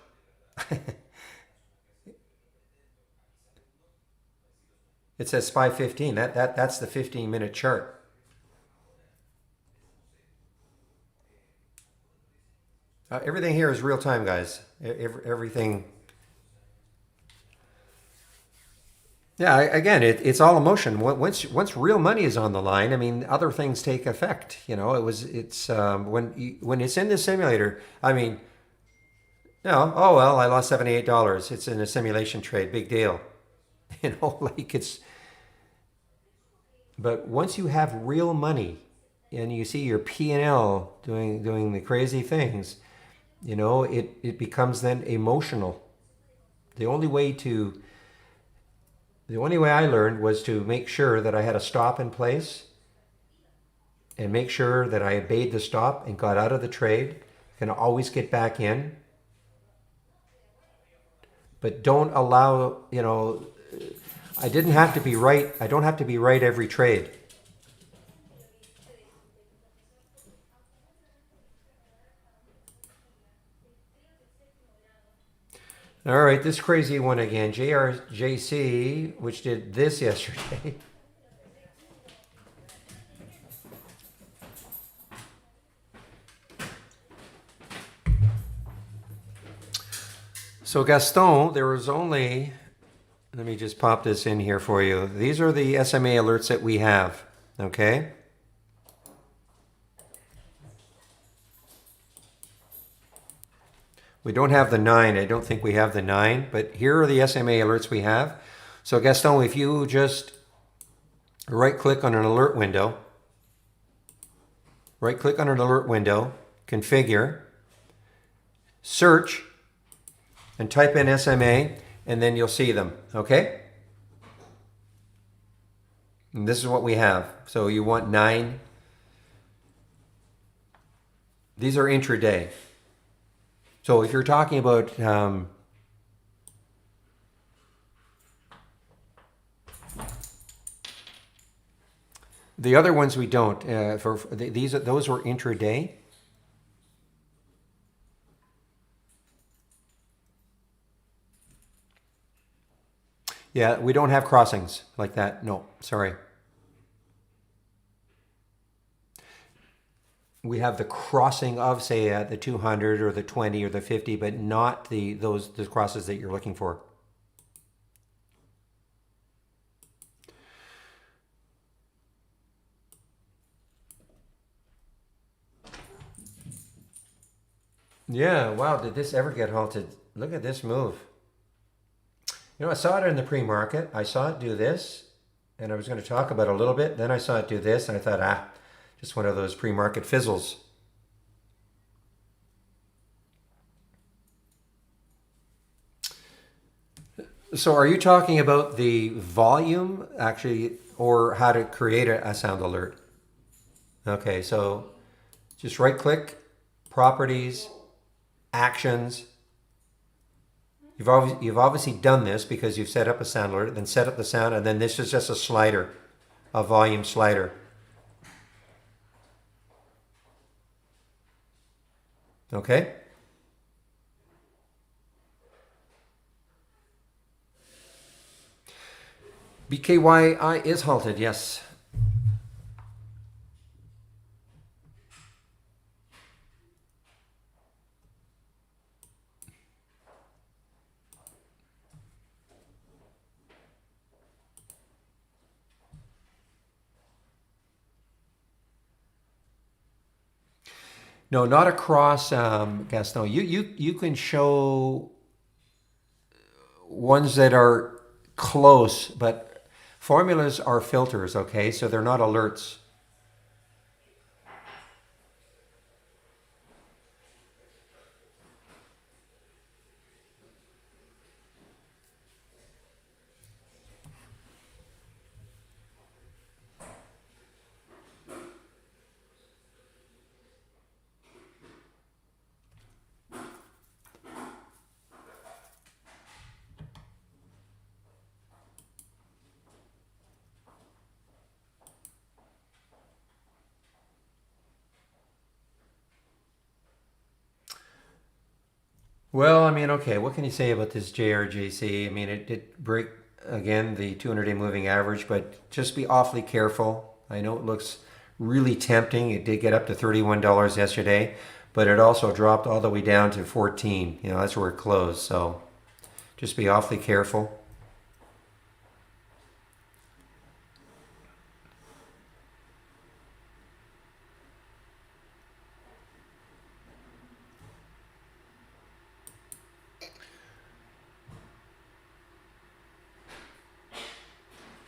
[SPEAKER 1] It says SPY 15. That's the 15-minute chart. Everything here is real time, guys. Everything. Yeah, again, it's all emotion. Once real money is on the line, I mean, other things take effect. You know, it's when it's in the simulator. I mean, no, oh well, I lost $78. It's in a simulation trade, big deal. You know, like it's. But once you have real money, and you see your P&L doing the crazy things, you know, it becomes then emotional. The only way to The only way I learned was to make sure that I had a stop in place and make sure that I obeyed the stop and got out of the trade. Can always get back in. But don't allow, you know, I didn't have to be right. I don't have to be right every trade. All right, this crazy one again. JRJC, which did this yesterday. So Gaston, there was only, let me just pop this in here for you. These are the SMA alerts that we have, okay? We don't have the 9. I don't think we have the 9, but here are the SMA alerts we have. So Gaston, if you just right-click on an alert window, configure, search, and type in SMA, and then you'll see them, okay? And this is what we have. So you want 9. These are intraday. So if you're talking about the other ones, we don't. Those were intraday. Yeah, we don't have crossings like that. No, sorry. We have the crossing of, say, the 200 or the 20 or the 50, but not the crosses that you're looking for. Yeah, wow, did this ever get halted? Look at this move. You know, I saw it in the pre-market. I saw it do this, and I was going to talk about it a little bit. Then I saw it do this, and I thought, just one of those pre-market fizzles. So are you talking about the volume, actually, or how to create a sound alert? Okay, so just right-click, properties, actions. You've obviously done this because you've set up a sound alert, then set up the sound, and then this is just a slider, a volume slider. Okay? BKYI is halted, yes. No, not across, Gaston. You can show ones that are close, but formulas are filters, okay? So they're not alerts. Well, I mean, okay, what can you say about this JRJC? I mean, it did break again the 200-day moving average, but just be awfully careful. I know it looks really tempting. It did get up to $31 yesterday, but it also dropped all the way down to 14. You know, that's where it closed. So just be awfully careful.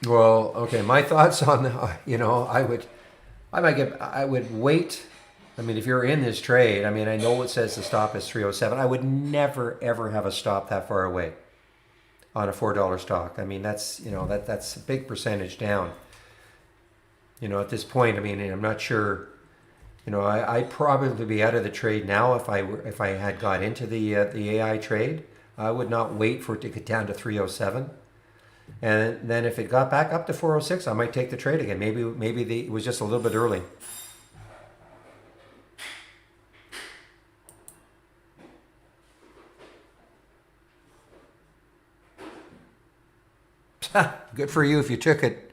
[SPEAKER 1] Well, okay, my thoughts on you know, I would wait. I mean, if you're in this trade, I mean, I know it says the stop is 307. I would never ever have a stop that far away on a $4 stock. I mean, that's, you know, that's a big percentage down. You know, at this point, I mean, I'm not sure. You know, I'd probably be out of the trade now if I had got into the AI trade. I would not wait for it to get down to 307. And then if it got back up to 406, I might take the trade again. It was just a little bit early. Good for you if you took it.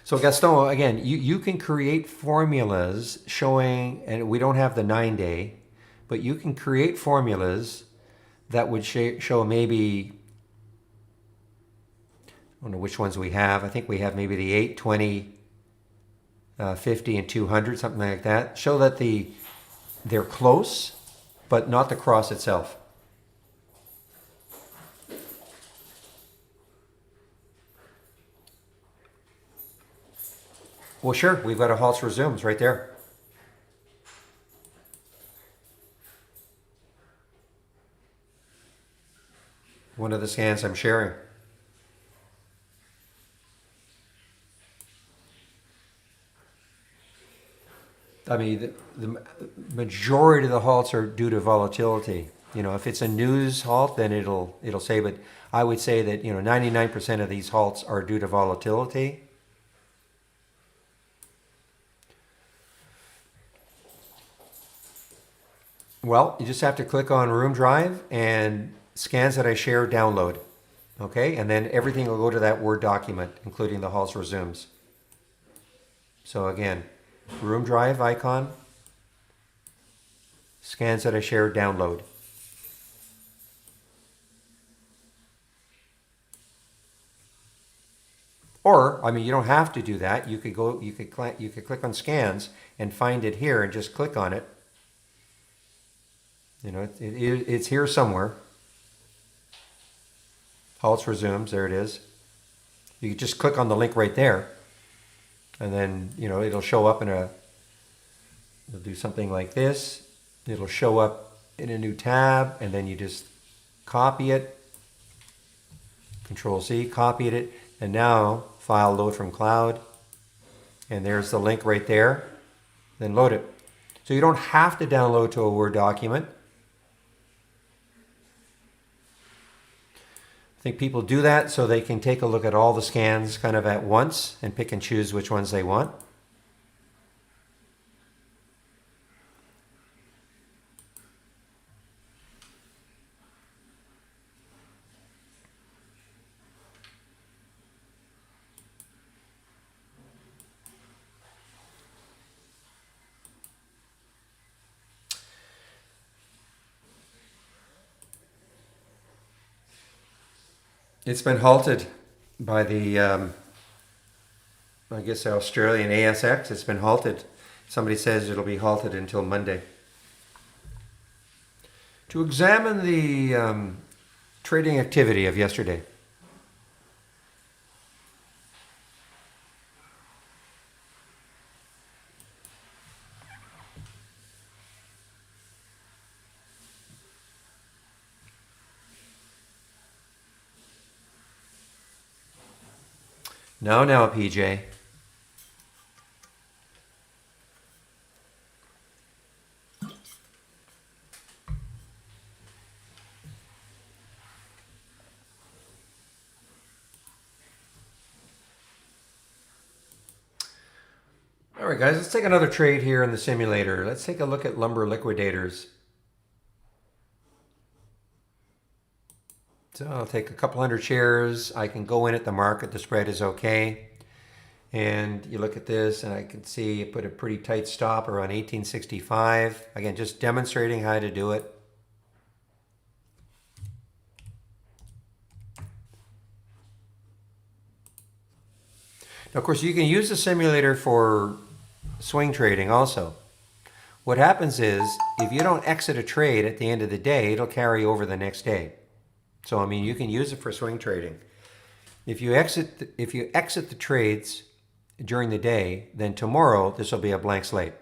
[SPEAKER 1] So Gaston, again, you can create formulas showing, and we don't have the 9-day, but you can create formulas that would show maybe, I don't know which ones we have. I think we have maybe the 8, 20, 50, and 200, something like that. Show that they're close, but not the cross itself. Well, sure, we've got a halts resumes right there. One of the scans I'm sharing. I mean, the majority of the halts are due to volatility. You know, if it's a news halt, then it'll say. But I would say that 99% of these halts are due to volatility. Well, you just have to click on Room Drive and scans that I share download. Okay, and then everything will go to that Word document, including the Halls Resumes. So again, room drive icon, scans that I shared, download. Or, I mean, you don't have to do that. You could go, you could click on scans and find it here and just click on it. You know, it's here somewhere. Halts Resumes, there it is. You can just click on the link right there, and then, you know, it'll show up it'll do something like this. It'll show up in a new tab, and then you just copy it, Control C, copied it, and now file load from cloud, and there's the link right there. Then load it. So you don't have to download to a Word document. I think people do that so they can take a look at all the scans kind of at once and pick and choose which ones they want. It's been halted by the, I guess, the Australian ASX. It's been halted. Somebody says it'll be halted until Monday. To examine the trading activity of yesterday. Now, PJ. All right, guys, let's take another trade here in the simulator. Let's take a look at lumber liquidators. So I'll take a couple hundred shares. I can go in at the market. The spread is okay. And you look at this and I can see you put a pretty tight stop around 1865. Again, just demonstrating how to do it. Now, of course, you can use the simulator for swing trading also. What happens is if you don't exit a trade at the end of the day, it'll carry over the next day. So, I mean, you can use it for swing trading. If you exit the trades during the day, then tomorrow this will be a blank slate.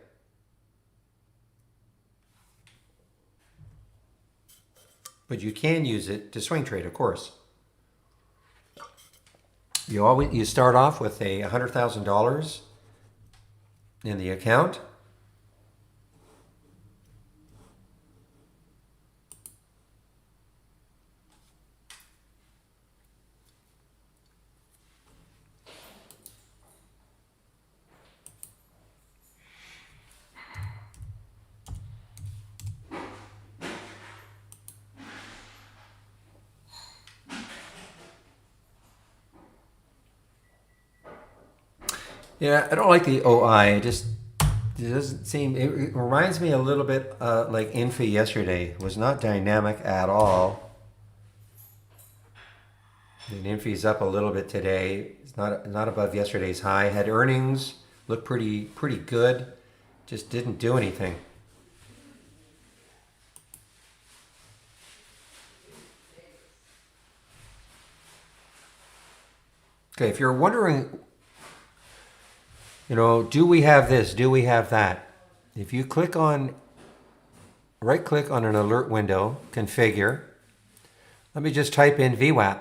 [SPEAKER 1] But you can use it to swing trade, of course. You start off with $100,000 in the account. Yeah, I don't like the OI. It doesn't seem. It reminds me a little bit like Infi yesterday. It was not dynamic at all. And Infi's up a little bit today. It's not above yesterday's high. Had earnings, looked pretty good. Just didn't do anything. Okay, if you're wondering, you know, do we have this? Do we have that? If you right click on an alert window, configure. Let me just type in VWAP.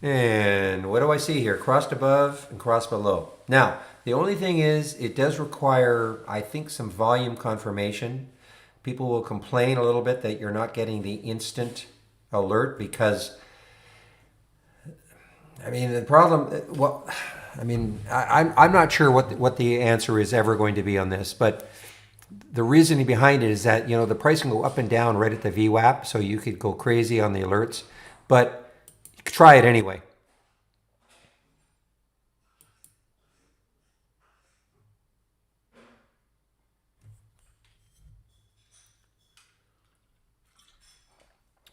[SPEAKER 1] And what do I see here? Crossed above and crossed below. Now, the only thing is it does require, I think, some volume confirmation. People will complain a little bit that you're not getting the instant alert because, I mean, the problem, I'm not sure what the answer is ever going to be on this, but the reasoning behind it is that, you know, the price can go up and down right at the VWAP, so you could go crazy on the alerts, but try it anyway.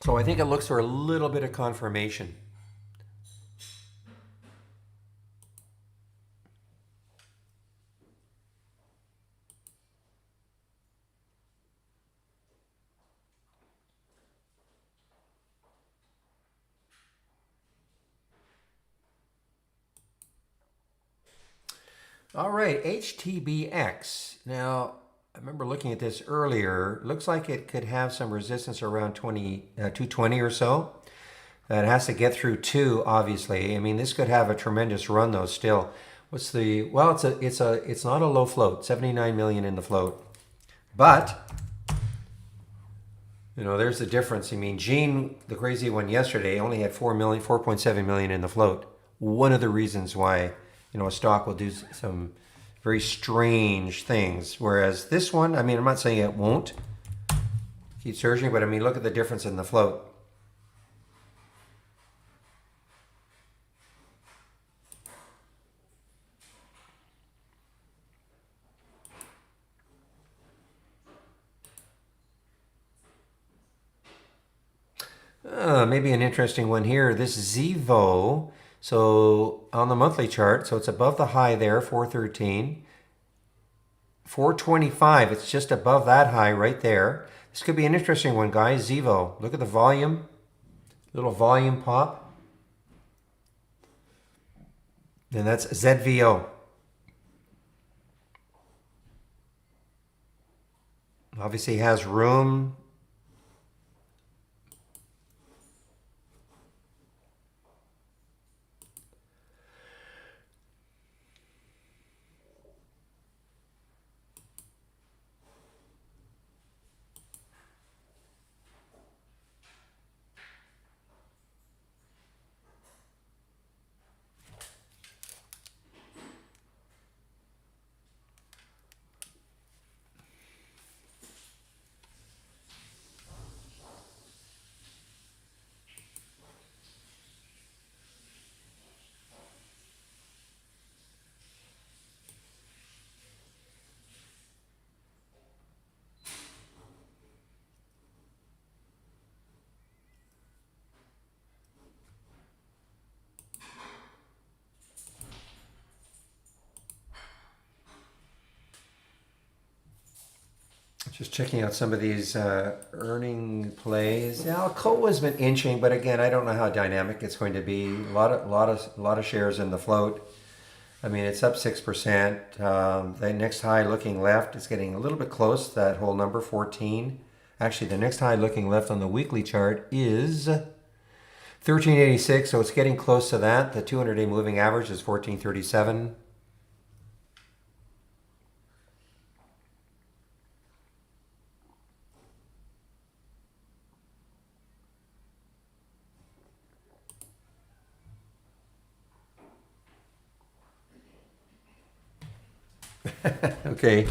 [SPEAKER 1] So I think it looks for a little bit of confirmation. All right, HTBX. Now, I remember looking at this earlier. Looks like it could have some resistance around 220 or so. It has to get through 2, obviously. I mean, this could have a tremendous run though still. What's the, well, it's not a low float, 79 million in the float. But you know, there's the difference. I mean, Gene, the crazy one yesterday, only had 4.7 million in the float. One of the reasons why, you know, a stock will do some very strange things. Whereas this one, I mean, I'm not saying it won't keep surging, but I mean, look at the difference in the float. Maybe an interesting one here. This Zevo, so on the monthly chart, so it's above the high there, 413. 425, it's just above that high right there. This could be an interesting one, guys. Zevo, look at the volume, little volume pop. And that's ZVO. Obviously has room. Just checking out some of these earning plays. Now, Alcoa's been inching, but again, I don't know how dynamic it's going to be. A lot of shares in the float. I mean, it's up 6%. The next high looking left is getting a little bit close to that whole number, 14. Actually, the next high looking left on the weekly chart is 1386, so it's getting close to that. The 200-day moving average is 1437. Okay.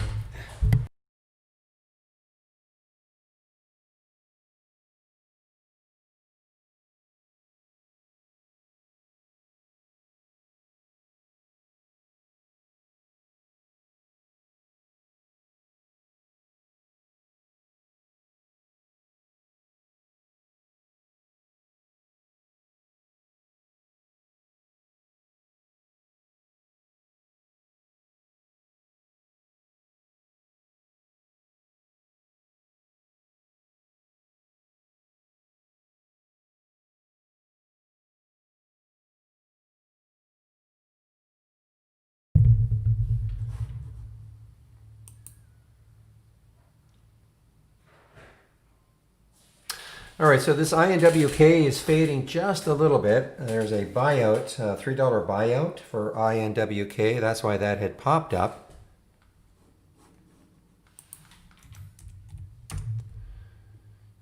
[SPEAKER 1] All right, so this INWK is fading just a little bit. There's a buyout, $3 buyout for INWK. That's why that had popped up.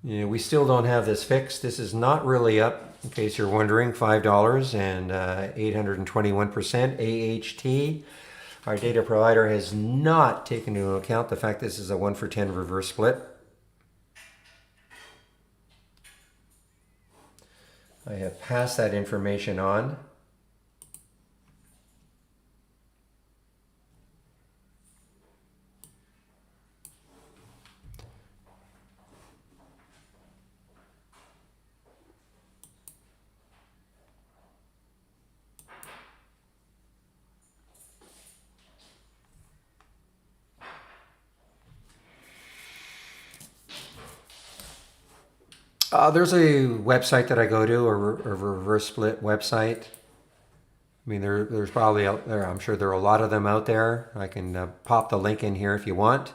[SPEAKER 1] Yeah, we still don't have this fixed. This is not really up, in case you're wondering, $5 and 821% AHT. Our data provider has not taken into account the fact this is a 1 for 10 reverse split. I have passed that information on. There's a website that I go to, a reverse split website. I mean, there's probably out there. I'm sure there are a lot of them out there. I can pop the link in here if you want.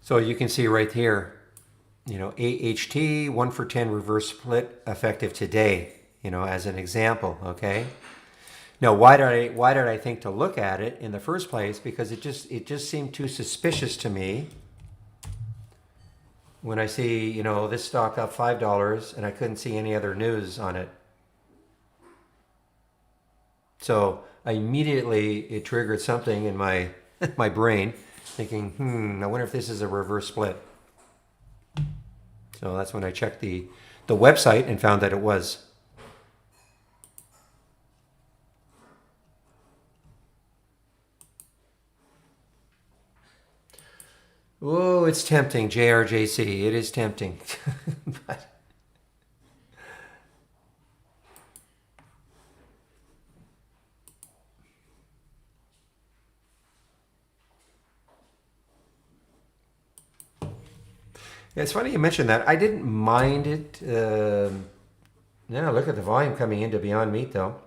[SPEAKER 1] So you can see right here, you know, AHT 1 for 10 reverse split effective today, you know, as an example, okay? Now, why did I think to look at it in the first place? Because it just seemed too suspicious to me when I see, you know, this stock up $5 and I couldn't see any other news on it. So immediately it triggered something in my my brain, thinking, I wonder if this is a reverse split. So that's when I checked the website and found that it was. Oh, it's tempting, JRJC. It is tempting. But it's funny you mentioned that. I didn't mind it. Now look at the volume coming into Beyond Meat, though.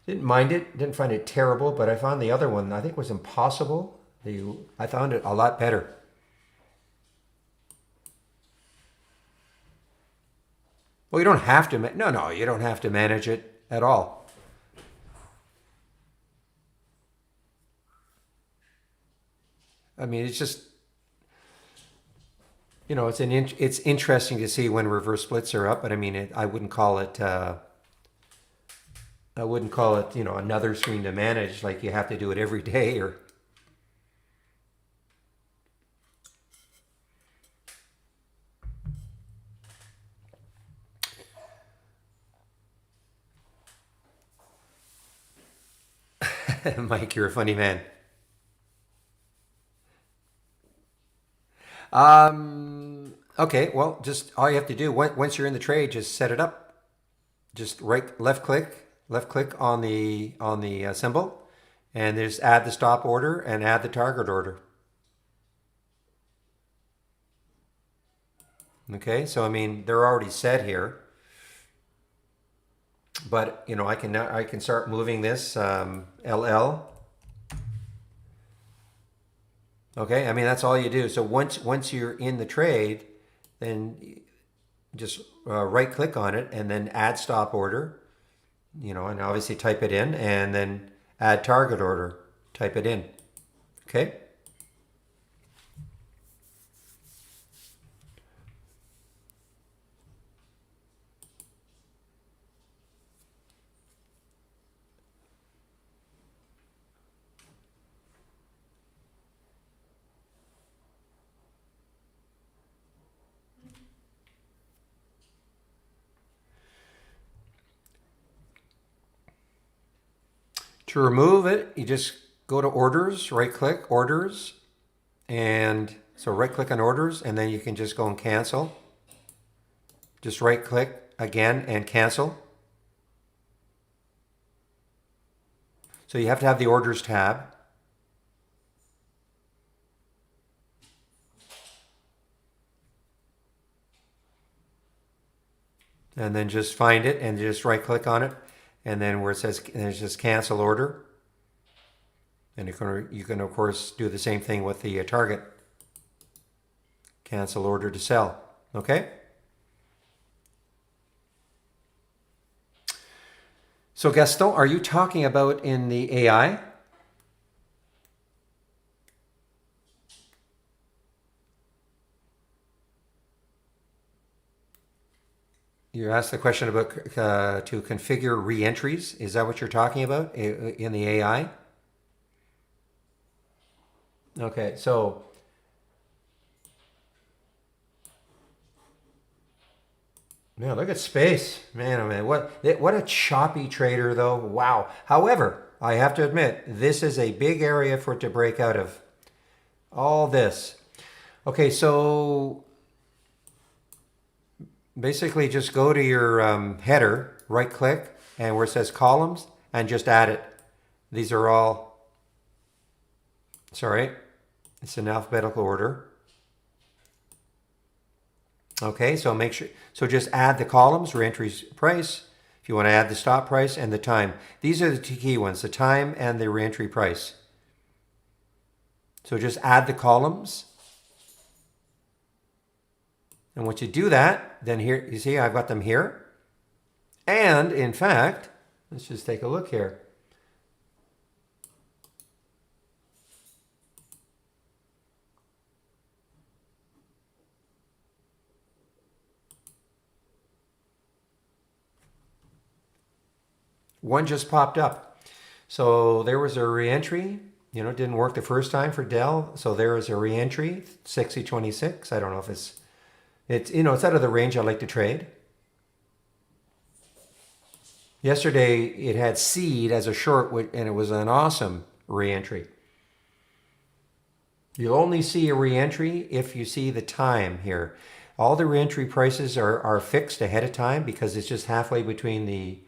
[SPEAKER 1] Didn't mind it. Didn't find it terrible, but I found the other one, I think, was Impossible. I found it a lot better. Well, you don't have to. No, you don't have to manage it at all. I mean, it's just, you know, it's interesting to see when reverse splits are up, but I mean, I wouldn't call it. I wouldn't call it, you know, another screen to manage. Like you have to do it every day, or. Mike, you're a funny man. Okay, well, just all you have to do once you're in the trade, just set it up. Just left click on the symbol, and just add the stop order and add the target order. Okay, so I mean they're already set here, but you know I can start moving this LL. Okay, I mean that's all you do. So once you're in the trade, then just right click on it and then add stop order, you know, and obviously type it in, and then add target order, type it in. Okay. To remove it, you just go to orders, right click orders, and so right click on orders, and then you can just go and cancel. Just right click again and cancel. So you have to have the orders tab. And then just find it and just right click on it. And then where it says, there's just cancel order. And you can of course do the same thing with the target. Cancel order to sell. Okay? So Gaston, are you talking about in the AI? You asked the question about to configure reentries. Is that what you're talking about in the AI? Okay, so man, look at space, man. Oh man, what a choppy trader though. Wow. However, I have to admit, this is a big area for it to break out of. All this. Okay, so basically just go to your header, right click, and where it says columns, and just add it. These are all, sorry, it's in alphabetical order. Okay, so make sure, so just add the columns, reentry price. If you want to add the stop price and the time. These are the two key ones, the time and the reentry price. So just add the columns. And once you do that, then here, you see I've got them here. And in fact, let's just take a look here. One just popped up. So there was a reentry. You know, it didn't work the first time for Dell. So there is a reentry, 6026. I don't know if it's you know, it's out of the range I like to trade. Yesterday it had seed as a short and it was an awesome reentry. You'll only see a reentry if you see the time here. All the reentry prices are fixed ahead of time because it's just halfway between the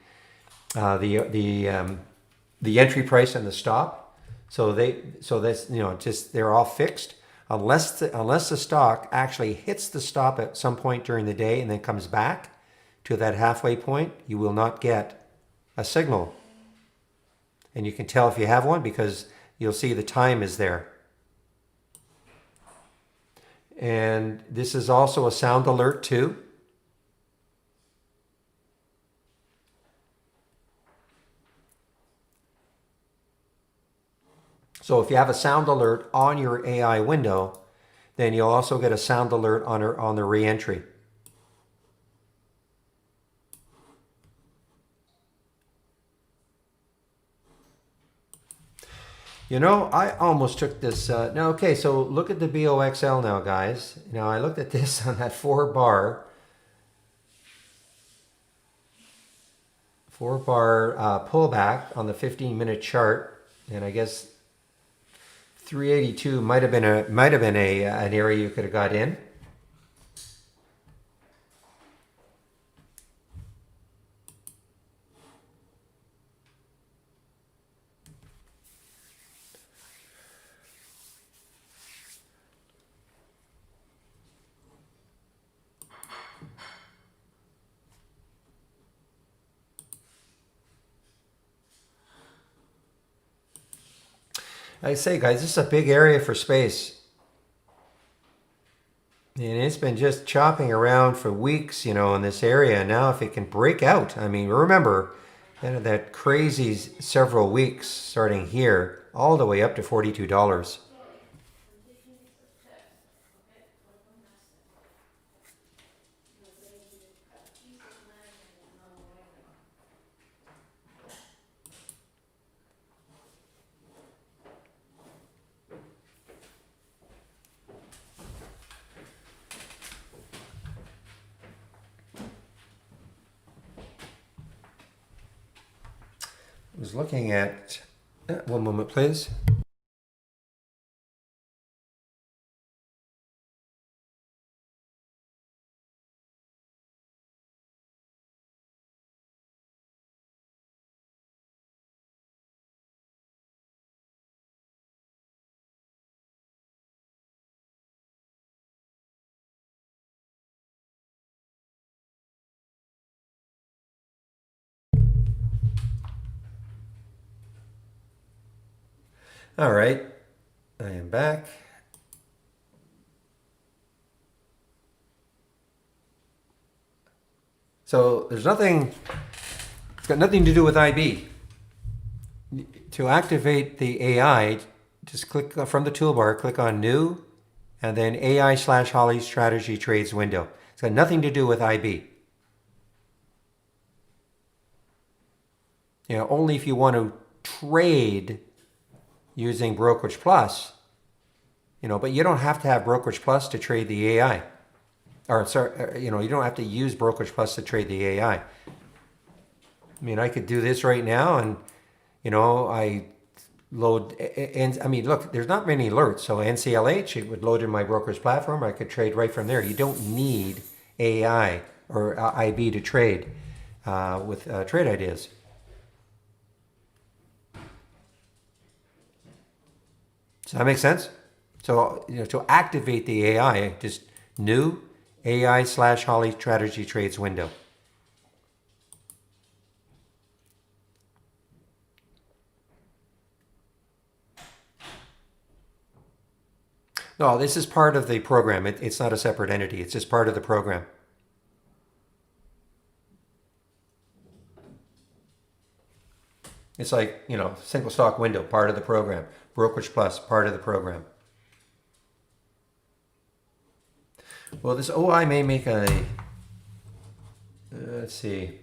[SPEAKER 1] entry price and the stop. So that's, you know, just they're all fixed unless the stock actually hits the stop at some point during the day and then comes back to that halfway point, you will not get a signal. And you can tell if you have one because you'll see the time is there. And this is also a sound alert too. So if you have a sound alert on your AI window, then you'll also get a sound alert on the reentry. You know, I almost took this. Now, okay, so look at the BOXL now, guys. Now, I looked at this on that 4-bar pullback on the 15-minute chart, and I guess 382 might have been an area you could have got in. I say, guys, this is a big area for space. And it's been just chopping around for weeks, you know, in this area. And now if it can break out, I mean, remember that crazy several weeks starting here all the way up to $42. I was looking at, one moment, please. All right, I am back. So there's nothing It's got nothing to do with IB. To activate the AI, just click from the toolbar, click on New, and then AI/Holly Strategy Trades window. It's got nothing to do with IB. You know, only if you want to trade using Brokerage Plus, you know, but you don't have to have Brokerage Plus to trade the AI. Or, sorry, you know, you don't have to use Brokerage Plus to trade the AI. I mean, I could do this right now and, you know, I load, and I mean, look, there's not many alerts. So NCLH, it would load in my brokerage platform. I could trade right from there. You don't need AI or IB to trade with trade ideas. Does that make sense? So, you know, to activate the AI, just New AI/Holly Strategy Trades window. No, this is part of the program. It's not a separate entity. It's just part of the program. It's like, you know, single stock window, part of the program. Brokerage Plus, part of the program. Well, this OI may make a, let's see.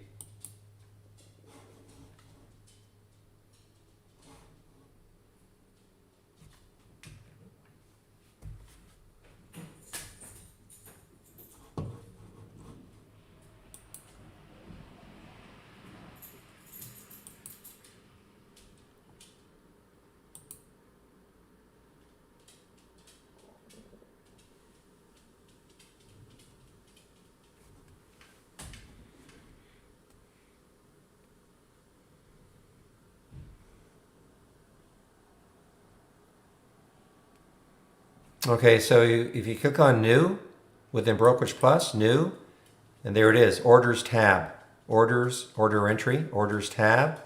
[SPEAKER 1] Okay, so if you click on New within Brokerage Plus, New, and there it is, Orders tab. Orders, order entry, Orders tab.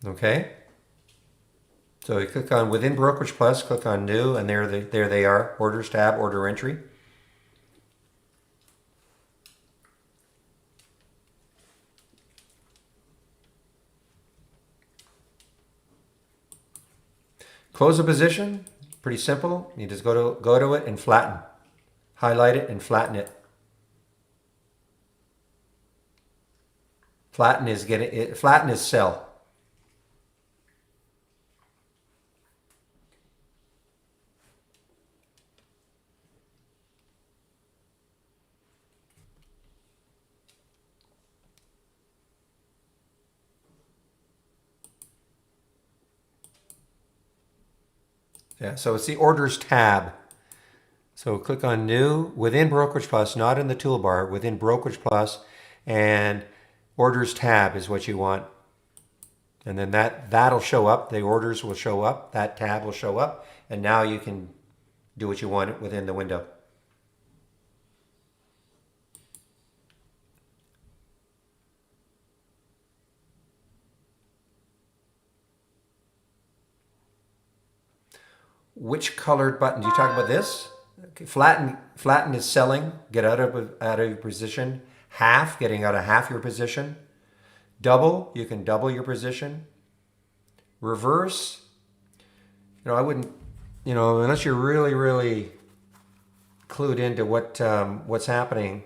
[SPEAKER 1] Okay. So you click on within Brokerage Plus, click on New, and there they are, Orders tab, order entry. Close a position, pretty simple. You just go to it and flatten. Highlight it and flatten it. Flatten is sell. Yeah, so it's the Orders tab. So click on New within Brokerage Plus, not in the toolbar, within Brokerage Plus, and Orders tab is what you want. And then that'll show up. The orders will show up. That tab will show up, and now you can do what you want within the window. Which colored button? Do you talk about this? Okay, flatten is selling. Get out of your position. Half, getting out of half your position. Double, you can double your position. Reverse, you know, I wouldn't, you know, unless you're really, really clued into what's happening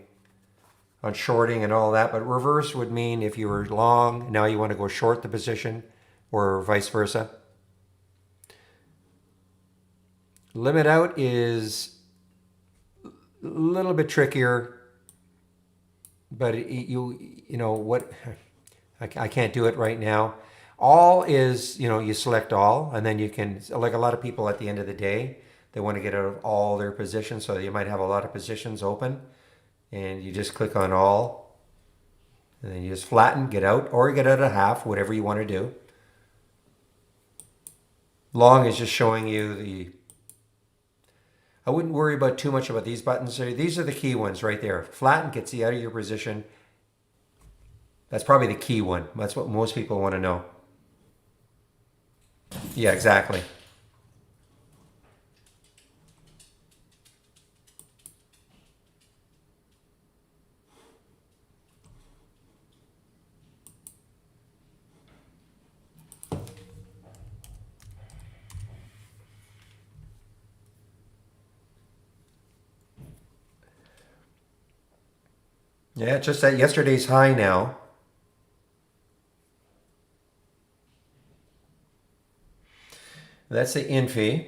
[SPEAKER 1] on shorting and all that. But reverse would mean if you were long, now you want to go short the position, or vice versa. Limit out is a little bit trickier, but you know what, I can't do it right now. All is, you know, you select all, and then you can, like a lot of people at the end of the day, they want to get out of all their positions, so you might have a lot of positions open, and you just click on all, and then you just flatten, get out, or get out of half, whatever you want to do. Long is just showing you the, I wouldn't worry about too much about these buttons. These are the key ones right there. Flatten gets you out of your position. That's probably the key one. That's what most people want to know. Yeah, exactly. Yeah, just at yesterday's high now. That's the Infi.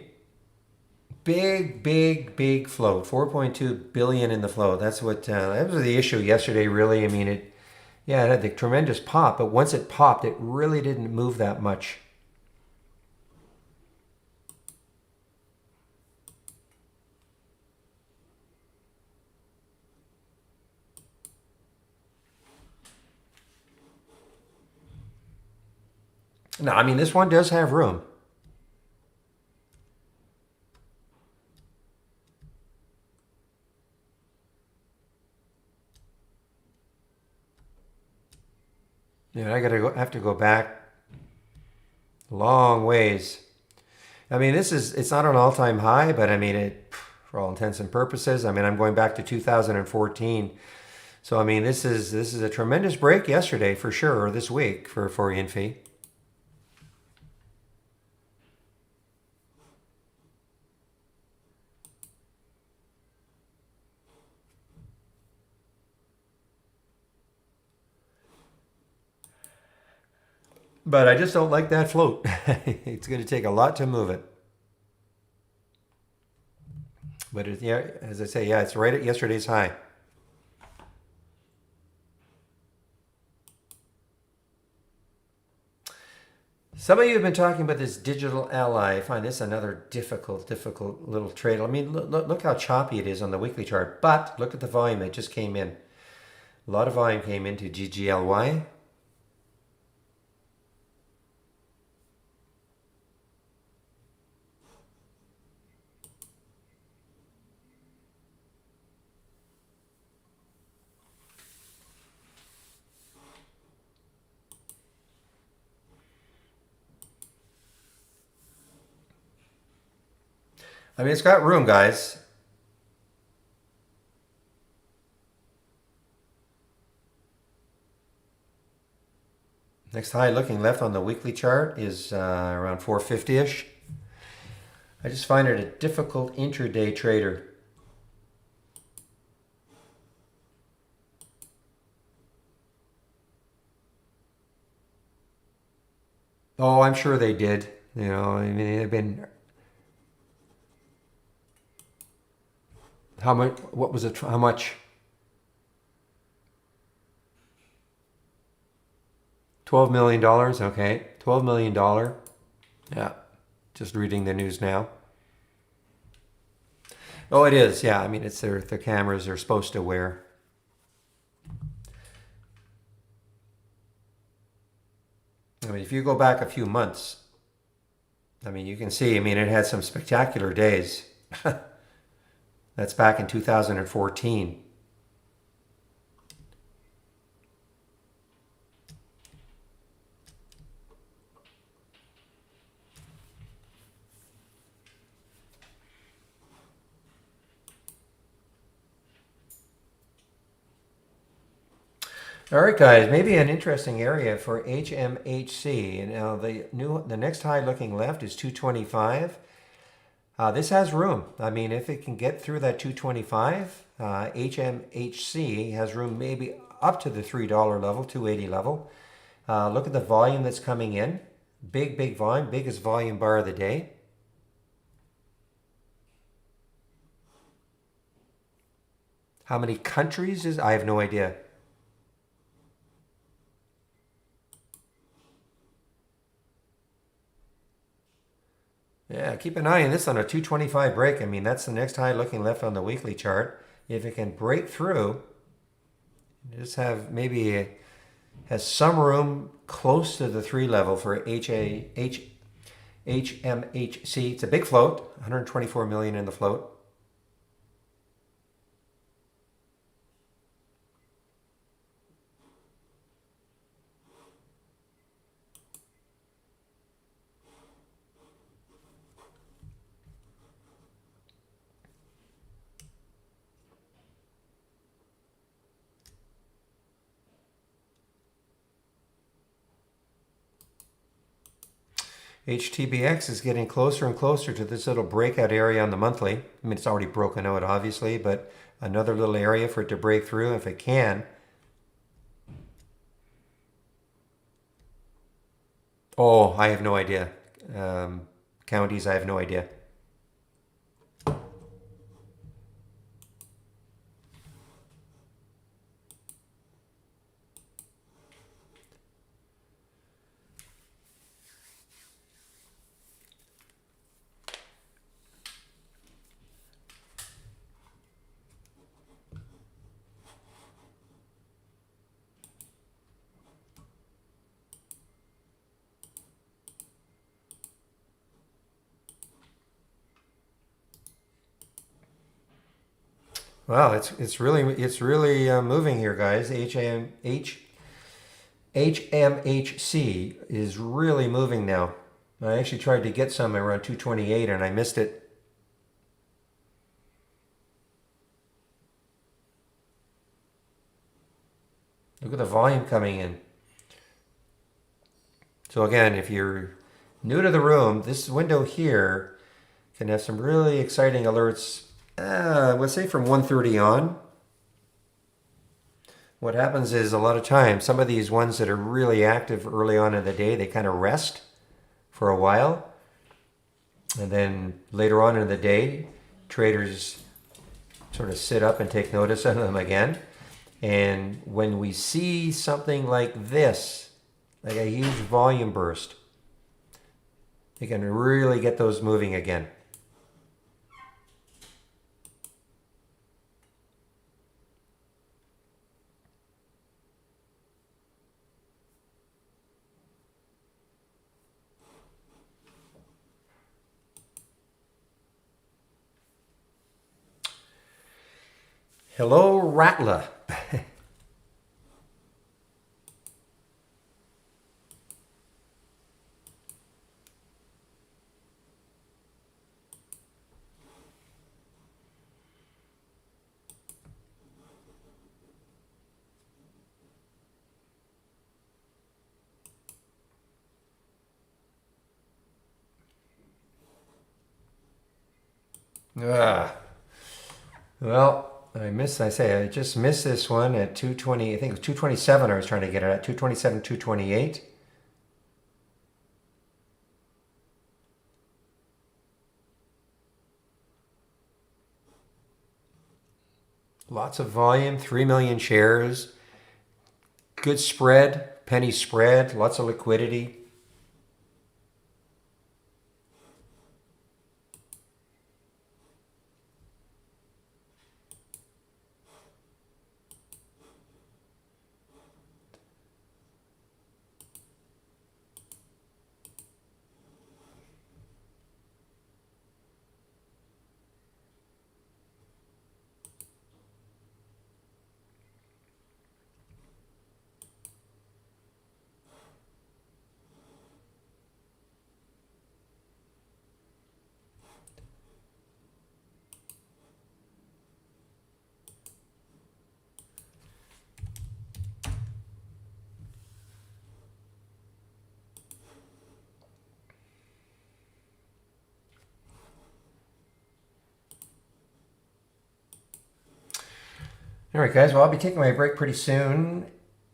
[SPEAKER 1] Big float. 4.2 billion in the float. That's what that was the issue yesterday. Really, I mean it. Yeah, it had the tremendous pop, but once it popped, it really didn't move that much. No, I mean this one does have room. Yeah, have to go back long ways. I mean, it's not an all-time high, but I mean it for all intents and purposes. I mean, I'm going back to 2014. So I mean, this is a tremendous break yesterday for sure, or this week for Infi. But I just don't like that float. It's going to take a lot to move it. But yeah, as I say, yeah, it's right at yesterday's high. Some of you have been talking about this digital ally. I find this another difficult little trade. I mean, look how choppy it is on the weekly chart. But look at the volume that just came in. A lot of volume came into GGLY. I mean, it's got room, guys. Next high looking left on the weekly chart is around 450-ish. I just find it a difficult intraday trader. Oh, I'm sure they did. You know, I mean, they've been. How much? What was it? How much? $12 million. Okay, $12 million. Yeah, just reading the news now. Oh, it is. Yeah, I mean, it's the cameras they're supposed to wear. I mean, if you go back a few months, I mean, you can see. I mean, it had some spectacular days. That's back in 2014. All right, guys, maybe an interesting area for HMHC. And now the next high looking left is 225. This has room. I mean, if it can get through that 225, HMHC has room maybe up to the $3 level, 280 level. Look at the volume that's coming in. Big volume, biggest volume bar of the day. How many countries is? I have no idea. Yeah, keep an eye on this on a 225 break. I mean, that's the next high looking left on the weekly chart. If it can break through, just have maybe has some room close to the 3 level for HMHC. It's a big float, 124 million in the float. HTBX is getting closer and closer to this little breakout area on the monthly. I mean, it's already broken out, obviously, but another little area for it to break through. If it can, Oh, I have no idea. Counties, I have no idea. Wow, it's really moving here, guys. HMHC is really moving now. I actually tried to get some around 228 and I missed it. Look at the volume coming in. So again, if you're new to the room, this window here can have some really exciting alerts. Let's say from 1:30 on. What happens is a lot of times, some of these ones that are really active early on in the day, they kind of rest for a while. And then later on in the day, traders sort of sit up and take notice of them again. And when we see something like this, like a huge volume burst, they can really get those moving again. Hello, Rattler. Ah, well, I just missed this one at 220. I think it was 227. I was trying to get it at 227, 228. Lots of volume, 3 million shares, good spread, penny spread, lots of liquidity. All right, guys. Well, I'll be taking my break pretty soon.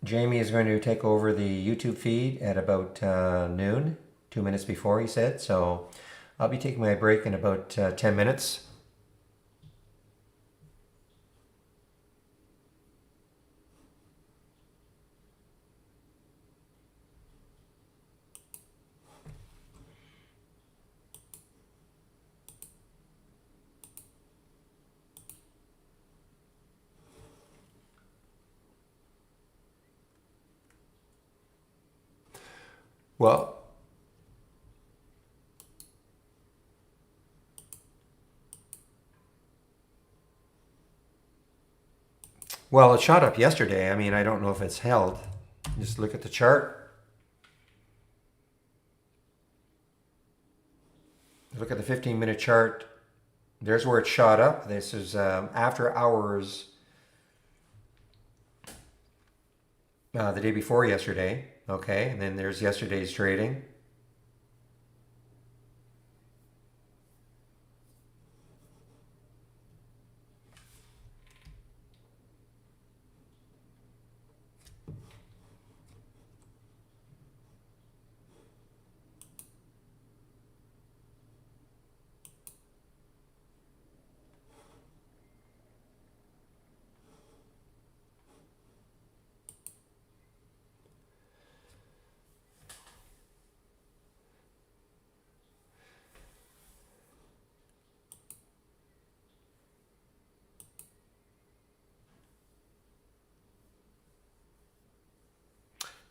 [SPEAKER 1] Jamie is going to take over the YouTube feed at about noon, 2 minutes before, he said. So I'll be taking my break in about 10 minutes. Well, well, it shot up yesterday. I mean, I don't know if it's held. Just look at the chart. Look at the 15-minute chart. There's where it shot up. This is after hours the day before yesterday. Okay, and then there's yesterday's trading.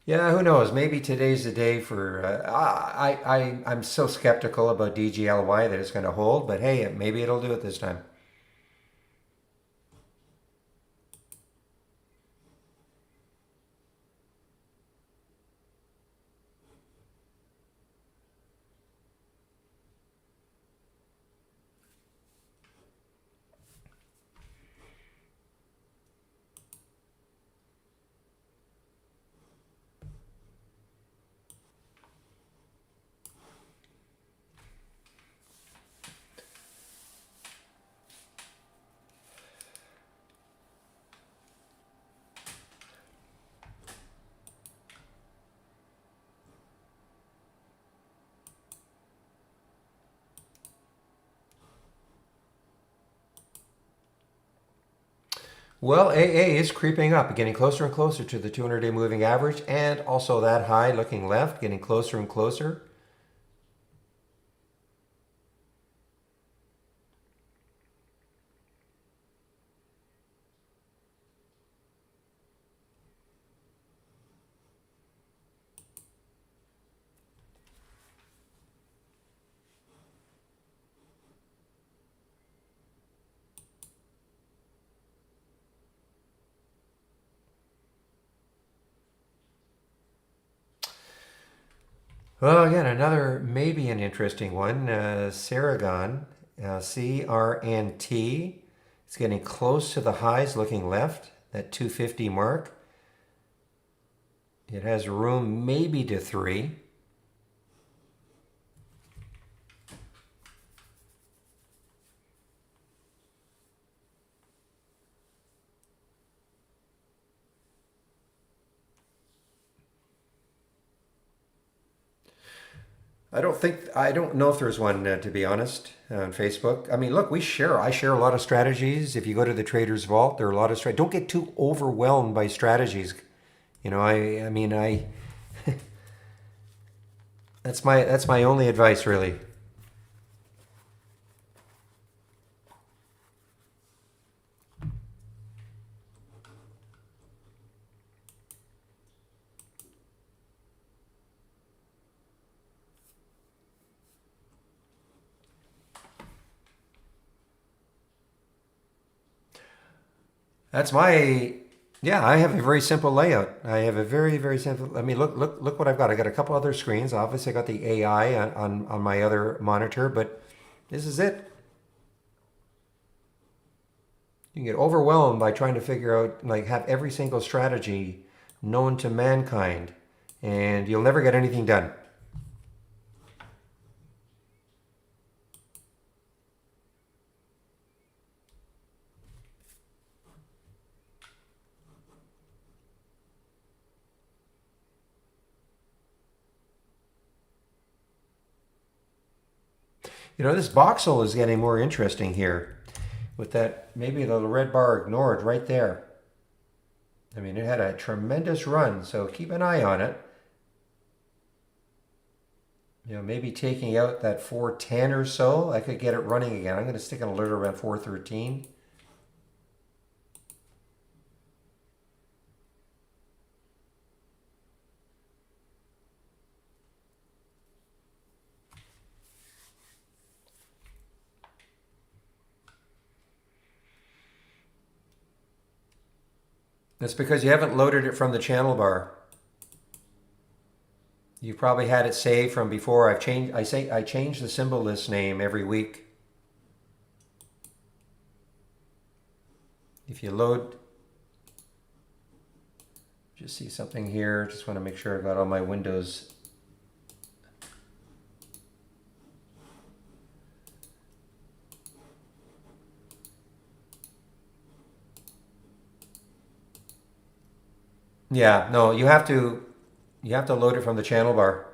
[SPEAKER 1] Yeah, who knows? Maybe today's the day for. I'm so skeptical about DGLY that it's going to hold, but hey, maybe it'll do it this time. Well, AA is creeping up, getting closer and closer to the 200-day moving average, and also that high looking left, getting closer and closer. Well, again, another maybe an interesting one. Ceragon, CRNT. It's getting close to the highs, looking left, that 250 mark. It has room maybe to 3. I don't know if there's one, to be honest, on Facebook. I mean, look, I share a lot of strategies. If you go to the Traders Vault, there are a lot of strategies. Don't get too overwhelmed by strategies. You know, I mean, that's my only advice, really. That's my Yeah, I have a very simple layout. I have a very simple. I mean, look what I've got. I got a couple other screens. Obviously, I got the AI on my other monitor, but this is it. You can get overwhelmed by trying to figure out, like, have every single strategy known to mankind, and you'll never get anything done. You know, this voxel is getting more interesting here with that, maybe the red bar ignored right there. I mean, it had a tremendous run, so keep an eye on it. You know, maybe taking out that 410 or so, I could get it running again. I'm going to stick an alert around 413. That's because you haven't loaded it from the channel bar. You probably had it saved from before. I change the symbol list name every week. If you load, just see something here. Just want to make sure I've got all my windows. Yeah, no, you have to load it from the channel bar.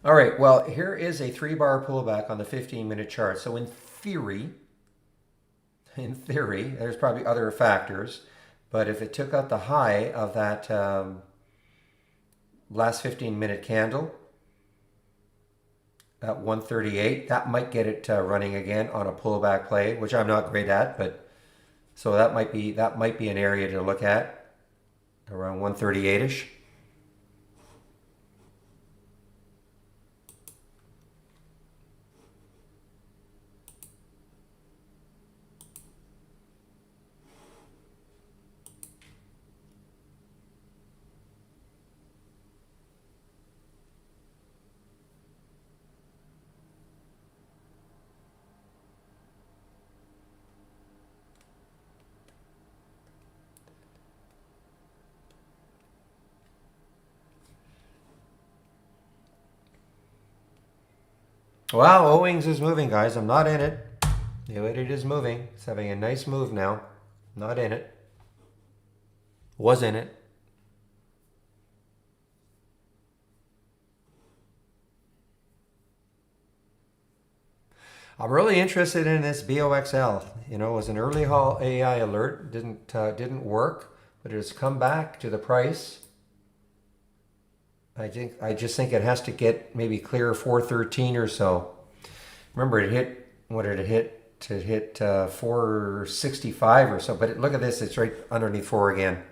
[SPEAKER 1] All right, well, here is a 3-bar pullback on the 15-minute chart. So in theory, in theory. There's probably other factors, but if it took out the high of that last 15-minute candle at 138, that might get it running again on a pullback play, which I'm not great at, but so that might be an area to look at around 138ish. Wow, O-Wings is moving, guys. I'm not in it. It is moving. It's having a nice move now. Not in it. Was in it. I'm really interested in this BOXL. You know, it was an early haul AI alert. Didn't work, but it has come back to the price. I just think it has to get maybe clear 413 or so. Remember, it hit, what did it hit? To hit 465 or so. But look at this, it's right underneath 4 again.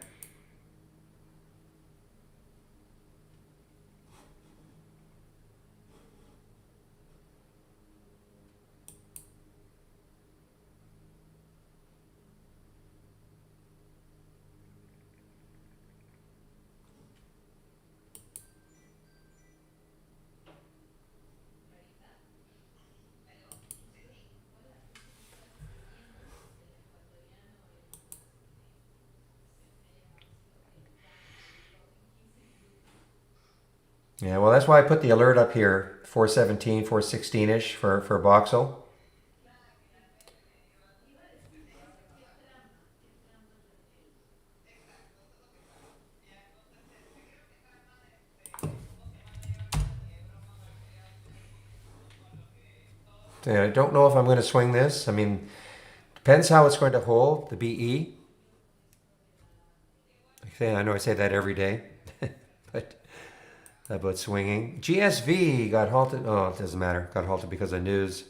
[SPEAKER 1] Yeah, well, that's why I put the alert up here, 417, 416-ish for Voxel. I don't know if I'm going to swing this. I mean, depends how it's going to hold, the BE. I know I say that every day, but about swinging. GSV got halted. Oh, it doesn't matter. Got halted because of news.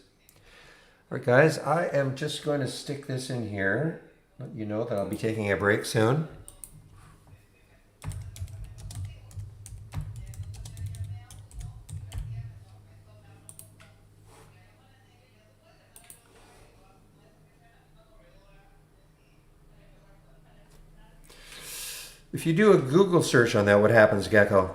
[SPEAKER 1] All right, guys, I am just going to stick this in here. Let you know that I'll be taking a break soon. If you do a Google search on that, what happens, Gecko?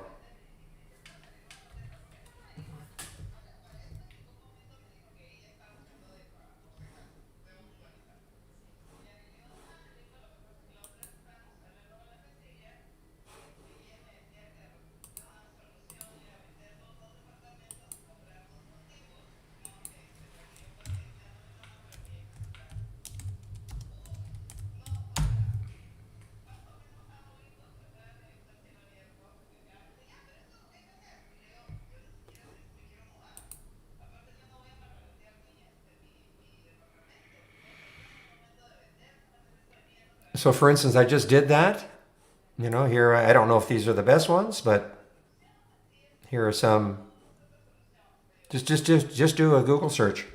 [SPEAKER 1] So, for instance, I just did that. You know, here, I don't know if these are the best ones, but here are some. Just do a Google search.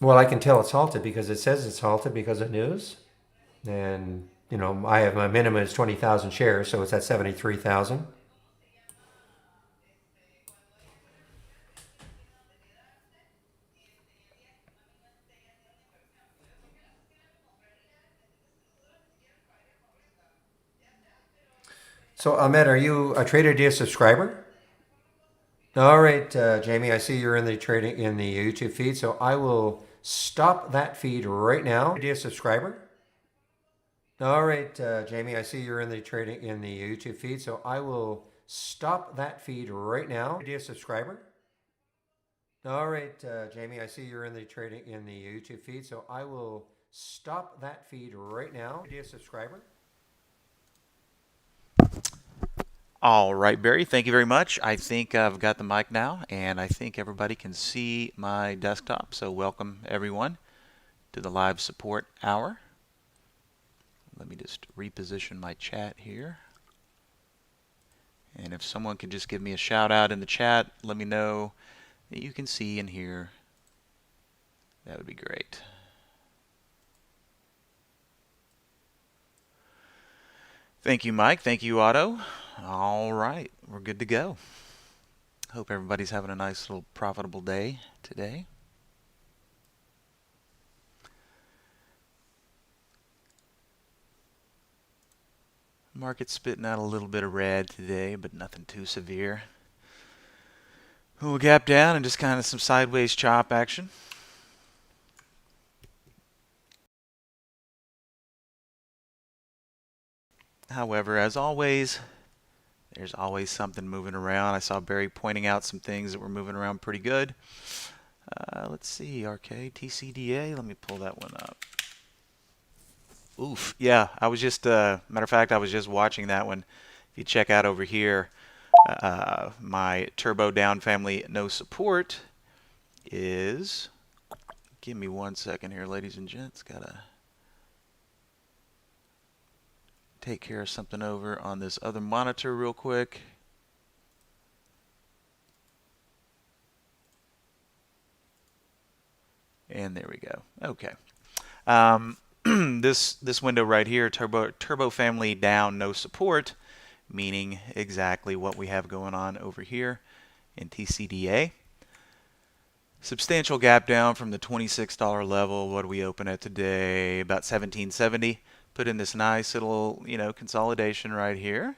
[SPEAKER 1] Well, I can tell it's halted because it says it's halted because of news. And, you know, I have my minimum is 20,000 shares, so it's at 73,000. So, Ahmed, are you a TraderDia subscriber? All right, Jamie, I see you're in the trading in the YouTube feed, so I will stop that feed right now. TraderDia subscriber? All right, Jamie, I see you're in the trading in the YouTube feed, so I will stop that feed right now. TraderDia subscriber? All right, Jamie, I see you're in the trading in the YouTube feed, so I will stop that feed right now. Dear subscriber.
[SPEAKER 2] All right, Barry, thank you very much. I think I've got the mic now, and I think everybody can see my desktop. So welcome, everyone, to the live support hour. Let me just reposition my chat here. And if someone could just give me a shout out in the chat, let me know that you can see and hear. That would be great. Thank you, Mike. Thank you, Otto. All right, we're good to go. Hope everybody's having a nice little profitable day today. Market's spitting out a little bit of red today, but nothing too severe. We'll gap down and just kind of some sideways chop action. However, as always, there's always something moving around. I saw Barry pointing out some things that were moving around pretty good. Let's see, RK, TCDA. Let me pull that one up. Oof. Yeah, I was just, matter of fact, I was just watching that one. If you check out over here, my Turbo Down family no support is, give me 1 second here, ladies and gents. Gotta take care of something over on this other monitor real quick. And there we go. Okay. This window right here, Turbo family down, no support, meaning exactly what we have going on over here in TCDA. Substantial gap down from the $26 level. What do we open at today? About 1770. Put in this nice little, consolidation right here.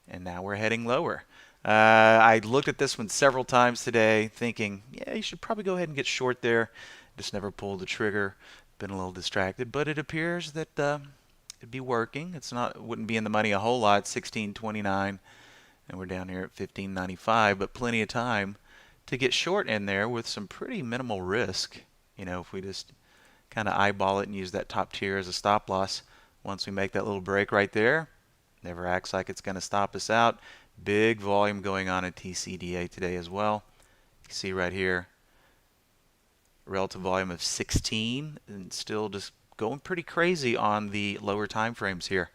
[SPEAKER 2] And now we're heading lower. I looked at this one several times today thinking, yeah, you should probably go ahead and get short there. Just never pulled the trigger. Been a little distracted, but it appears that it'd be working. Wouldn't be in the money a whole lot, 16.29, and we're down here at 15.95, but plenty of time to get short in there with some pretty minimal risk. If we just kind of eyeball it and use that top tier as a stop loss, once we make that little break right there, never acts like it's going to stop us out. Big volume going on at TCDA today as well. You can see right here, relative volume of 16, and still just going pretty crazy on the lower time frames here.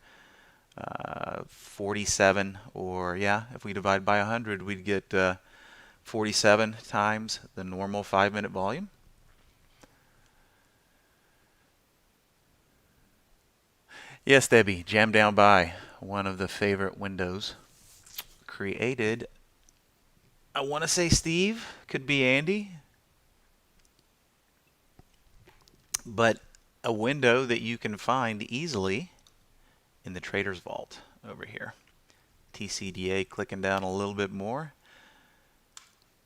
[SPEAKER 2] 47, or yeah, if we divide by 100, we'd get 47 times the normal 5-minute volume. Yes, Debbie, Jam Down By, one of the favorite windows created. I want to say Steve, could be Andy, but a window that you can find easily in the Trader's Vault over here. TCDA clicking down a little bit more.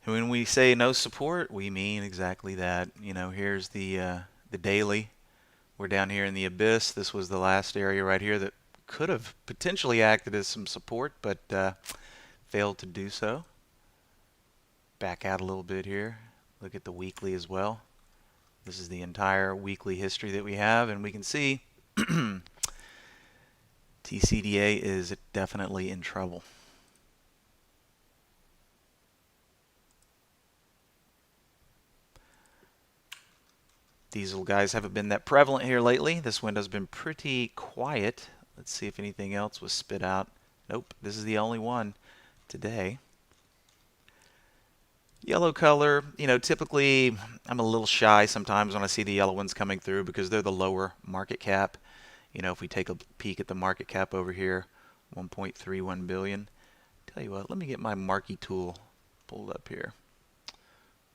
[SPEAKER 2] When we say no support, we mean exactly that. Here's the daily. We're down here in the abyss. This was the last area right here that could have potentially acted as some support, but failed to do so. Back out a little bit here. Look at the weekly as well. This is the entire weekly history that we have, and we can see TCDA is definitely in trouble. Diesel guys haven't been that prevalent here lately. This window's been pretty quiet. Let's see if anything else was spit out. Nope, this is the only one today. Yellow color, typically I'm a little shy sometimes when I see the yellow ones coming through because they're the lower market cap. If we take a peek at the market cap over here, 1.31 billion. Tell you what, let me get my marquee tool pulled up here.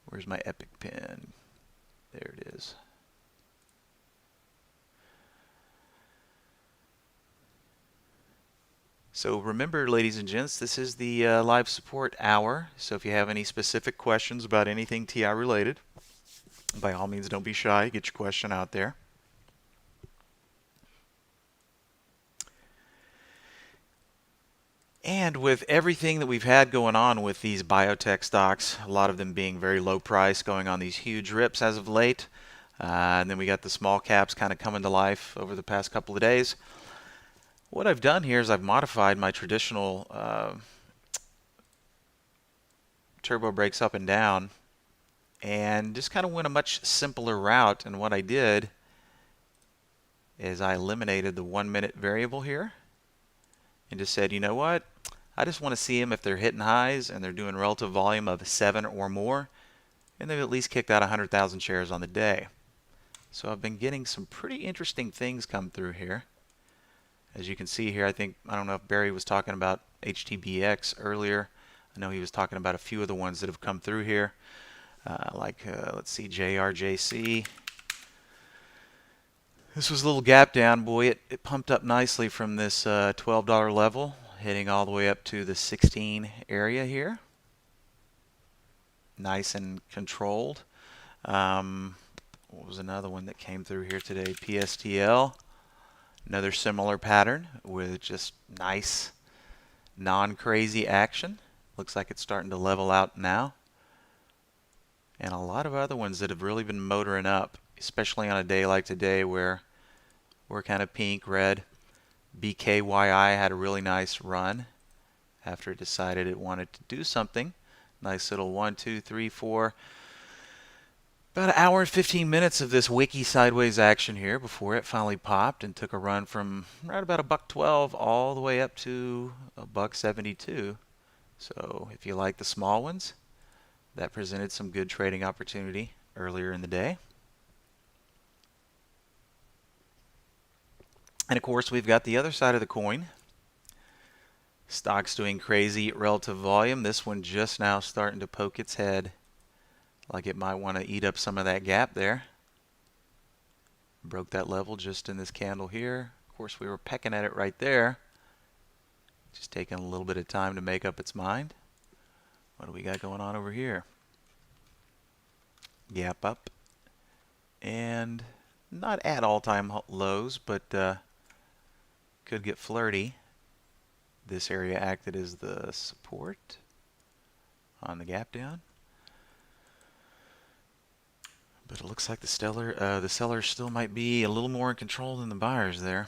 [SPEAKER 2] Where's my Epic pen? There it is. So remember, ladies and gents, this is the live support hour. So if you have any specific questions about anything TI related, by all means, don't be shy. Get your question out there. And with everything that we've had going on with these biotech stocks, a lot of them being very low price, going on these huge rips as of late, and then we got the small caps kind of coming to life over the past couple of days. What I've done here is I've modified my traditional turbo brakes up and down and just kind of went a much simpler route. And what I did is I eliminated the 1 minute variable here and just said, you know what? I just want to see them if they're hitting highs and they're doing relative volume of 7 or more, and they've at least kicked out 100,000 shares on the day. So I've been getting some pretty interesting things come through here. As you can see here, I don't know if Barry was talking about HTBX earlier. I know he was talking about a few of the ones that have come through here, let's see, JRJC. This was a little gap down. Boy, it pumped up nicely from this $12 level, heading all the way up to the 16 area here. Nice and controlled. What was another one that came through here today? PSTL. Another similar pattern with just nice, non-crazy action. Looks like it's starting to level out now. And a lot of other ones that have really been motoring up, especially on a day like today where we're kind of pink, red. BKYI had a really nice run after it decided it wanted to do something. Nice little 1, 2, 3, 4. About an hour and 15 minutes of this wiki sideways action here before it finally popped and took a run from right about $1.12 all the way up to $1.72. So if you like the small ones, that presented some good trading opportunity earlier in the day. And of course, we've got the other side of the coin. Stock's doing crazy relative volume. This one just now starting to poke its head like it might want to eat up some of that gap there. Broke that level just in this candle here. Of course, we were pecking at it right there. Just taking a little bit of time to make up its mind. What do we got going on over here? Gap up. And not at all-time lows, but could get flirty. This area acted as the support on the gap down. But it looks like the sellers still might be a little more in control than the buyers there.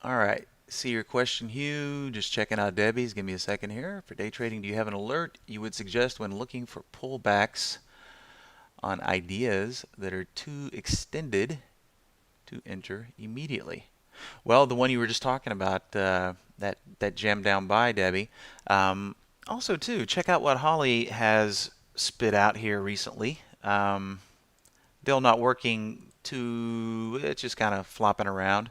[SPEAKER 2] All right. See your question, Hugh. Just checking out Debbie's. Give me a second here. For day trading, do you have an alert you would suggest when looking for pullbacks on ideas that are too extended to enter immediately? Well, the one you were just talking about, that jam down buy, Debbie. Also, too, check out what Holly has spit out here recently. Dell not working too, it's just kind of flopping around.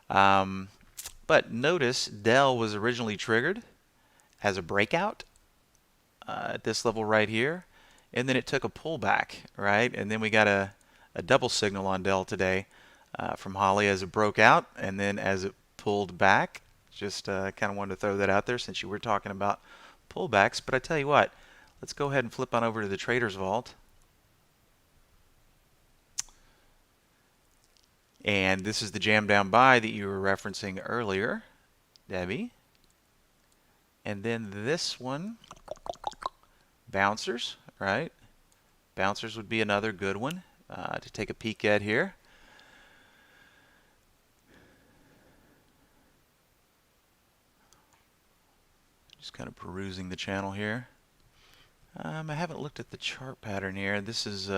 [SPEAKER 2] But notice Dell was originally triggered as a breakout at this level right here. And then it took a pullback, right? And then we got a double signal on Dell today from Holly as it broke out and then as it pulled back. Just kind of wanted to throw that out there since you were talking about pullbacks. But I tell you what, let's go ahead and flip on over to the Trader's Vault. And this is the jam down buy that you were referencing earlier, Debbie. And then this one, bouncers, right? Bouncers would be another good one to take a peek at here. Just kind of perusing the channel here. I haven't looked at the chart pattern here. This is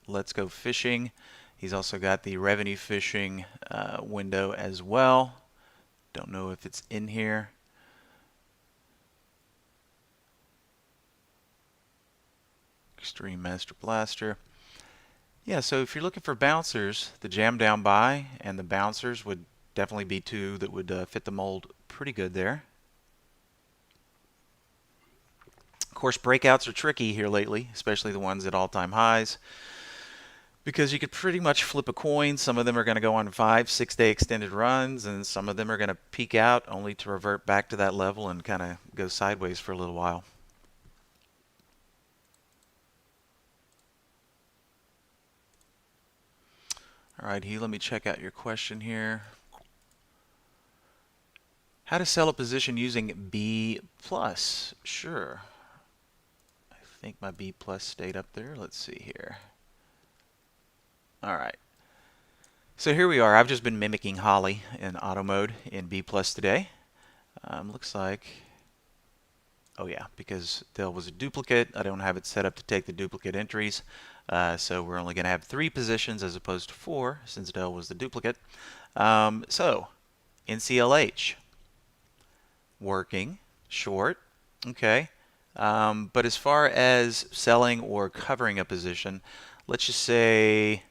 [SPEAKER 2] Let's Go Fishing. He's also got the revenue fishing window as well. Don't know if it's in here. Extreme Master Blaster. Yeah, so if you're looking for bouncers, the jam down buy and the bouncers would definitely be two that would fit the mold pretty good there. Of course, breakouts are tricky here lately, especially the ones at all-time highs, because you could pretty much flip a coin. Some of them are going to go on 5, 6 day extended runs, and some of them are going to peak out only to revert back to that level and kind of go sideways for a little while. All right, Hugh, let me check out your question here. How to sell a position using B plus? Sure. I think my B plus stayed up there. Let's see here. All right. So here we are. I've just been mimicking Holly in auto mode in B plus today. Looks like, oh yeah, because Dell was a duplicate, I don't have it set up to take the duplicate entries. So we're only going to have 3 positions as opposed to 4 since Dell was the duplicate. So NCLH, working, short, okay. But as far as selling or covering a position, let's just say,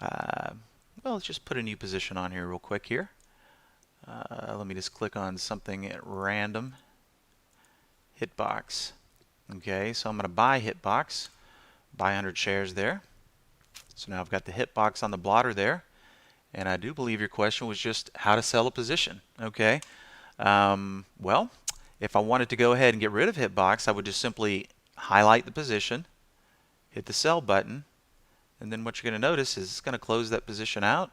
[SPEAKER 2] well, let's just put a new position on here real quick here. Let me just click on something at random. Hitbox. Okay, so I'm going to buy Hitbox, buy 100 shares there. So now I've got the Hitbox on the blotter there. And I do believe your question was just how to sell a position. Okay, well, if I wanted to go ahead and get rid of Hitbox, I would just simply highlight the position, hit the sell button, and then what you're going to notice is it's going to close that position out.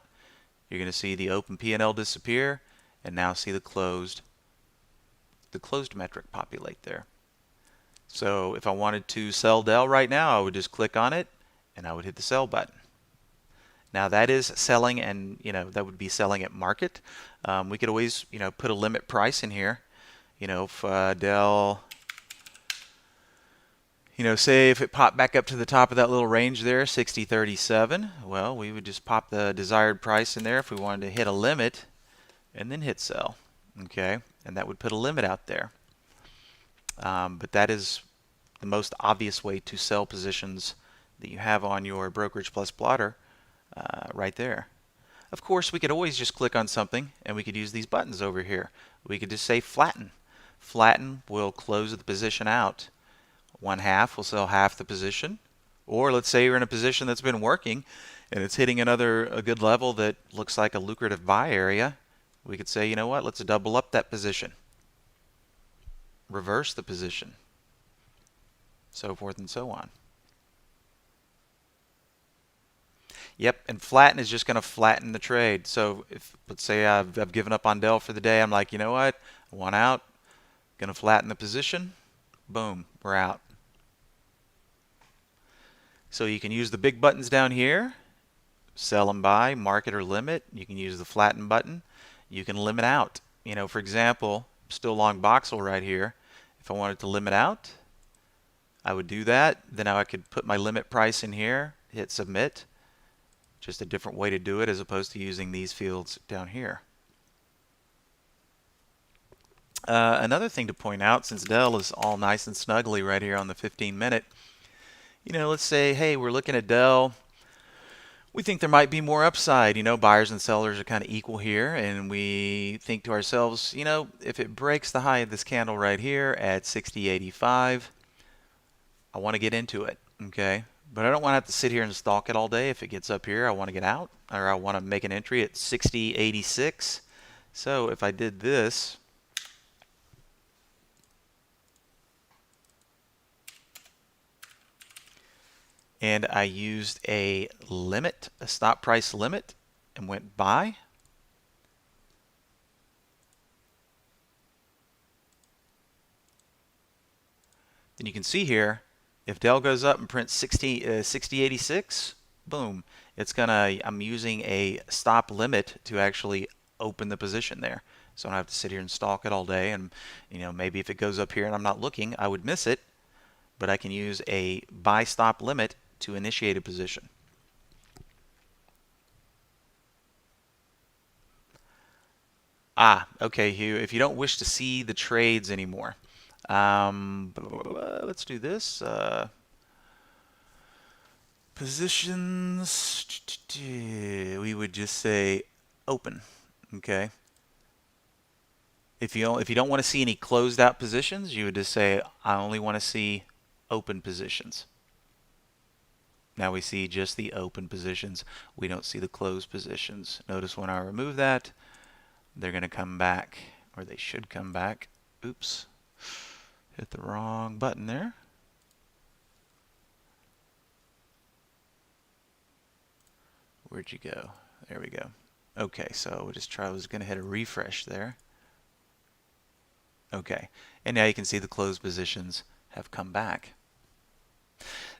[SPEAKER 2] You're going to see the open P&L disappear, and now see the closed metric populate there. So if I wanted to sell Dell right now, I would just click on it and I would hit the sell button. Now that is selling, and that would be selling at market. We could always put a limit price in here. If Dell, say if it popped back up to the top of that little range there, 60.37, well, we would just pop the desired price in there if we wanted to hit a limit and then hit sell. Okay, and that would put a limit out there. But that is the most obvious way to sell positions that you have on your Brokerage Plus plotter right there. Of course, we could always just click on something and we could use these buttons over here. We could just say flatten. Flatten will close the position out. 1/2 will sell half the position. Or let's say you're in a position that's been working and it's hitting a good level that looks like a lucrative buy area. We could say, you know what, let's double up that position. Reverse the position. So forth and so on. Yep, and flatten is just going to flatten the trade. So if, let's say I've given up on Dell for the day, I'm like, you know what, I want out, going to flatten the position, boom, we're out. So you can use the big buttons down here, sell and buy, market or limit. You can use the flatten button. You can limit out. For example, still long Voxel right here. If I wanted to limit out, I would do that. Then I could put my limit price in here, hit submit. Just a different way to do it as opposed to using these fields down here. Another thing to point out, since Dell is all nice and snuggly right here on the 15-minute, let's say, hey, we're looking at Dell. We think there might be more upside. Buyers and sellers are kind of equal here, and we think to ourselves, if it breaks the high of this candle right here at 60.85, I want to get into it, okay? But I don't want to have to sit here and stalk it all day. If it gets up here, I want to get out, or I want to make an entry at 60.86. So if I did this, and I used a limit, a stop price limit, and went buy, then you can see here, if Dell goes up and prints 60.86, boom, I'm using a stop limit to actually open the position there. So I don't have to sit here and stalk it all day, and maybe if it goes up here and I'm not looking, I would miss it, but I can use a buy stop limit to initiate a position. Okay, Hugh, if you don't wish to see the trades anymore, let's do this. Positions, we would just say open, okay? If you don't want to see any closed out positions, you would just say I only want to see open positions. Now we see just the open positions. We don't see the closed positions. Notice when I remove that, they're going to come back, or they should come back. Oops, hit the wrong button there. Where'd you go? There we go. Okay, so we'll just try. I was going to hit a refresh there. Okay, and now you can see the closed positions have come back.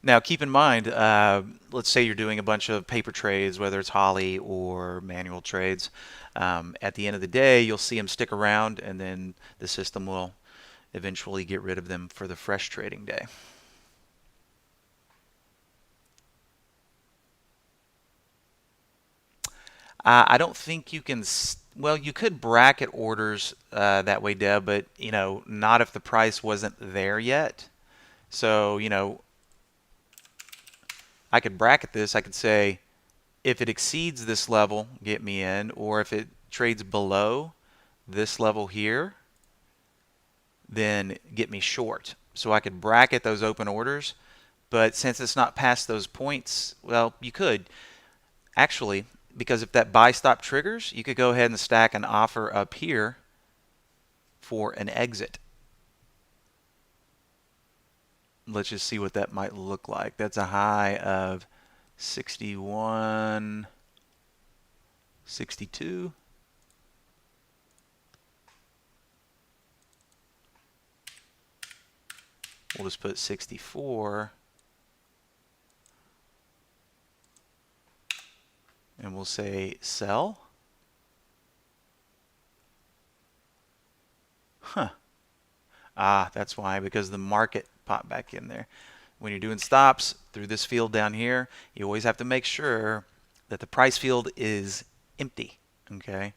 [SPEAKER 2] Now keep in mind, let's say you're doing a bunch of paper trades, whether it's Holly or manual trades. At the end of the day, you'll see them stick around, and then the system will eventually get rid of them for the fresh trading day. I don't think you can. Well, you could bracket orders that way, Deb, but not if the price wasn't there yet. So I could bracket this. I could say if it exceeds this level, get me in, or if it trades below this level here, then get me short. So I could bracket those open orders, but since it's not past those points, well, you could. Actually, because if that buy stop triggers, you could go ahead and stack an offer up here for an exit. Let's just see what that might look like. That's a high of 61, 62. We'll just put 64. And we'll say sell. Huh. That's why, because the market popped back in there. When you're doing stops through this field down here, you always have to make sure that the price field is empty. Okay.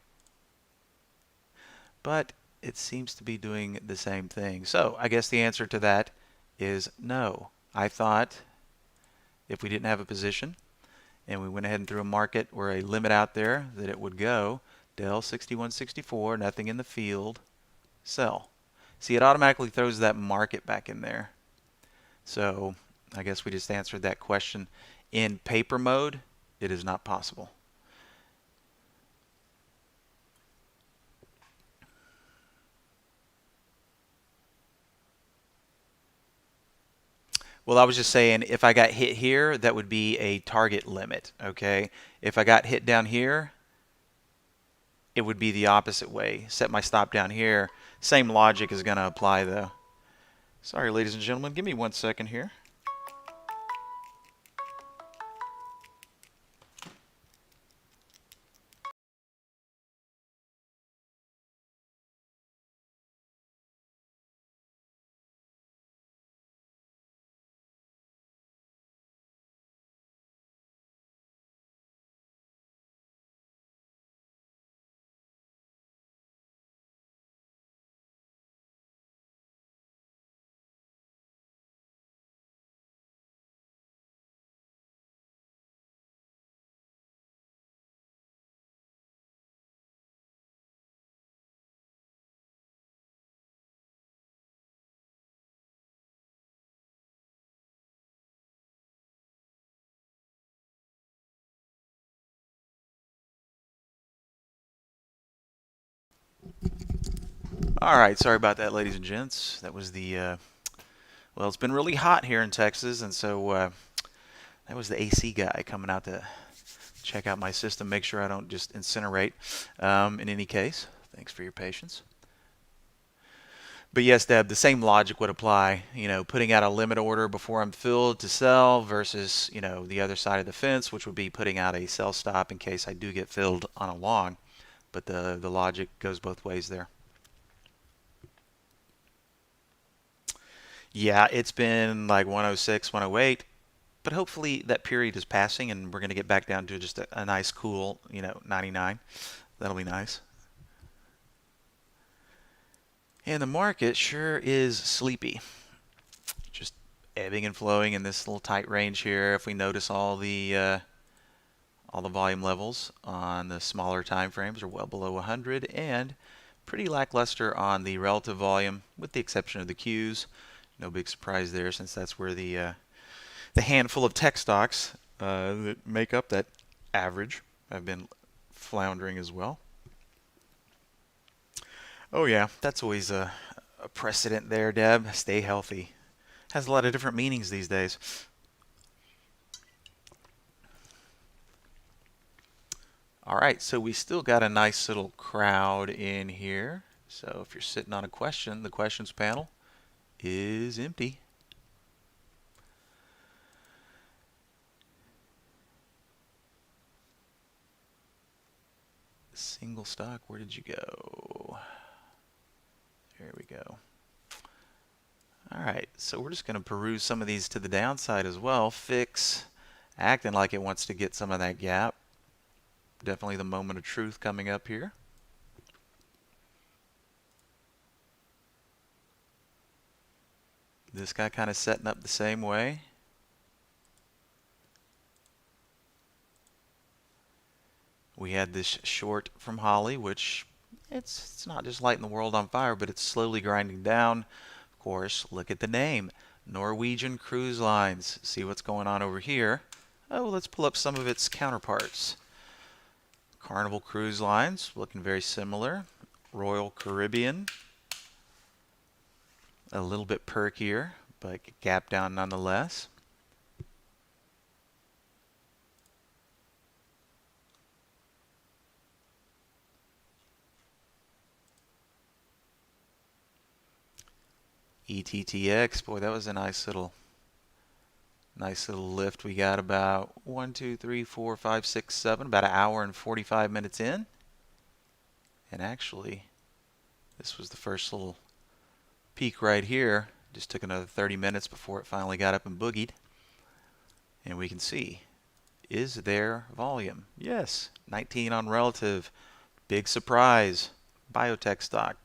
[SPEAKER 2] But it seems to be doing the same thing. So I guess the answer to that is no. I thought if we didn't have a position and we went ahead and threw a market or a limit out there that it would go Dell 6164, nothing in the field, sell. See, it automatically throws that market back in there. So I guess we just answered that question. In paper mode, it is not possible. Well, I was just saying, if I got hit here, that would be a target limit, okay? If I got hit down here, it would be the opposite way. Set my stop down here. Same logic is going to apply, though. Sorry, ladies and gentlemen, give me 1 second here. All right, sorry about that, ladies and gents. That was the, well, it's been really hot here in Texas, and so that was the AC guy coming out to check out my system, make sure I don't just incinerate. In any case, thanks for your patience. But yes, Deb, the same logic would apply, putting out a limit order before I'm filled to sell versus, the other side of the fence, which would be putting out a sell stop in case I do get filled on a long. But the logic goes both ways there. Yeah, it's been like 106, 108, but hopefully that period is passing and we're going to get back down to just a nice cool, 99. That'll be nice. And the market sure is sleepy. Just ebbing and flowing in this little tight range here. If we notice all the volume levels on the smaller time frames are well below 100 and pretty lackluster on the relative volume with the exception of the Qs. No big surprise there since that's where the handful of tech stocks that make up that average have been floundering as well. Oh yeah, that's always a precedent there, Deb. Stay healthy. Has a lot of different meanings these days. All right, so we still got a nice little crowd in here. So if you're sitting on a question, the questions panel is empty. Single stock, where did you go? There we go. All right, so we're just going to peruse some of these to the downside as well. Fix acting like it wants to get some of that gap. Definitely the moment of truth coming up here. This guy kind of setting up the same way. We had this short from Holly, which it's not just lighting the world on fire, but it's slowly grinding down. Of course, look at the name, Norwegian Cruise Lines. See what's going on over here. Oh, let's pull up some of its counterparts. Carnival Cruise Lines, looking very similar. Royal Caribbean, a little bit perkier, but gap down nonetheless. ETTX, boy, that was a nice little lift. We got about 1, 2, 3, 4, 5, 6, 7, about an hour and 45 minutes in. And actually, this was the first little peak right here. Just took another 30 minutes before it finally got up and boogied. And we can see, is there volume? Yes, 19 on relative. Big surprise. Biotech stock.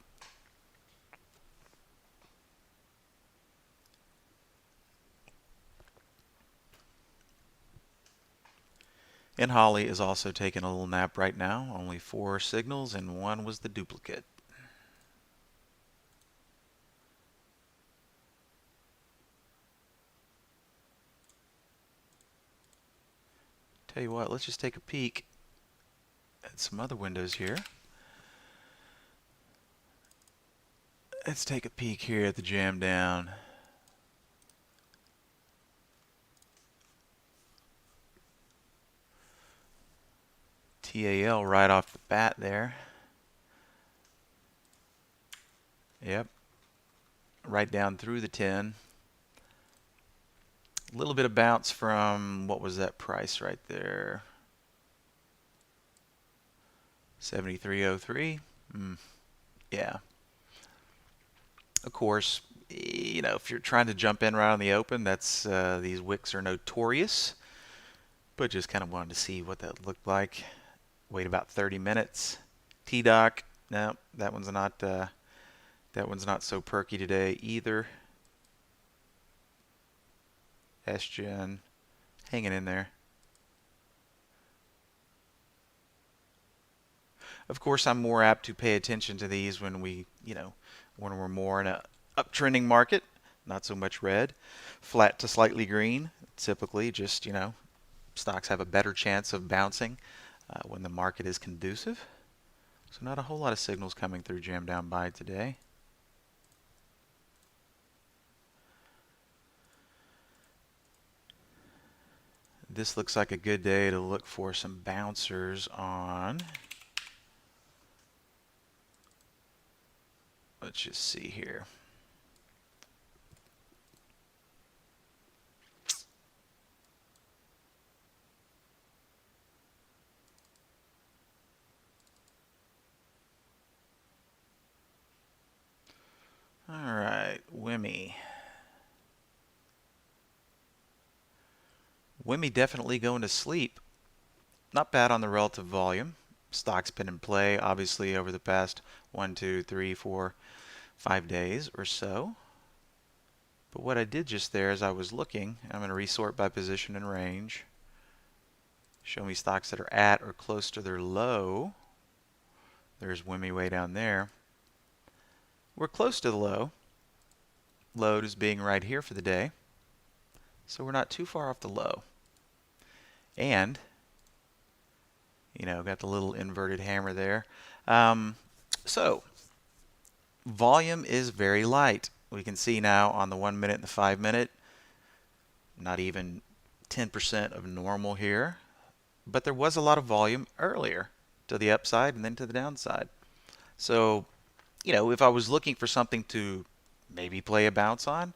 [SPEAKER 2] And Holly is also taking a little nap right now. Only 4 signals, and 1 was the duplicate. Tell you what, let's just take a peek at some other windows here. Let's take a peek here at the jam down. TAL right off the bat there. Yep. Right down through the 10. A little bit of bounce from, what was that price right there? 73.03. Yeah. Of course, you know, if you're trying to jump in right on the open, that's these wicks are notorious. But just kind of wanted to see what that looked like. Wait about 30 minutes. T-Doc, no, that one's not so perky today either. SGen, hanging in there. Of course, I'm more apt to pay attention to these when when we're more in a uptrending market, not so much red. Flat to slightly green, typically just, stocks have a better chance of bouncing when the market is conducive. So not a whole lot of signals coming through jam down buy today. This looks like a good day to look for some bouncers on. Let's just see here. All right, WIMI. WIMI definitely going to sleep. Not bad on the relative volume. Stock's been in play, obviously, over the past 1, 2, 3, 4, 5 days or so. But what I did just there is I was looking, I'm going to resort by position and range. Show me stocks that are at or close to their low. There's WIMI way down there. We're close to the low. Load is being right here for the day. So we're not too far off the low. And, got the little inverted hammer there. So, volume is very light. We can see now on the 1 minute and the 5 minute, not even 10% of normal here. But there was a lot of volume earlier to the upside and then to the downside. So, if I was looking for something to maybe play a bounce on,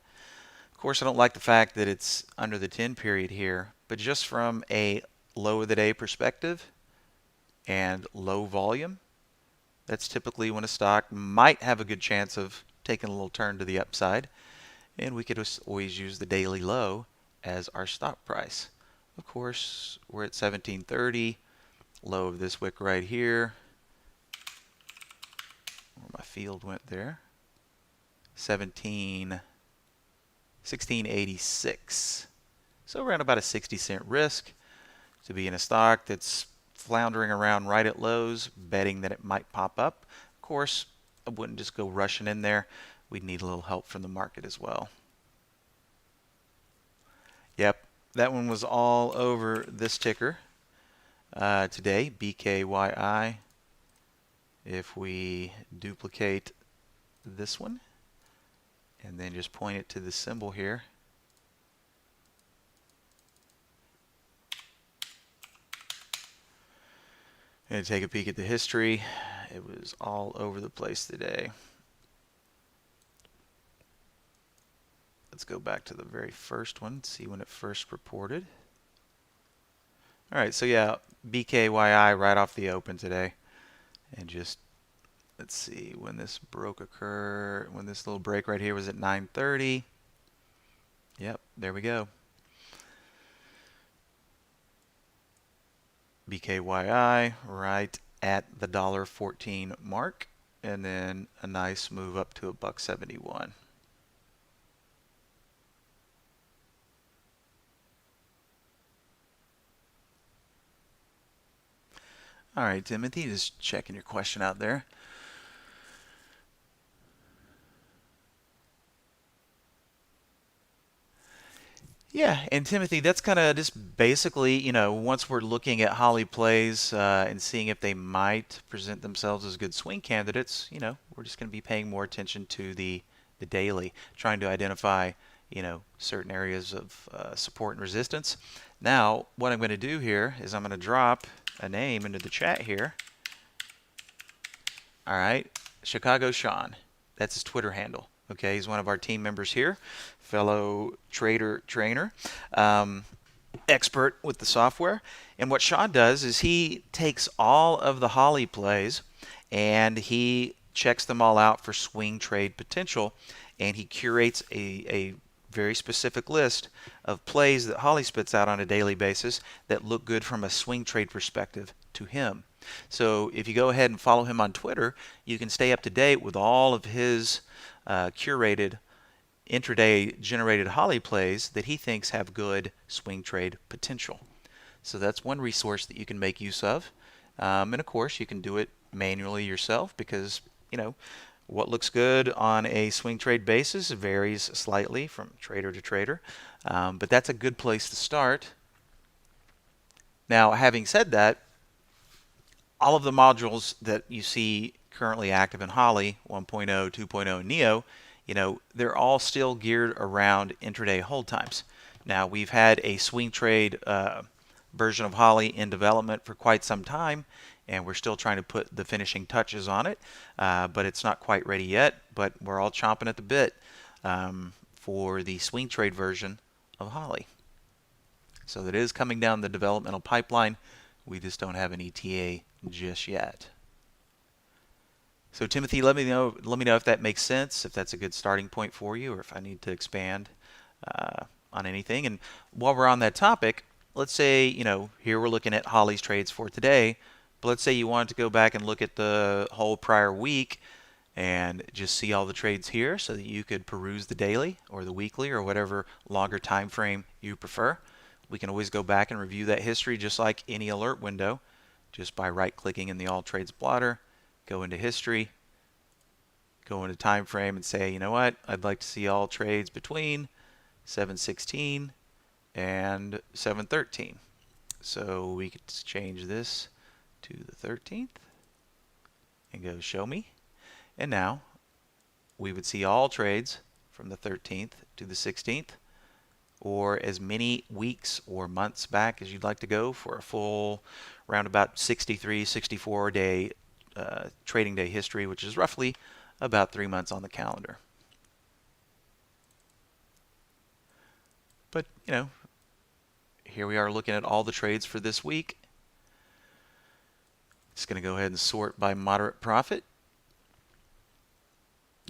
[SPEAKER 2] of course, I don't like the fact that it's under the 10 period here, but just from a low of the day perspective and low volume, that's typically when a stock might have a good chance of taking a little turn to the upside. And we could always use the daily low as our stop price. Of course, we're at 1730, low of this wick right here, where my field went there, 1686. So around about a 60-cent risk to be in a stock that's floundering around right at lows, betting that it might pop up. Of course, I wouldn't just go rushing in there. We'd need a little help from the market as well. Yep, that one was all over this ticker today, BKYI. If we duplicate this one and then just point it to the symbol here, and take a peek at the history, it was all over the place today. Let's go back to the very first one, see when it first reported. All right, so yeah, BKYI right off the open today. And just, let's see, when this broke occur, when this little break right here was at 9:30. Yep, there we go. BKYI right at the $1.14 mark, and then a nice move up to $1.71. All right, Timothy, just checking your question out there. Yeah, and Timothy, that's kind of just basically, once we're looking at Holly plays and seeing if they might present themselves as good swing candidates, we're just going to be paying more attention to the daily, trying to identify, certain areas of support and resistance. Now, what I'm going to do here is I'm going to drop a name into the chat here. All right, Chicago Sean. That's his Twitter handle. Okay, he's one of our team members here, fellow trader trainer, expert with the software. And what Sean does is he takes all of the Holly plays and he checks them all out for swing trade potential, and he curates a very specific list of plays that Holly spits out on a daily basis that look good from a swing trade perspective to him. So if you go ahead and follow him on Twitter, you can stay up to date with all of his curated intraday generated Holly plays that he thinks have good swing trade potential. So that's one resource that you can make use of. And of course, you can do it manually yourself because, what looks good on a swing trade basis varies slightly from trader to trader. But that's a good place to start. Now, having said that, all of the modules that you see currently active in Holly, 1.0, 2.0, and Neo, they're all still geared around intraday hold times. Now, we've had a swing trade version of Holly in development for quite some time, and we're still trying to put the finishing touches on it, but it's not quite ready yet, but we're all chomping at the bit for the swing trade version of Holly. So that is coming down the developmental pipeline. We just don't have an ETA just yet. So Timothy, let me know if that makes sense, if that's a good starting point for you, or if I need to expand on anything. And while we're on that topic, let's say, here we're looking at Holly's trades for today, but let's say you wanted to go back and look at the whole prior week and just see all the trades here so that you could peruse the daily or the weekly or whatever longer time frame you prefer. We can always go back and review that history just like any alert window, just by right-clicking in the All Trades blotter, go into history, go into time frame, and say, you know what, I'd like to see all trades between 7/16 and 7/13. So we could change this to the 13th and go show me. And now we would see all trades from the 13th to the 16th, or as many weeks or months back as you'd like to go for a full round about 63, 64 day trading day history, which is roughly about 3 months on the calendar. But, here we are looking at all the trades for this week. Just going to go ahead and sort by moderate profit.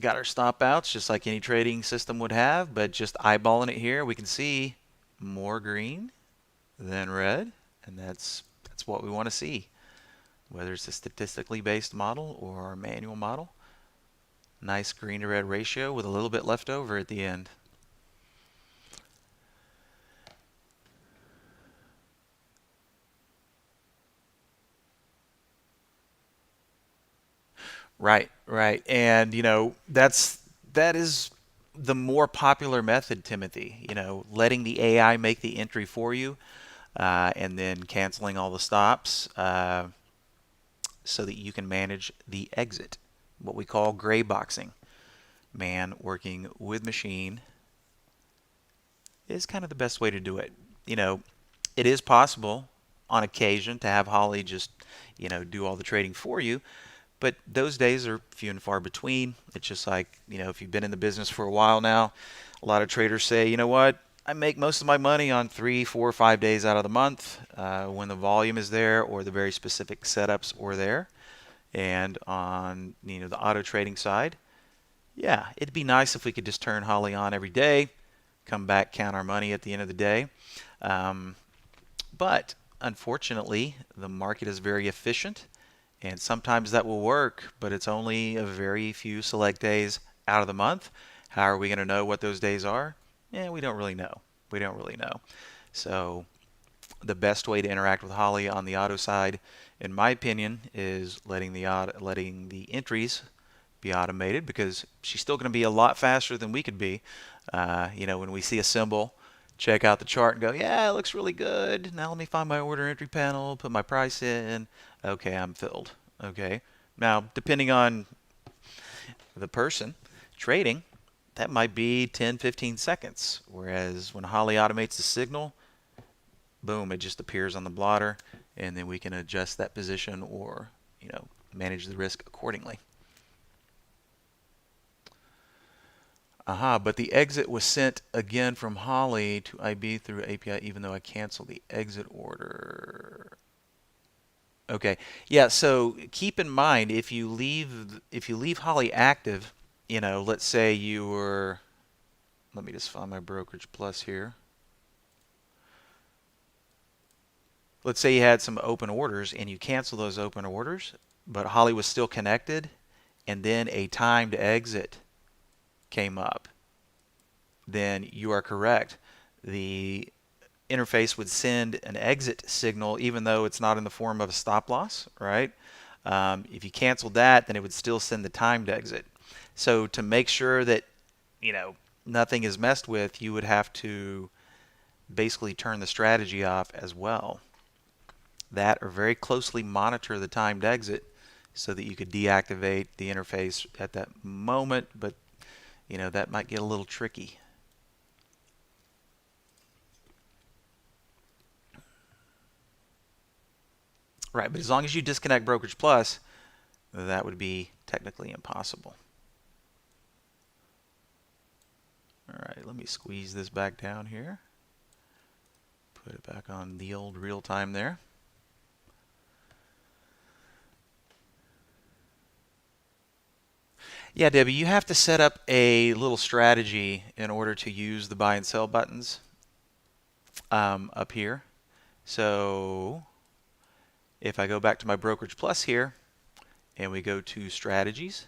[SPEAKER 2] Got our stop outs just like any trading system would have, but just eyeballing it here, we can see more green than red, and that's what we want to see. Whether it's a statistically based model or a manual model. Nice green to red ratio with a little bit left over at the end. Right, right. And that is the more popular method, Timothy. Letting the AI make the entry for you, and then canceling all the stops, so that you can manage the exit. What we call gray boxing. Man working with machine is kind of the best way to do it. It is possible on occasion to have Holly just, do all the trading for you. But those days are few and far between. It's just like, if you've been in the business for a while now, a lot of traders say, you know what, I make most of my money on 3, 4, 5 days out of the month when the volume is there or the very specific setups are there. And on the auto trading side, yeah, it'd be nice if we could just turn Holly on every day, come back, count our money at the end of the day. But unfortunately, the market is very efficient. And sometimes that will work, but it's only a very few select days out of the month. How are we going to know what those days are? We don't really know. We don't really know. So the best way to interact with Holly on the auto side, in my opinion, is letting the entries be automated, because she's still going to be a lot faster than we could be. When we see a symbol, check out the chart and go, yeah, it looks really good. Now let me find my order entry panel, put my price in. Okay, I'm filled. Okay. Now, depending on the person trading, that might be 10, 15 seconds. Whereas when Holly automates the signal, boom, it just appears on the blotter, and then we can adjust that position or, manage the risk accordingly. But the exit was sent again from Holly to IB through API, even though I canceled the exit order. Okay, yeah. So keep in mind, if you leave Holly active, let's say you were. Let me just find my Brokerage Plus here. Let's say you had some open orders and you cancel those open orders, but Holly was still connected, and then a timed exit came up. Then you are correct. The interface would send an exit signal even though it's not in the form of a stop loss, right? If you canceled that, then it would still send the timed exit. So to make sure that nothing is messed with, you would have to basically turn the strategy off as well. That, or very closely monitor the timed exit so that you could deactivate the interface at that moment, but that might get a little tricky. Right, but as long as you disconnect Brokerage Plus, that would be technically impossible. All right, let me squeeze this back down here. Put it back on the old real time there. Yeah, Debbie, you have to set up a little strategy in order to use the buy and sell buttons up here. So if I go back to my Brokerage Plus here and we go to strategies,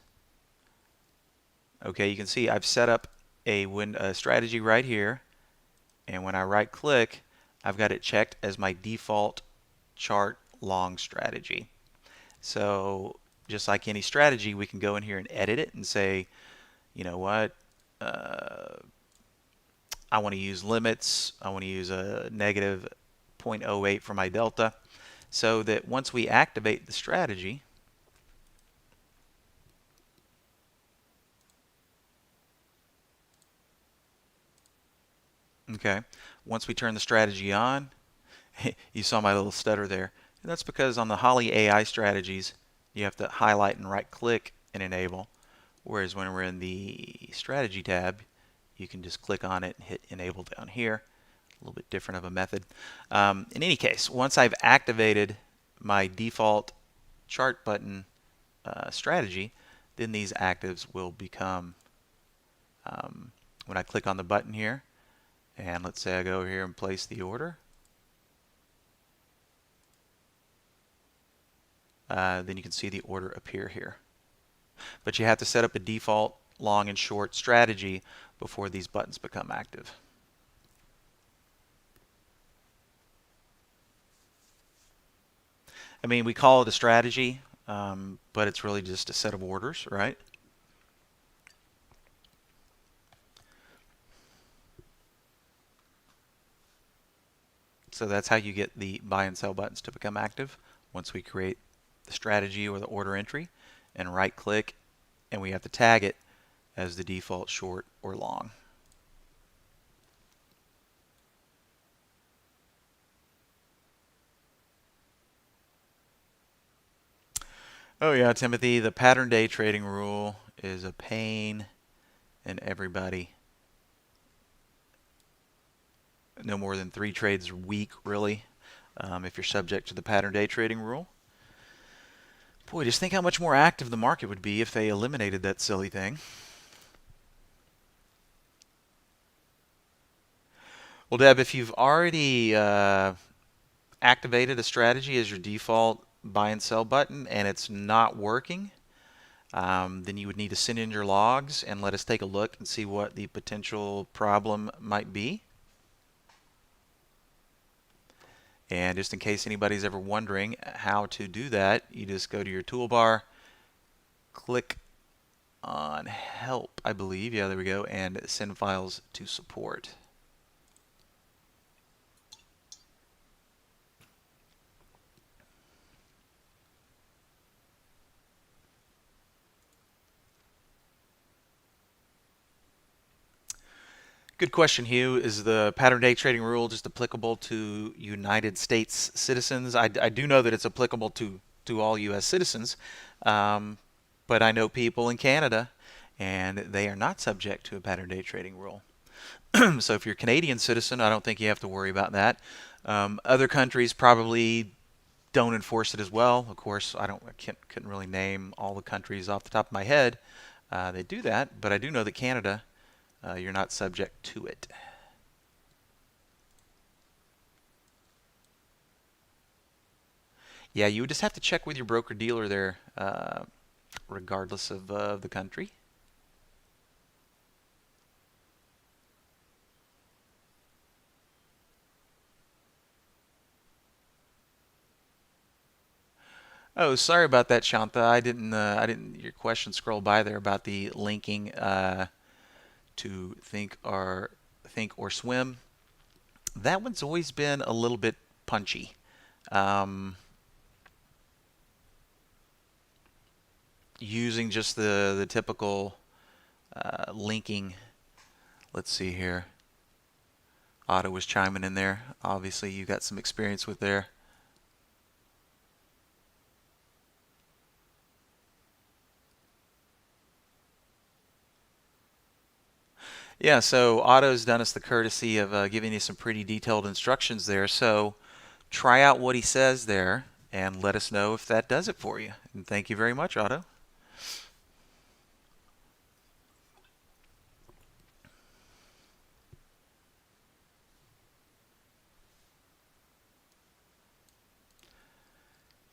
[SPEAKER 2] okay, you can see I've set up a strategy right here, and when I right click, I've got it checked as my default chart long strategy. So just like any strategy, we can go in here and edit it and say, you know what, I want to use limits. I want to use a negative 0.08 for my delta, so that once we activate the strategy, okay, once we turn the strategy on, you saw my little stutter there. And that's because on the Holly AI strategies, you have to highlight and right click and enable. Whereas when we're in the strategy tab, you can just click on it and hit enable down here. A little bit different of a method. In any case, once I've activated my default chart button strategy, then these actives will become, when I click on the button here, and let's say I go over here and place the order, then you can see the order appear here. But you have to set up a default long and short strategy before these buttons become active. I mean, we call it a strategy, but it's really just a set of orders, right? So that's how you get the buy and sell buttons to become active. Once we create the strategy or the order entry and right click, and we have to tag it as the default short or long. Oh yeah, Timothy, the pattern day trading rule is a pain in everybody. No more than 3 trades a week, really, if you're subject to the pattern day trading rule. Boy, just think how much more active the market would be if they eliminated that silly thing. Well, Deb, if you've already activated a strategy as your default buy and sell button and it's not working, then you would need to send in your logs and let us take a look and see what the potential problem might be. And just in case anybody's ever wondering how to do that, you just go to your toolbar, click on help, I believe. Yeah, there we go, and send files to support. Good question, Hugh. Is the pattern day trading rule just applicable to United States citizens? I do know that it's applicable to all U.S. citizens, but I know people in Canada, and they are not subject to a pattern day trading rule. So if you're a Canadian citizen, I don't think you have to worry about that. Other countries probably don't enforce it as well. Of course, couldn't really name all the countries off the top of my head. They do that, but I do know that Canada, you're not subject to it. Yeah, you would just have to check with your broker dealer there, regardless of the country. Oh, sorry about that, Shanta. I didn't. Your question scrolled by there about the linking to Think or Swim. That one's always been a little bit punchy. Using just the typical linking. Let's see here. Otto was chiming in there. Obviously, you got some experience with there. Yeah, so Otto's done us the courtesy of giving you some pretty detailed instructions there. So try out what he says there and let us know if that does it for you. And thank you very much, Otto.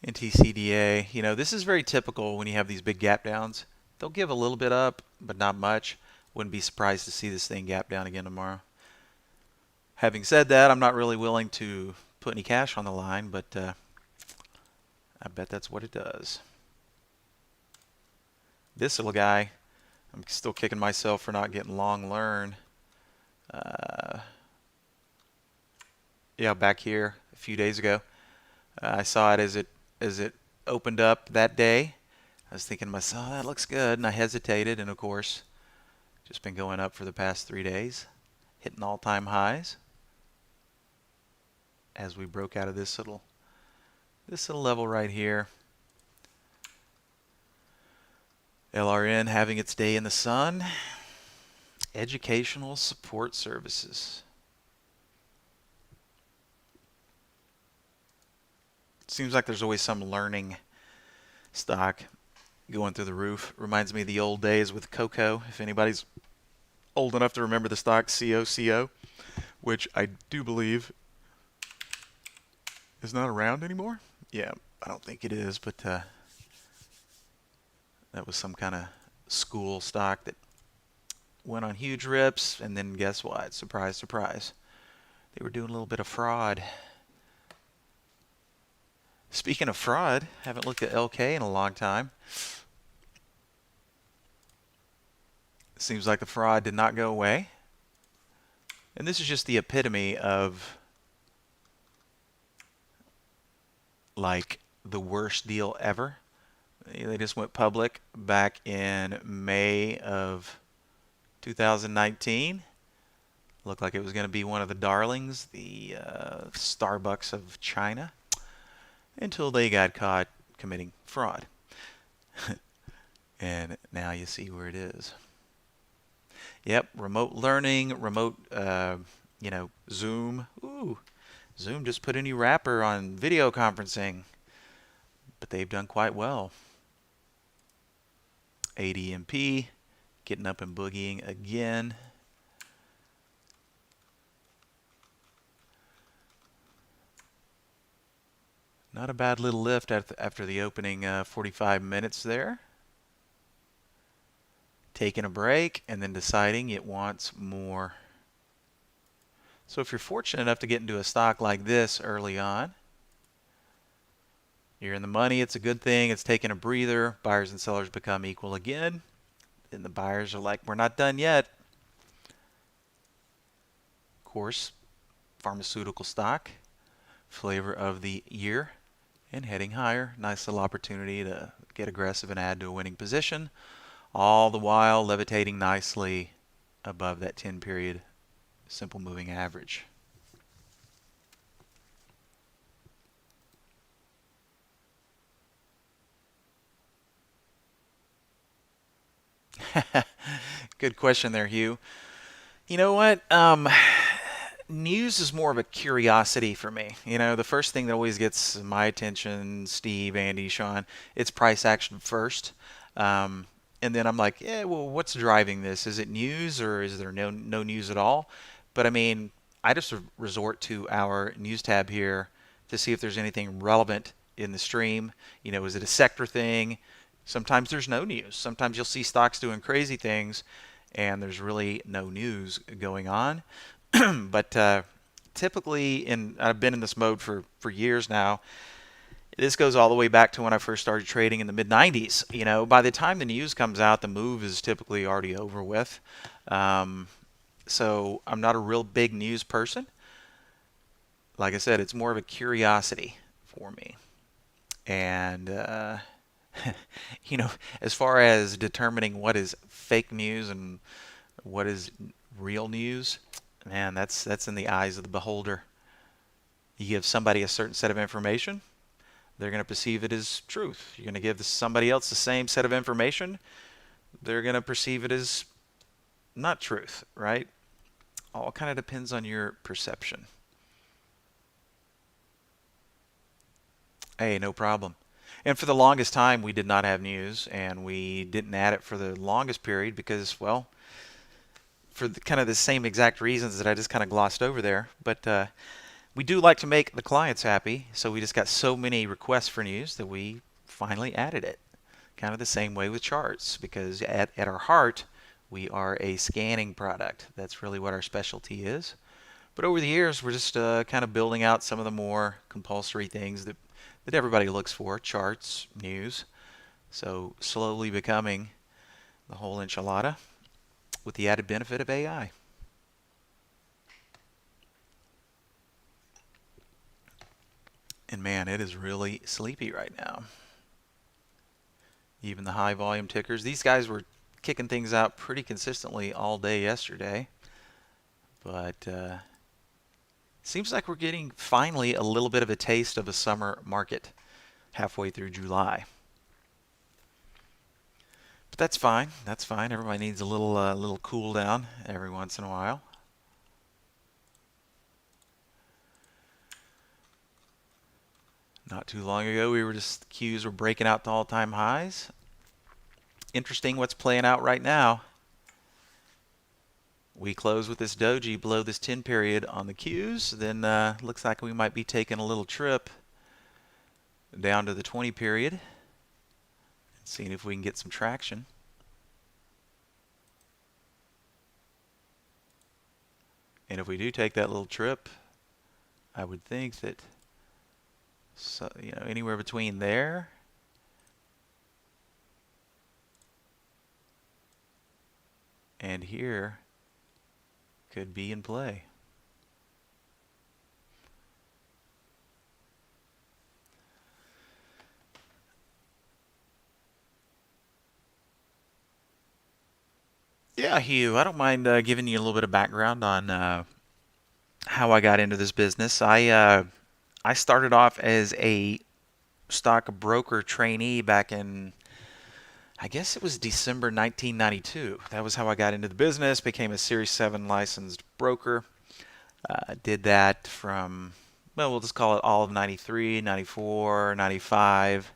[SPEAKER 2] NTCDA, this is very typical when you have these big gap downs. They'll give a little bit up, but not much. Wouldn't be surprised to see this thing gap down again tomorrow. Having said that, I'm not really willing to put any cash on the line, but I bet that's what it does. This little guy, I'm still kicking myself for not getting long learn. Yeah, back here a few days ago, I saw it as it opened up that day. I was thinking to myself, oh, that looks good, and I hesitated, and of course, just been going up for the past 3 days, hitting all-time highs as we broke out of this little level right here. LRN having its day in the sun. Educational support services. Seems like there's always some learning stock going through the roof. Reminds me of the old days with Coco. If anybody's old enough to remember the stock COCO, which I do believe is not around anymore. Yeah, I don't think it is, but that was some kind of school stock that went on huge rips, and then guess what? Surprise, surprise. They were doing a little bit of fraud. Speaking of fraud, haven't looked at LK in a long time. Seems like the fraud did not go away. And this is just the epitome of like the worst deal ever. They just went public back in May of 2019. Looked like it was going to be one of the darlings, the Starbucks of China, until they got caught committing fraud. And now you see where it is. Yep, remote learning, remote, Zoom. Ooh, Zoom just put a new wrapper on video conferencing, but they've done quite well. ADMP getting up and boogieing again. Not a bad little lift after the opening 45 minutes there. Taking a break and then deciding it wants more. So if you're fortunate enough to get into a stock like this early on, you're in the money, it's a good thing, it's taking a breather, buyers and sellers become equal again, and the buyers are like, we're not done yet. Of course, pharmaceutical stock, flavor of the year, and heading higher. Nice little opportunity to get aggressive and add to a winning position, all the while levitating nicely above that 10-period simple moving average. Good question there, Hugh. You know what? News is more of a curiosity for me. The first thing that always gets my attention, Steve, Andy, Sean, it's price action first. And then I'm like, yeah, well, what's driving this? Is it news or is there no news at all? But I mean, I just resort to our news tab here to see if there's anything relevant in the stream. Is it a sector thing? Sometimes there's no news. Sometimes you'll see stocks doing crazy things and there's really no news going on. But typically, I've been in this mode for years now. This goes all the way back to when I first started trading in the mid-90s. By the time the news comes out, the move is typically already over with. So I'm not a real big news person. Like I said, it's more of a curiosity for me. And, as far as determining what is fake news and what is real news, man, that's in the eyes of the beholder. You give somebody a certain set of information, they're going to perceive it as truth. You're going to give somebody else the same set of information, they're going to perceive it as not truth, right? All kind of depends on your perception. Hey, no problem. And for the longest time, we did not have news, and we didn't add it for the longest period because, well, for kind of the same exact reasons that I just kind of glossed over there. But we do like to make the clients happy, so we just got so many requests for news that we finally added it. Kind of the same way with charts, because at our heart, we are a scanning product. That's really what our specialty is. But over the years, we're just kind of building out some of the more compulsory things that everybody looks for, charts, news. So slowly becoming the whole enchilada with the added benefit of AI. And man, it is really sleepy right now. Even the high volume tickers. These guys were kicking things out pretty consistently all day yesterday. But seems like we're getting finally a little bit of a taste of a summer market halfway through July. But that's fine. That's fine. Everybody needs a little cool down every once in a while. Not too long ago, the Qs were breaking out to all-time highs. Interesting what's playing out right now. We close with this doji below this 10 period on the Qs. Then looks like we might be taking a little trip down to the 20 period and seeing if we can get some traction. And if we do take that little trip, I would think that anywhere between there and here could be in play. Yeah, Hugh, I don't mind giving you a little bit of background on how I got into this business. I started off as a stock broker trainee back in, I guess it was December 1992. That was how I got into the business, became a Series 7 licensed broker. Did that from, well, we'll just call it all of 93, 94, 95.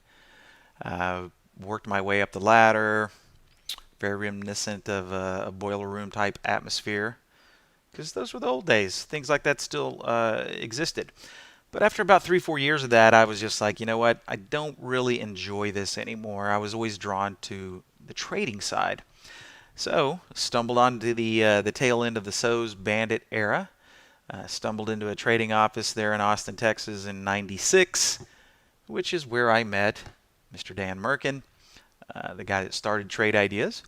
[SPEAKER 2] Worked my way up the ladder, very reminiscent of a boiler room type atmosphere, because those were the old days. Things like that still existed. But after about 3-4 years of that, I was just like, you know what? I don't really enjoy this anymore. I was always drawn to the trading side. So stumbled onto the tail end of the SOS Bandit era. Stumbled into a trading office there in Austin, Texas in '96, which is where I met Mr. Dan Merkin, the guy that started Trade Ideas.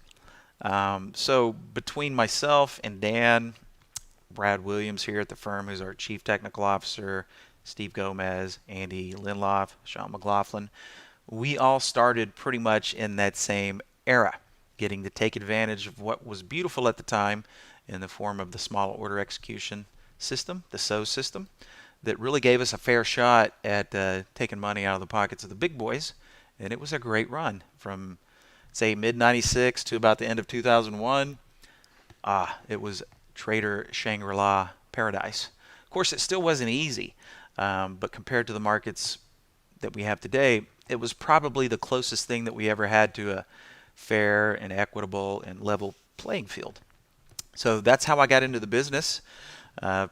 [SPEAKER 2] So between myself and Dan, Brad Williams here at the firm, who's our Chief Technical Officer, Steve Gomez, Andy Linloff, Sean McLaughlin, we all started pretty much in that same era, getting to take advantage of what was beautiful at the time in the form of the small order execution system, the SOS system, that really gave us a fair shot at taking money out of the pockets of the big boys. And it was a great run from, say, mid-96 to about the end of 2001. It was Trader Shangri-La paradise. Of course, it still wasn't easy, but compared to the markets that we have today, it was probably the closest thing that we ever had to a fair and equitable and level playing field. So that's how I got into the business.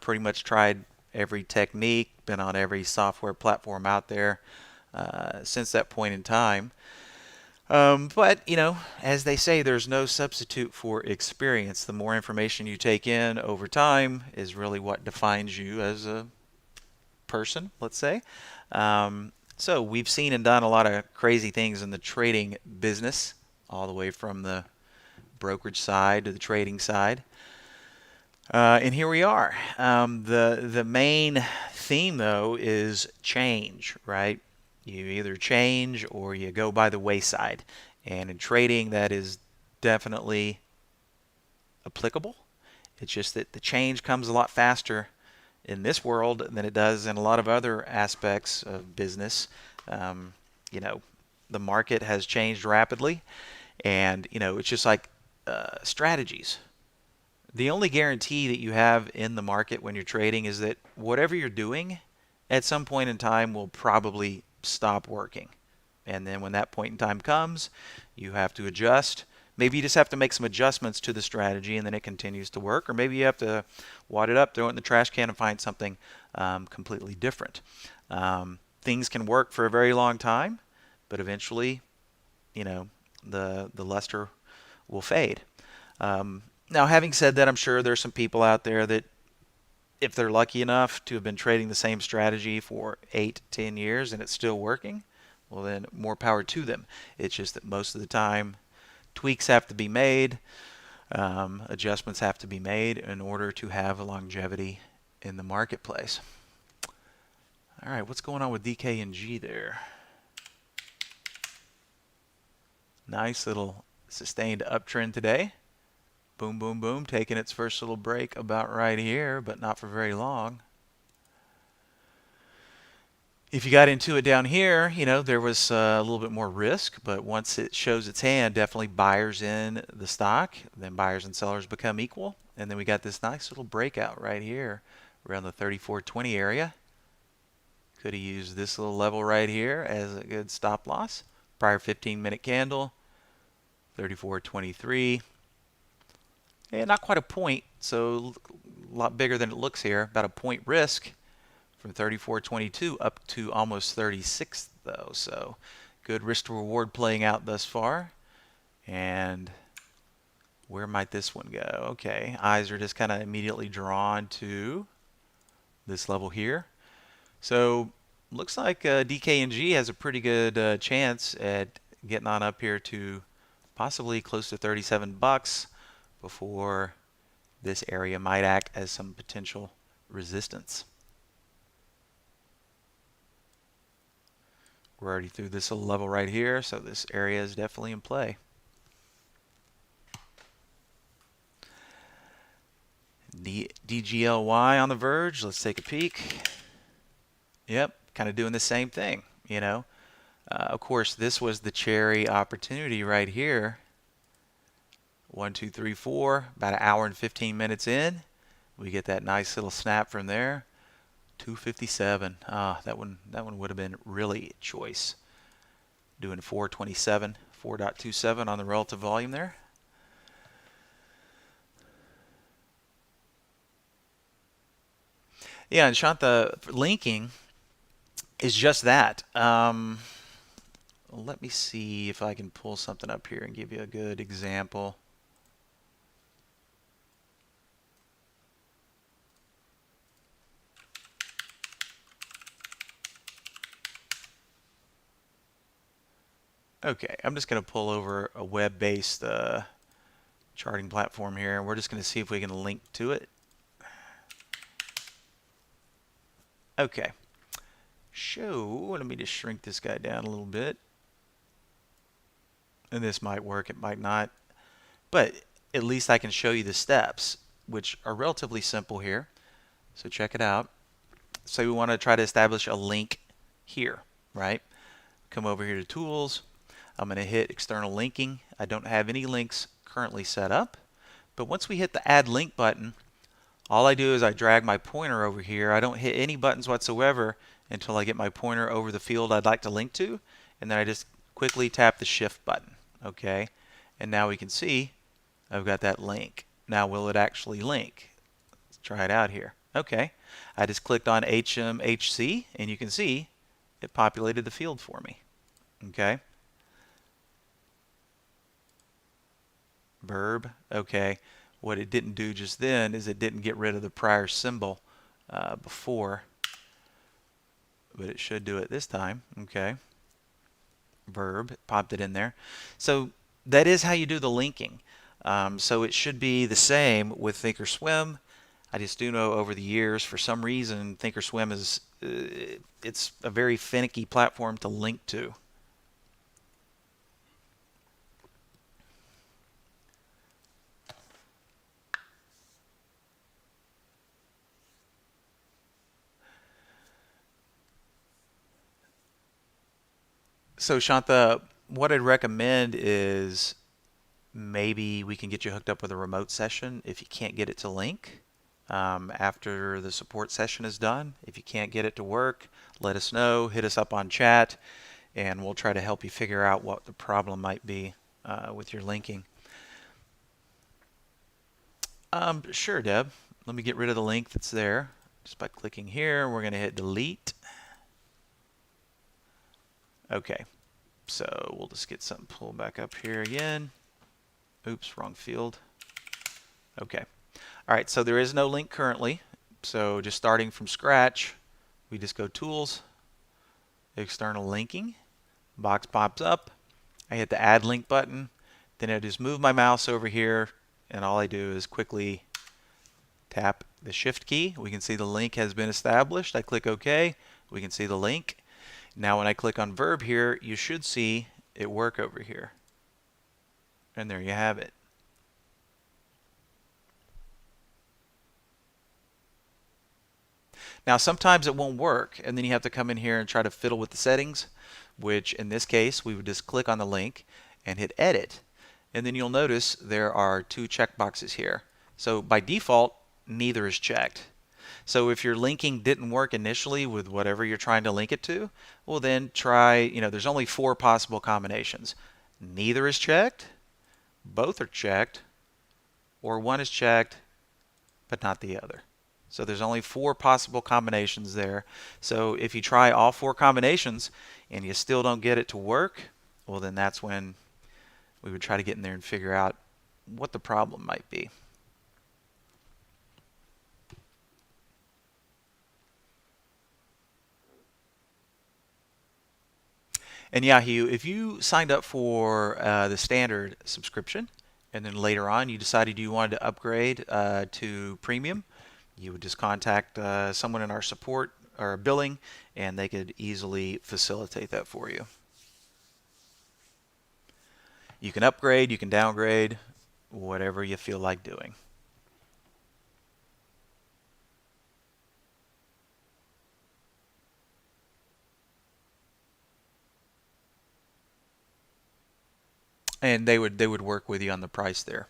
[SPEAKER 2] Pretty much tried every technique, been on every software platform out there since that point in time. But, as they say, there's no substitute for experience. The more information you take in over time is really what defines you as a person, let's say. So we've seen and done a lot of crazy things in the trading business, all the way from the brokerage side to the trading side. And here we are. The main theme, though, is change, right? You either change or you go by the wayside. And in trading, that is definitely applicable. It's just that the change comes a lot faster in this world than it does in a lot of other aspects of business. The market has changed rapidly, and it's just like strategies. The only guarantee that you have in the market when you're trading is that whatever you're doing at some point in time will probably stop working. And then when that point in time comes, you have to adjust. Maybe you just have to make some adjustments to the strategy and then it continues to work. Or maybe you have to wad it up, throw it in the trash can, and find something completely different. Things can work for a very long time, but eventually, the luster will fade. Now, having said that, I'm sure there's some people out there that, if they're lucky enough to have been trading the same strategy for 8-10 years and it's still working, well, then more power to them. It's just that most of the time, tweaks have to be made, adjustments have to be made in order to have a longevity in the marketplace. All right, what's going on with DKNG there? Nice little sustained uptrend today. Boom, boom, boom, taking its first little break about right here, but not for very long. If you got into it down here, you know, there was a little bit more risk, but once it shows its hand, definitely buyers in the stock, then buyers and sellers become equal. And then we got this nice little breakout right here around the 34.20 area. Could have used this little level right here as a good stop loss. Prior 15-minute candle, 34.23. Yeah, not quite a point, so a lot bigger than it looks here. About a point risk from 34.22 up to almost 36 though. So good risk to reward playing out thus far. And where might this one go? Okay, eyes are just kind of immediately drawn to this level here. So looks like DKNG has a pretty good chance at getting on up here to possibly close to 37 bucks before this area might act as some potential resistance. We're already through this little level right here, so this area is definitely in play. DGLY on the verge. Let's take a peek. Yep, kind of doing the same thing, you know. Of course, this was the cherry opportunity right here. 1, 2, 3, 4. About an hour and 15 minutes in, we get that nice little snap from there. 257. That one would have been really choice. Doing 427, 4.27 on the relative volume there. Yeah, and Shanta, linking is just that. Let me see if I can pull something up here and give you a good example. Okay, I'm just going to pull over a web-based charting platform here, and we're just going to see if we can link to it. Okay. Let me just shrink this guy down a little bit. And this might work, it might not. But at least I can show you the steps, which are relatively simple here. So check it out. So we want to try to establish a link here, right? Come over here to Tools. I'm going to hit External Linking. I don't have any links currently set up. But once we hit the Add Link button, all I do is I drag my pointer over here. I don't hit any buttons whatsoever until I get my pointer over the field I'd like to link to. And then I just quickly tap the Shift button. Okay. And now we can see I've got that link. Now will it actually link? Let's try it out here. Okay. I just clicked on HMHC and you can see it populated the field for me. Okay. Verb. Okay. What it didn't do just then is it didn't get rid of the prior symbol before, but it should do it this time. Okay. Verb, popped it in there. So that is how you do the linking. So it should be the same with Thinkorswim. I just do know over the years, for some reason, Thinkorswim is it's a very finicky platform to link to. So Shanta, what I'd recommend is maybe we can get you hooked up with a remote session if you can't get it to link. After the support session is done, if you can't get it to work, let us know, hit us up on chat, and we'll try to help you figure out what the problem might be with your linking. Sure, Deb. Let me get rid of the link that's there. Just by clicking here, we're going to hit delete. Okay, so we'll just get something pulled back up here again. Oops, wrong field. Okay. All right, so there is no link currently. So just starting from scratch, we just go Tools, External Linking. Box pops up. I hit the Add Link button. Then I just move my mouse over here, and all I do is quickly tap the Shift key. We can see the link has been established. I click OK. We can see the link. Now when I click on Verb here, you should see it work over here. And there you have it. Now sometimes it won't work, and then you have to come in here and try to fiddle with the settings, which in this case we would just click on the link and hit edit. And then you'll notice there are two checkboxes here. So by default, neither is checked. So if your linking didn't work initially with whatever you're trying to link it to, well then try, there's only 4 possible combinations. Neither is checked, both are checked, or one is checked but not the other. So there's only 4 possible combinations there. So if you try all 4 combinations and you still don't get it to work, well then that's when we would try to get in there and figure out what the problem might be. And Yahoo, if you signed up for the standard subscription and then later on you decided you wanted to upgrade to premium, you would just contact someone in our support or billing and they could easily facilitate that for you. You can upgrade, you can downgrade, whatever you feel like doing. And they would work with you on the price there.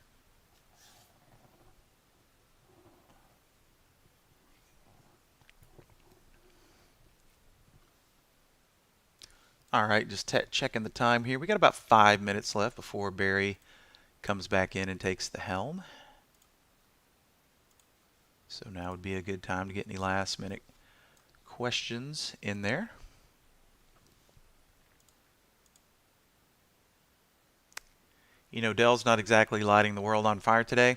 [SPEAKER 2] All right, just checking the time here. We got about 5 minutes left before Barry comes back in and takes the helm. So now would be a good time to get any last minute questions in there. Dell's not exactly lighting the world on fire today,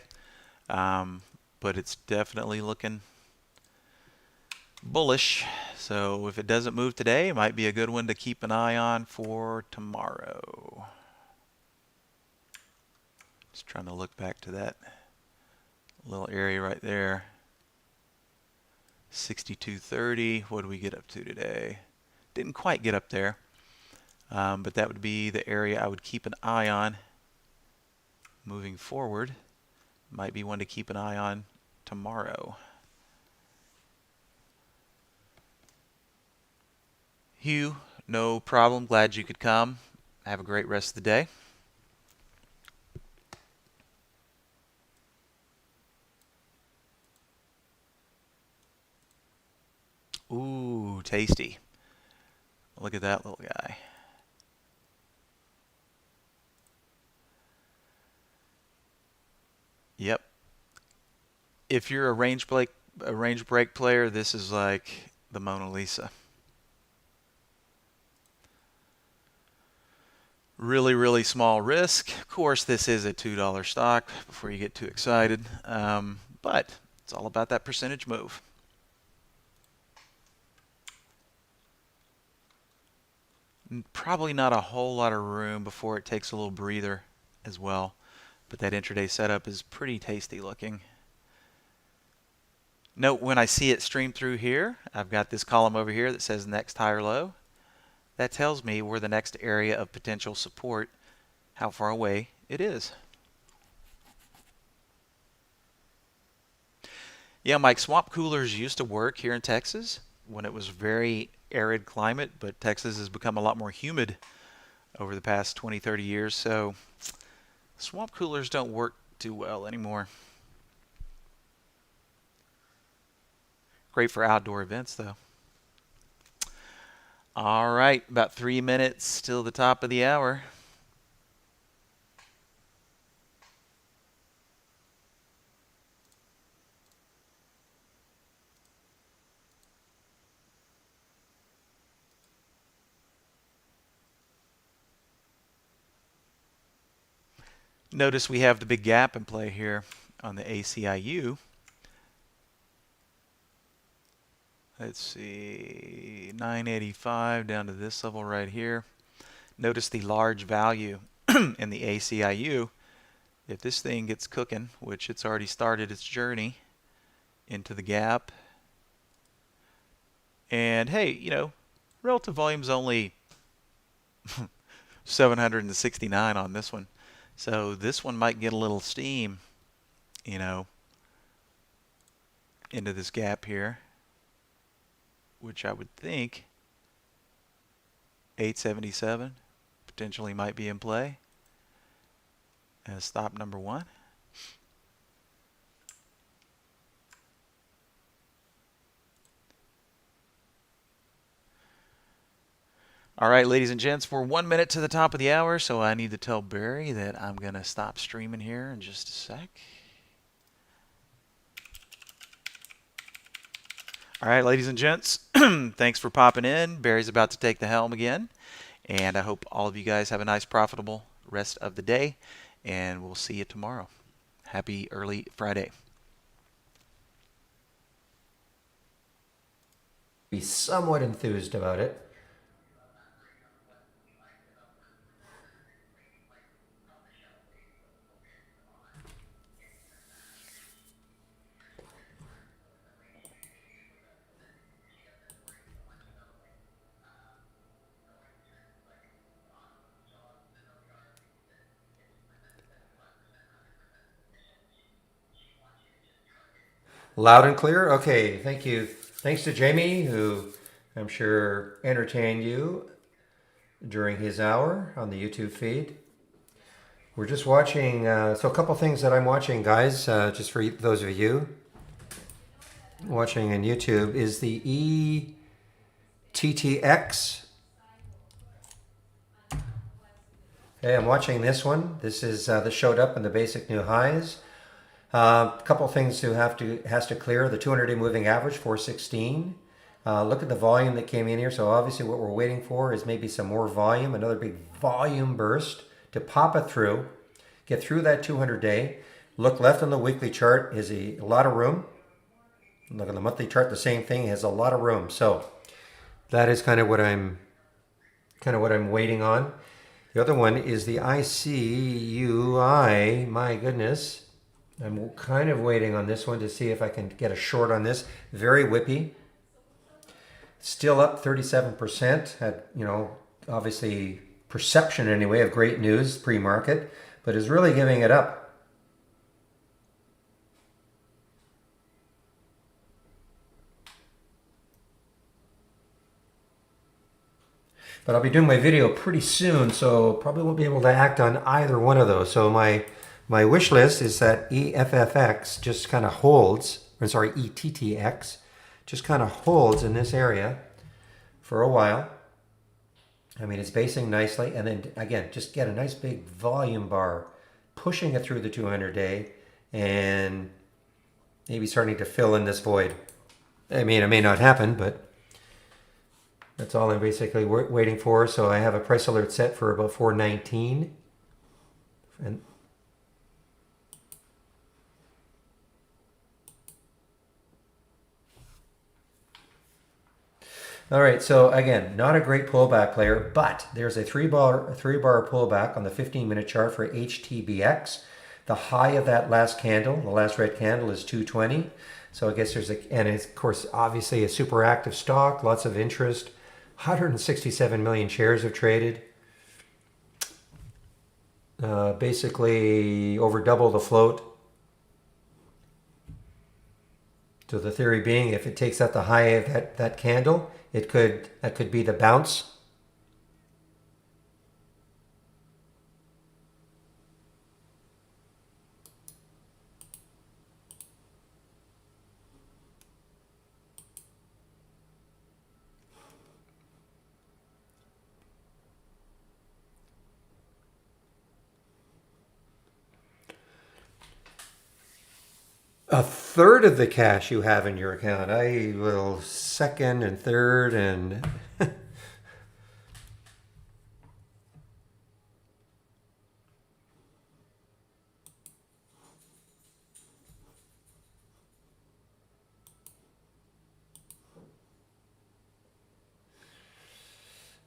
[SPEAKER 2] but it's definitely looking bullish. So if it doesn't move today, it might be a good one to keep an eye on for tomorrow. Just trying to look back to that little area right there. 62.30. What do we get up to today? Didn't quite get up there, but that would be the area I would keep an eye on moving forward. Might be one to keep an eye on tomorrow. Hugh, no problem. Glad you could come. Have a great rest of the day. Ooh, tasty. Look at that little guy. Yep. If you're a range break player, this is like the Mona Lisa. Really, really small risk. Of course, this is a $2 stock before you get too excited, but it's all about that percentage move. Probably not a whole lot of room before it takes a little breather as well, but that intraday setup is pretty tasty looking. Note when I see it stream through here, I've got this column over here that says next higher low. That tells me where the next area of potential support, how far away it is. Yeah, Mike, swamp coolers used to work here in Texas when it was very arid climate, but Texas has become a lot more humid over the past 20, 30 years, so swamp coolers don't work too well anymore. Great for outdoor events, though. All right, about 3 minutes till the top of the hour. Notice we have the big gap in play here on the ACIU. Let's see, 985 down to this level right here. Notice the large value in the ACIU. If this thing gets cooking, which it's already started its journey into the gap, and hey, relative volume's only 769 on this one. So this one might get a little steam, into this gap here. which I would think 877 potentially might be in play as stop number one. All right, ladies and gents, we're 1 minute to the top of the hour, so I need to tell Barry that I'm going to stop streaming here in just a sec. All right, ladies and gents, thanks for popping in. Barry's about to take the helm again, and I hope all of you guys have a nice, profitable rest of the day, and we'll see you tomorrow. Happy early Friday.
[SPEAKER 1] Be somewhat enthused about it. Loud and clear? Okay, thank you. Thanks to Jamie, who I'm sure entertained you during his hour on the YouTube feed. We're just watching, so a couple things that I'm watching, guys, just for those of you watching on YouTube, is the ETTX. Okay, I'm watching this one. This is this showed up in the basic new highs. A couple things has to clear. The 200-day moving average 416. Look at the volume that came in here. So obviously what we're waiting for is maybe some more volume, another big volume burst to pop it through, get through that 200-day. Look left on the weekly chart is a lot of room. Look on the monthly chart, the same thing, has a lot of room. So that is kind of what I'm waiting on. The other one is the ICUI. My goodness. I'm kind of waiting on this one to see if I can get a short on this. Very whippy. Still up 37%. Had, obviously perception anyway of great news pre-market, but is really giving it up. But I'll be doing my video pretty soon, so probably won't be able to act on either one of those. So my wish list is that EFFX just kind of holds, ETTX, just kind of holds in this area for a while. I mean, it's basing nicely, and then again, just get a nice big volume bar, pushing it through the 200-day, and maybe starting to fill in this void. I mean, it may not happen, but that's all I'm basically waiting for. So I have a price alert set for about 419, and all right, so again, not a great pullback player, but there's a three bar pullback on the 15-minute chart for HTBX. The high of that last candle, the last red candle, is 220. So I guess and it's, of course, obviously a super active stock, lots of interest. 167 million shares have traded. Basically over double the float. So the theory being, if it takes out the high of that candle, that could be the bounce. A third of the cash you have in your account. I will second and third and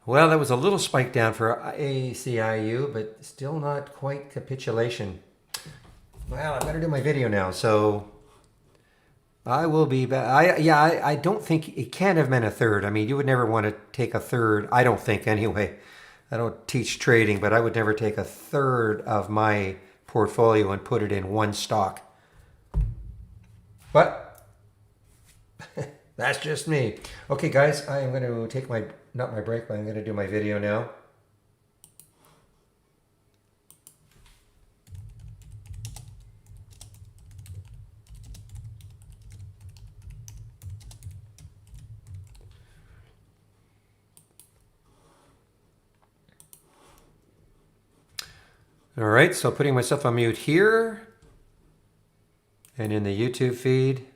[SPEAKER 1] well, that was a little spike down for ACIU, but still not quite capitulation. Well, I better do my video now, so I will be back. I don't think it can't have been a third. I mean, you would never want to take a third. I don't think anyway. I don't teach trading, but I would never take a third of my portfolio and put it in one stock. But That's just me. Okay, guys, I am going to take my, not my break, but I'm going to do my video now. All right, so putting myself on mute here and in the YouTube feed.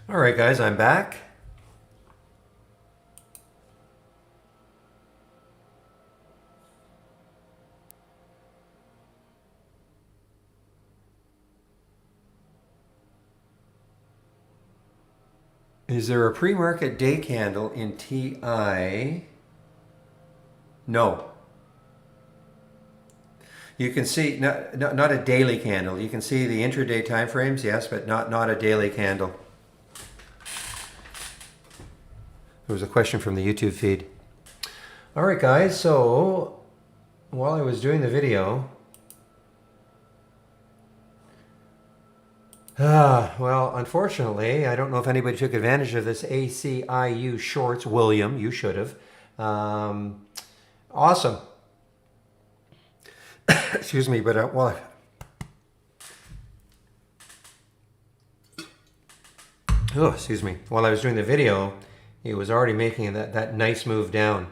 [SPEAKER 1] All right, guys, I'm back. Is there a pre-market day candle in TI? No. You can see, not a daily candle. You can see the intraday time frames, yes, but not a daily candle. There was a question from the YouTube feed. All right, guys, so while I was doing the video, well, unfortunately, I don't know if anybody took advantage of this ACIU shorts. William, you should have. Awesome. Excuse me, but well, oh, excuse me. While I was doing the video, he was already making that nice move down.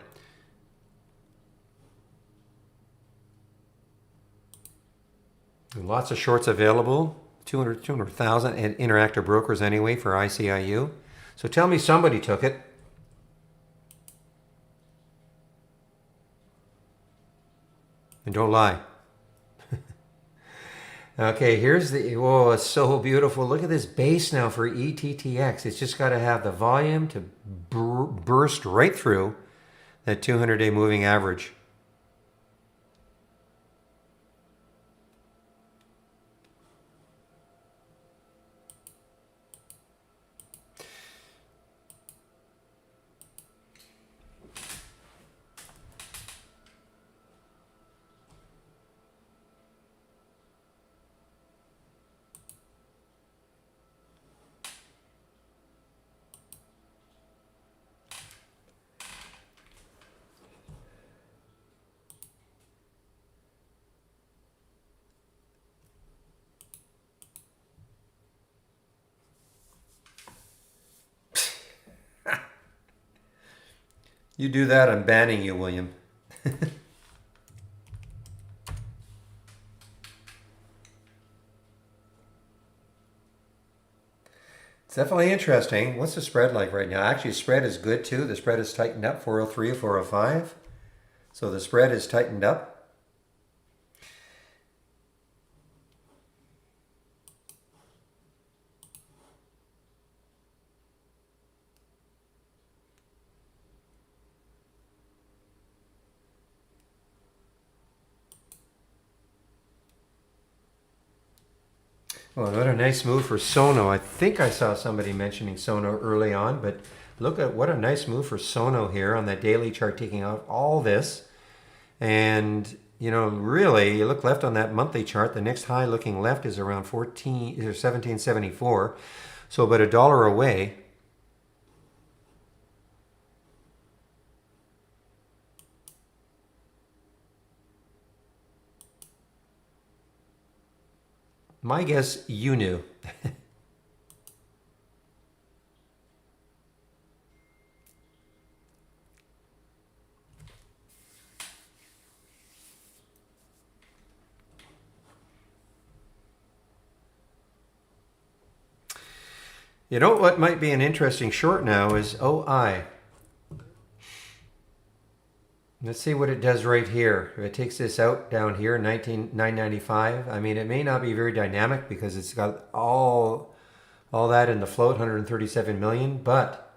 [SPEAKER 1] Lots of shorts available. 200,000 at Interactive Brokers anyway for ICIU. So tell me somebody took it. And don't lie. Okay, here's the, oh, it's so beautiful. Look at this base now for ETTX. It's just got to have the volume to burst right through that 200-day moving average. You do that, I'm banning you, William. It's definitely interesting. What's the spread like right now? Actually, spread is good too. The spread is tightened up, 403 or 405. So the spread is tightened up. Well, what a nice move for Sono. I think I saw somebody mentioning Sono early on, but look at what a nice move for Sono here on that daily chart, taking out all this. And, you know, really, you look left on that monthly chart, the next high looking left is around 1774. So about $1 away. My guess, you knew. You know what might be an interesting short now is OI. Let's see what it does right here. If it takes this out down here, 995. I mean, it may not be very dynamic because it's got all that in the float, 137 million, but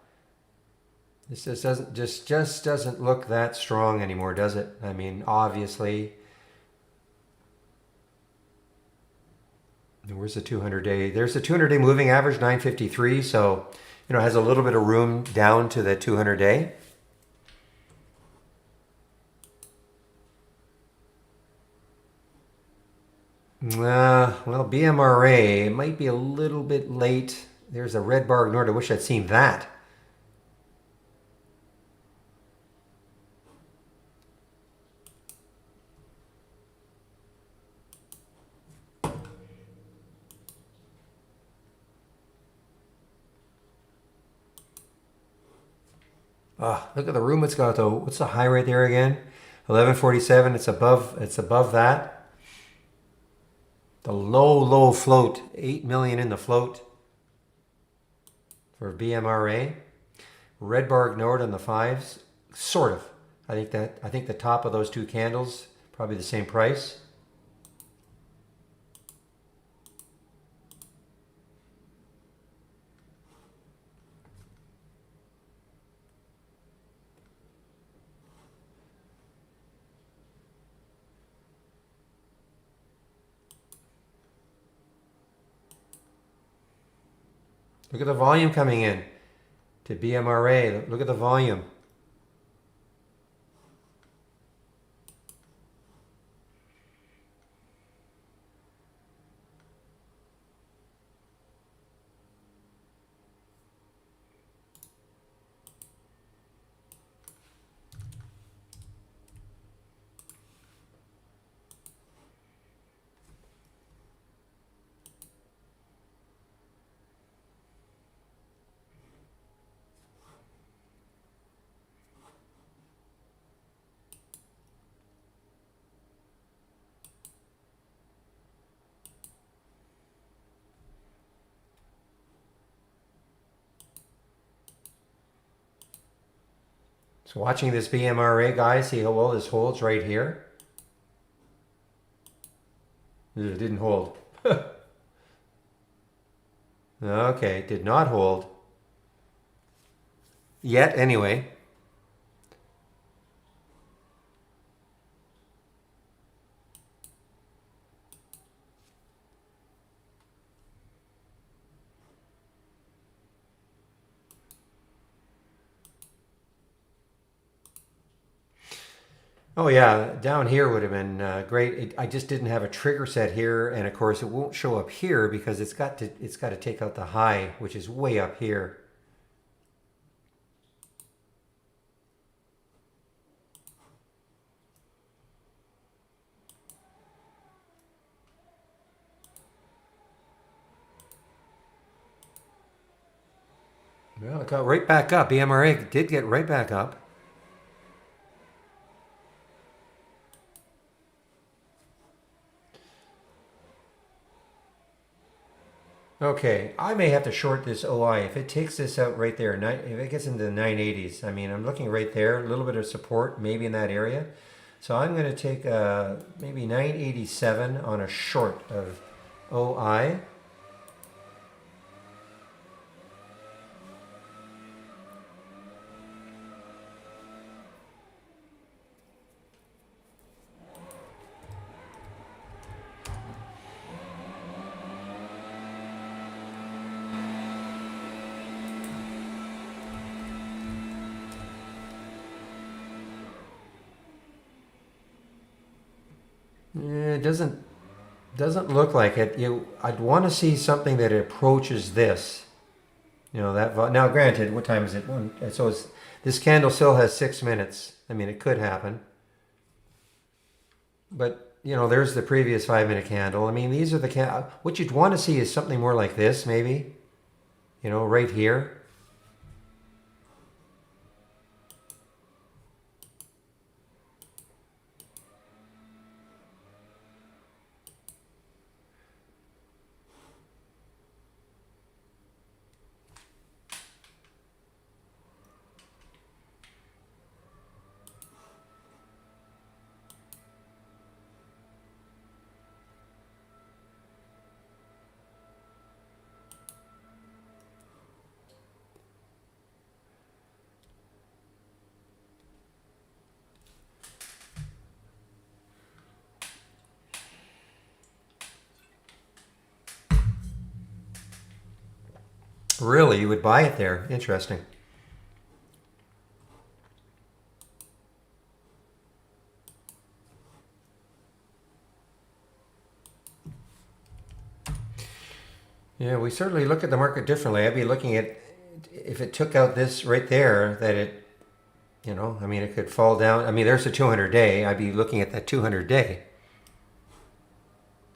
[SPEAKER 1] this just doesn't look that strong anymore, does it? I mean, obviously. Where's the 200-day? There's the 200-day moving average, 953. So, you know, it has a little bit of room down to the 200-day. Well, BMRA might be a little bit late. There's a red bar ignored. I wish I'd seen that. Look at the room it's got though. What's the high right there again? 1147. It's above that. The low float, 8 million in the float. for BMRA. Redbarg Nord on the 5s, sort of. I think the top of those two candles probably the same price. Look at the volume coming in to BMRA. Look at the volume. So watching this BMRA, guys, see how well this holds right here? It didn't hold. Okay, did not hold. Yet, anyway. Oh yeah, down here would have been great. I just didn't have a trigger set here, and of course it won't show up here because it's got to take out the high, which is way up here. Well, it got right back up. BMRA did get right back up. Okay, I may have to short this OI. If it takes this out right there, if it gets into the 980s, I mean, I'm looking right there, a little bit of support maybe in that area. So I'm going to take maybe 987 on a short of OI. It doesn't look like it. I'd want to see something that approaches this. You know that. Now, granted, what time is it? So this candle still has 6 minutes. I mean, it could happen. But you know, there's the previous 5-minute candle. I mean, these are the what you'd want to see is something more like this, maybe. You know, right here. Really, you would buy it there? Interesting. Yeah, we certainly look at the market differently. I'd be looking at if it took out this right there, that it, you know, I mean, it could fall down. I mean, there's a 200 day. I'd be looking at that 200 day.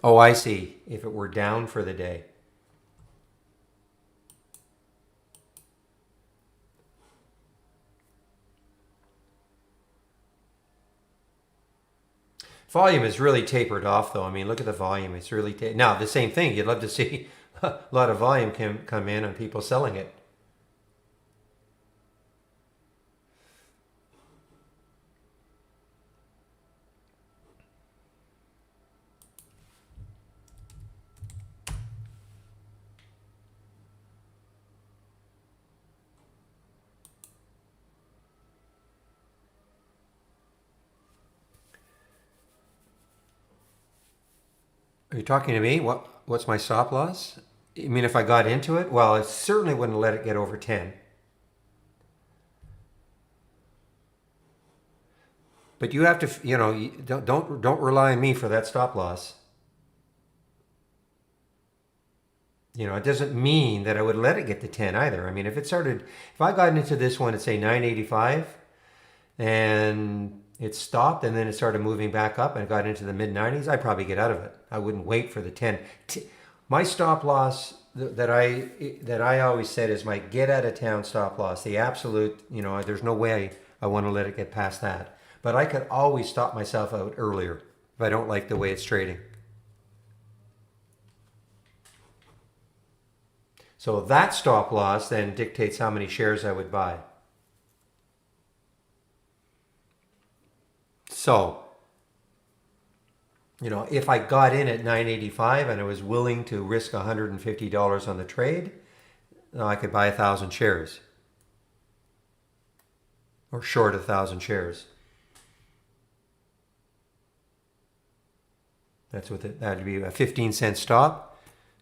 [SPEAKER 1] Oh, I see. If it were down for the day. Volume is really tapered off, though. I mean, look at the volume. It's really now the same thing. You'd love to see a lot of volume come in on people selling it. Are you talking to me? What's my stop loss? I mean, if I got into it, well, I certainly wouldn't let it get over 10. But you have to, don't rely on me for that stop loss. It doesn't mean that I would let it get to 10 either. I mean, if I got into this one at say 985 and it stopped and then it started moving back up and it got into the mid 90s, I'd probably get out of it. I wouldn't wait for the 10. My stop loss that I always said is my get out of town stop loss. The absolute, there's no way I want to let it get past that. But I could always stop myself out earlier if I don't like the way it's trading. So that stop loss then dictates how many shares I would buy. So, if I got in at 985 and I was willing to risk $150 on the trade, I could buy 1,000 shares. Or short 1,000 shares. That'd be a 15-cent stop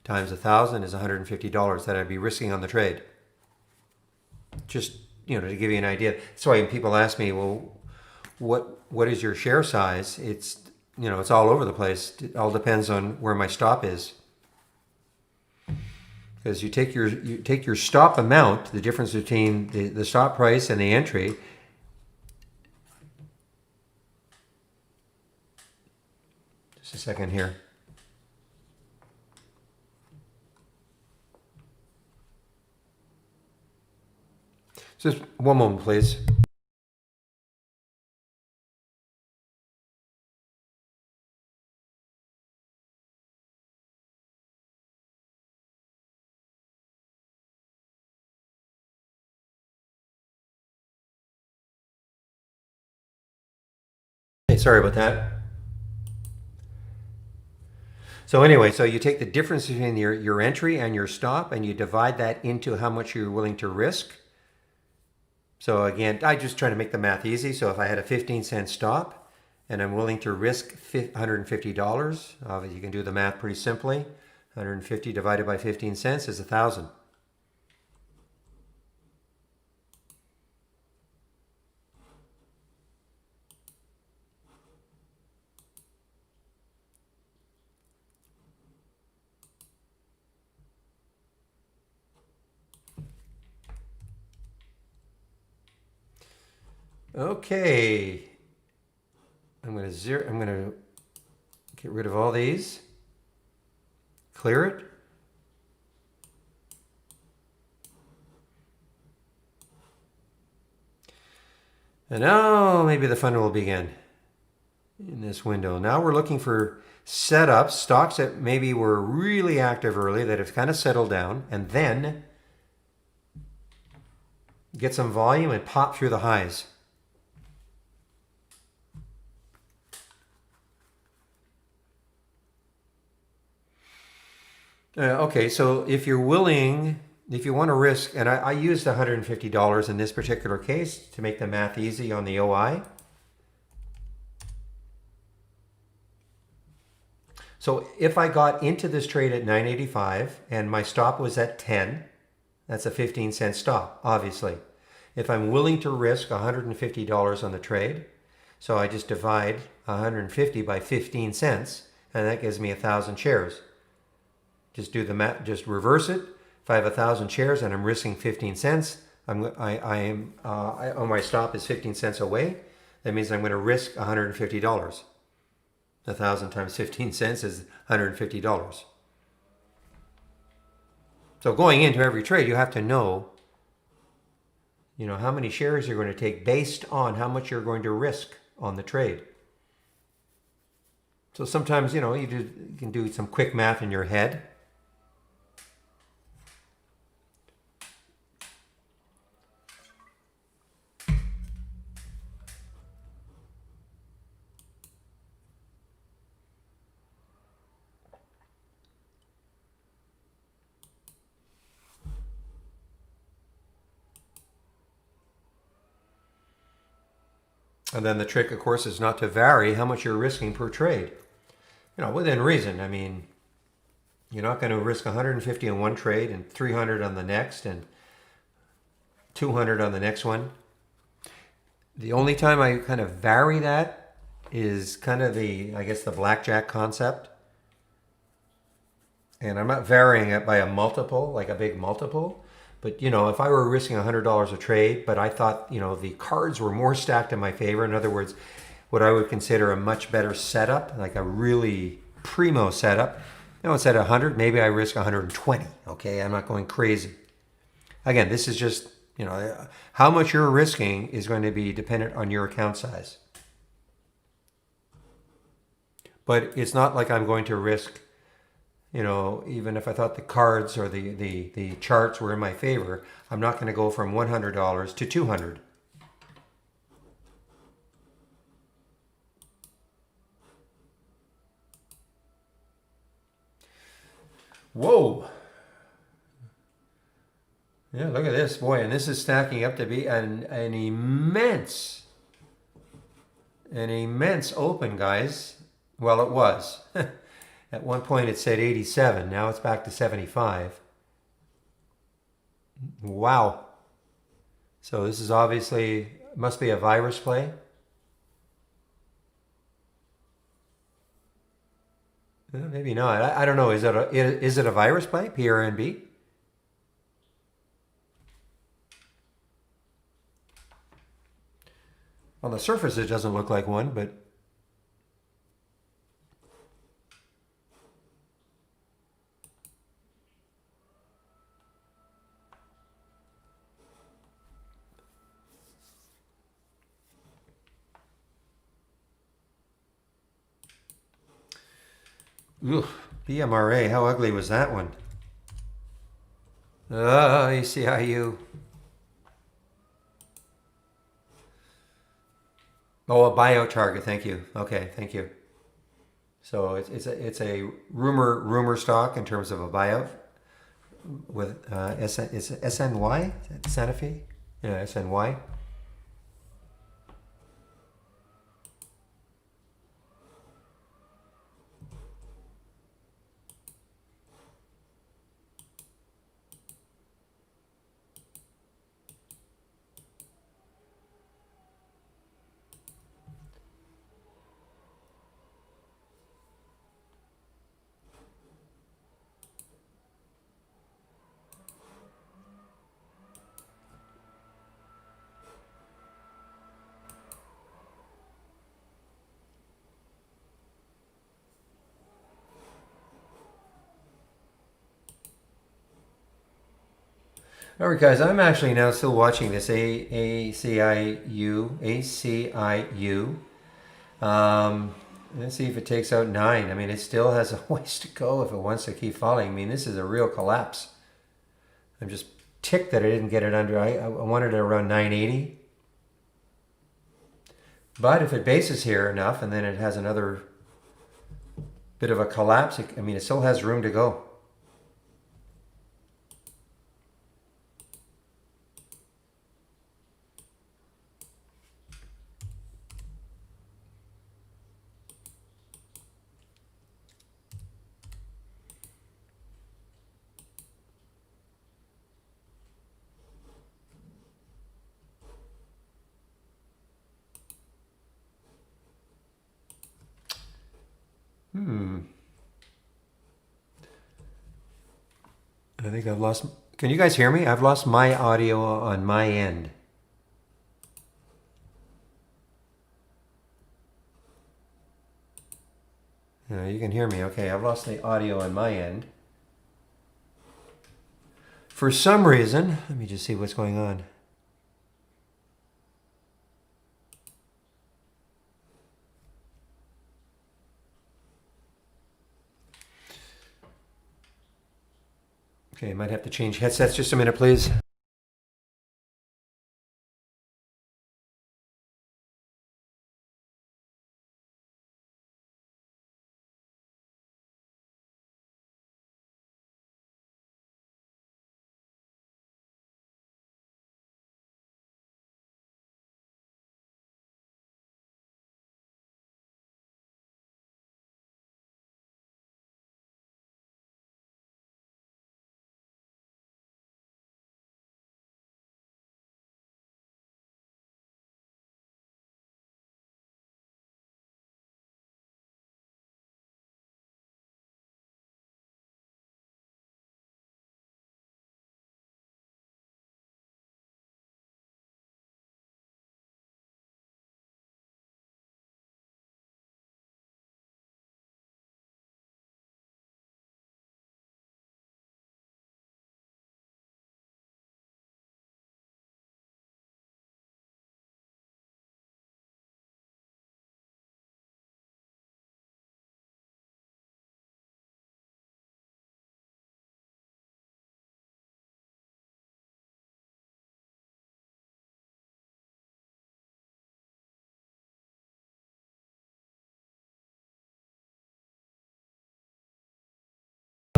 [SPEAKER 1] times 1,000 is $150 that I'd be risking on the trade. Just, to give you an idea. That's why when people ask me, well, what is your share size? It's all over the place. It all depends on where my stop is. Because you take your stop amount, the difference between the stop price and the entry. Just a second here. Just one moment, please. Hey, sorry about that. So anyway, so you take the difference between your entry and your stop and you divide that into how much you're willing to risk. So again, I just try to make the math easy. So if I had a 15-cent stop and I'm willing to risk $150, you can do the math pretty simply. 150 divided by 15 cents is 1,000. Okay, I'm going to get rid of all these, clear it. And now maybe the fun will begin in this window. Now we're looking for setups, stocks that maybe were really active early that have kind of settled down and then get some volume and pop through the highs. Okay, so if you want to risk, and I used $150 in this particular case to make the math easy on the OI. So if I got into this trade at 985 and my stop was at 10, that's a 15-cent stop, obviously. If I'm willing to risk $150 on the trade, so I just divide 150 by 15 cents, and that gives me 1,000 shares. Just do the math, just reverse it. If I have 1,000 shares and I'm risking 15 cents, on my stop is 15 cents away. That means I'm going to risk $150. 1,000 times 15 cents is $150. So going into every trade, you have to know, how many shares you're going to take based on how much you're going to risk on the trade. So sometimes, you can do some quick math in your head. And then the trick, of course, is not to vary how much you're risking per trade. within reason. I mean, you're not going to risk 150 on one trade and 300 on the next and 200 on the next one. The only time I kind of vary that is kind of I guess, the blackjack concept. And I'm not varying it by a multiple, like a big multiple. But, if I were risking $100 a trade, but I thought, the cards were more stacked in my favor, in other words, what I would consider a much better setup, like a really primo setup, instead of 100, maybe I risk 120. Okay, I'm not going crazy. Again, this is just, how much you're risking is going to be dependent on your account size. But it's not like I'm going to risk, even if I thought the cards or the charts were in my favor, I'm not going to go from $100 to 200. Whoa. Yeah, look at this, boy, and this is stacking up to be an immense open, guys. Well, it was. At one point it said 87, now it's back to 75. Wow. So this is obviously, must be a virus play. Maybe not. I don't know. Is it a virus play? PRNB? On the surface, it doesn't look like one, but BMRA, how ugly was that one? Oh, ECIU. Oh, a bio target. Thank you. Okay, thank you. So it's a rumor stock in terms of a buyout with it's SNY, Santa Fe. Yeah, SNY. All right, guys, I'm actually now still watching this ACIU. Let's see if it takes out 9. I mean, it still has a ways to go if it wants to keep falling. I mean, this is a real collapse. I'm just ticked that I didn't get it under. I wanted it around 980. But if it bases here enough and then it has another bit of a collapse, it still has room to go. I think I've lost. Can you guys hear me? I've lost my audio on my end. You can hear me. Okay, I've lost the audio on my end. For some reason, let me just see what's going on. Okay, I might have to change headsets. Just a minute, please.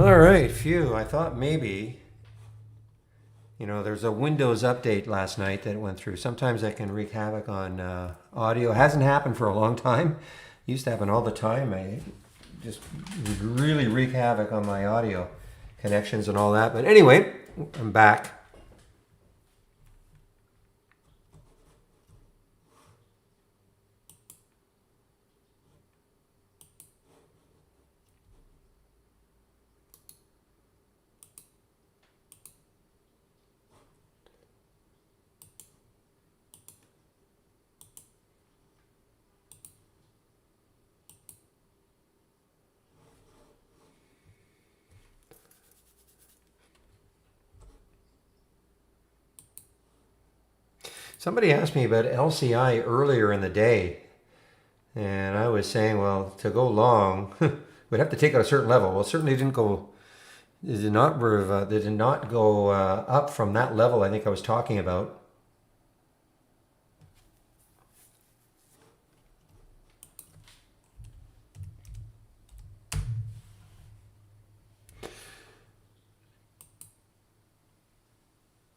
[SPEAKER 1] All right, phew. I thought maybe, there's a Windows update last night that went through. Sometimes that can wreak havoc on audio. Hasn't happened for a long time. Used to happen all the time. I just would really wreak havoc on my audio connections and all that. But anyway, I'm back. Somebody asked me about LCI earlier in the day, and I was saying, well, to go long, we'd have to take it a certain level. Well, it certainly didn't go. It did not. They did not go up from that level. I think I was talking about.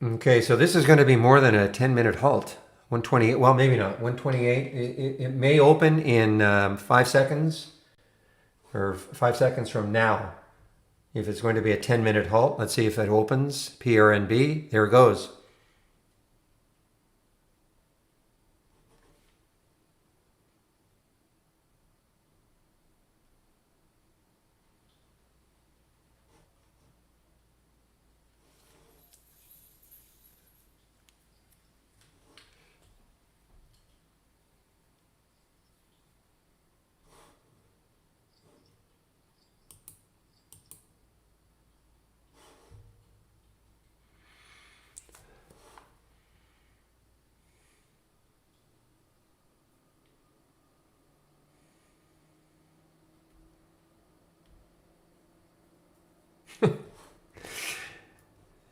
[SPEAKER 1] Okay, so this is going to be more than a 10-minute halt. 128. Well, maybe not. 128. It may open in 5 seconds, or 5 seconds from now. If it's going to be a 10-minute halt, let's see if it opens. PRNB. There it goes.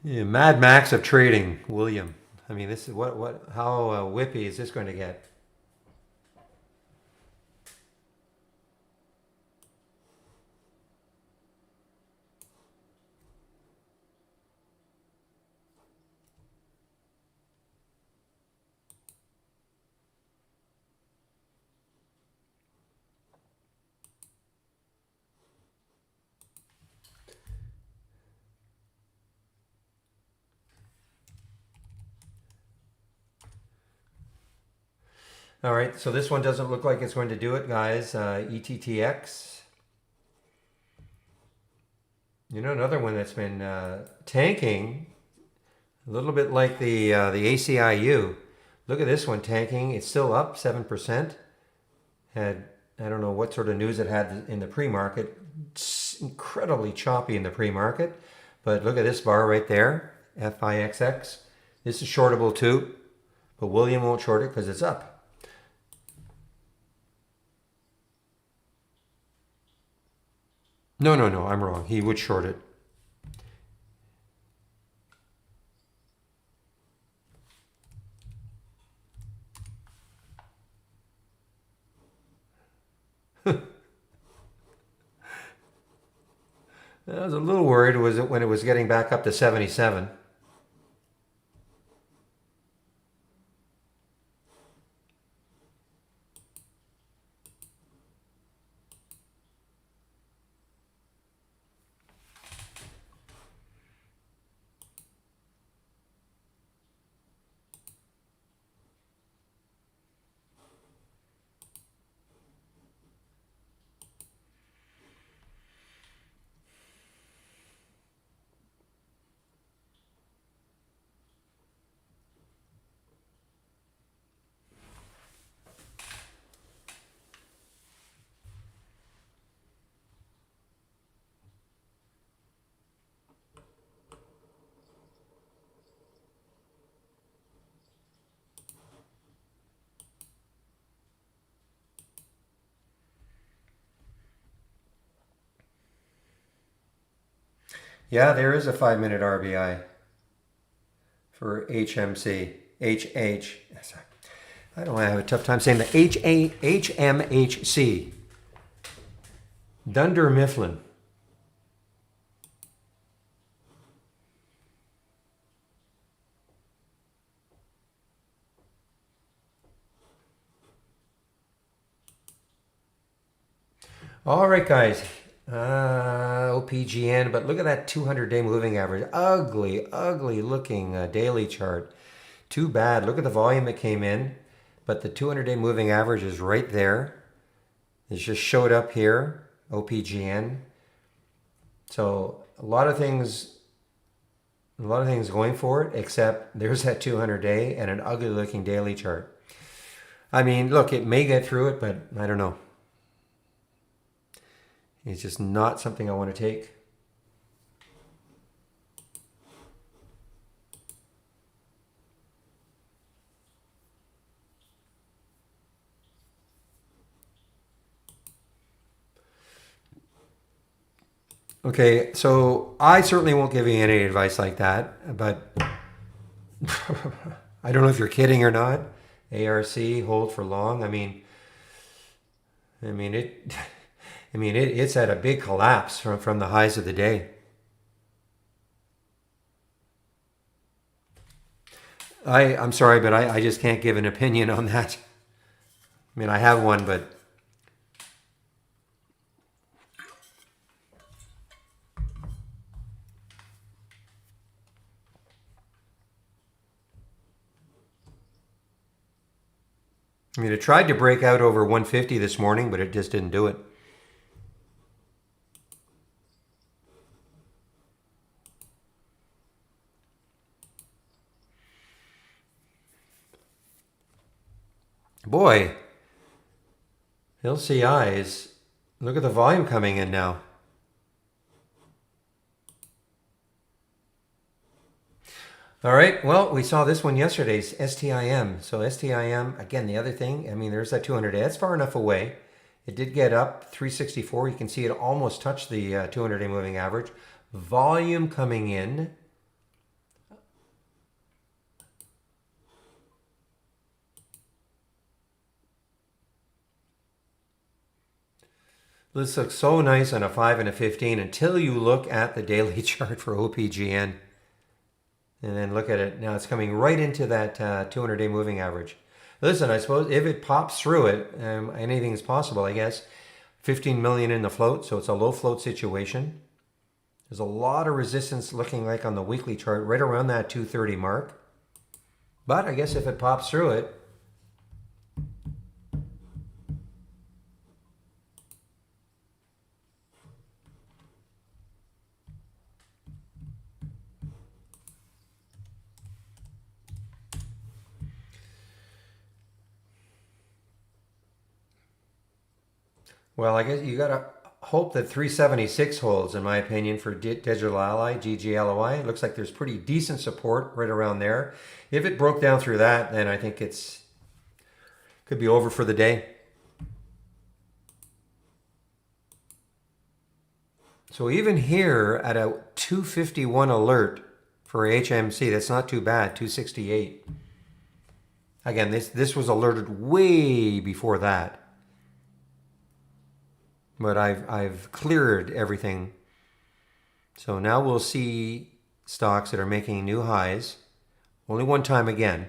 [SPEAKER 1] Yeah, Mad Max of trading, William. I mean, this is how whippy is this going to get? All right, so this one doesn't look like it's going to do it, guys. ETTX. Another one that's been tanking, a little bit like the ACIU. Look at this one tanking. It's still up 7%. Had, I don't know what sort of news it had in the pre-market. It's incredibly choppy in the pre-market. But look at this bar right there, FIXX. This is shortable too, but William won't short it because it's up. No, I'm wrong. He would short it. I was a little worried when it was getting back up to 77. Yeah, there is a 5-minute RBI for HMC. Sorry. I don't have a tough time saying the HMHC. Dunder Mifflin. All right, guys. OPGN, but look at that 200-day moving average. Ugly, ugly looking daily chart. Too bad. Look at the volume that came in, but the 200-day moving average is right there. It just showed up here, OPGN. So a lot of things going for it, except there's that 200-day and an ugly looking daily chart. I mean, look, it may get through it, but I don't know. It's just not something I want to take. Okay, so I certainly won't give you any advice like that, but I don't know if you're kidding or not. ARC hold for long. I mean it. It's at a big collapse from the highs of the day. I'm sorry, but I just can't give an opinion on that. I mean, I have one, but I mean, it tried to break out over 150 this morning, but it just didn't do it. Boy, LCI is, look at the volume coming in now. All right, well, we saw this one yesterday's STIM. So STIM, again, the other thing, I mean, there's that 200-day. That's far enough away. It did get up 364. You can see it almost touched the 200-day moving average. Volume coming in. This looks so nice on a 5 and a 15 until you look at the daily chart for OPGN. And then look at it. Now it's coming right into that 200-day moving average. Listen, I suppose if it pops through it, anything is possible, I guess. 15 million in the float, so it's a low float situation. There's a lot of resistance looking like on the weekly chart, right around that 230 mark. But I guess if it pops through it, well, I guess you got to hope that 376 holds, in my opinion, for Digital Ally, GGLOI. It looks like there's pretty decent support right around there. If it broke down through that, then I think it's could be over for the day. So even here at a 251 alert for HMC, that's not too bad, 268. Again, this was alerted way before that. But I've cleared everything. So now we'll see stocks that are making new highs. Only one time again.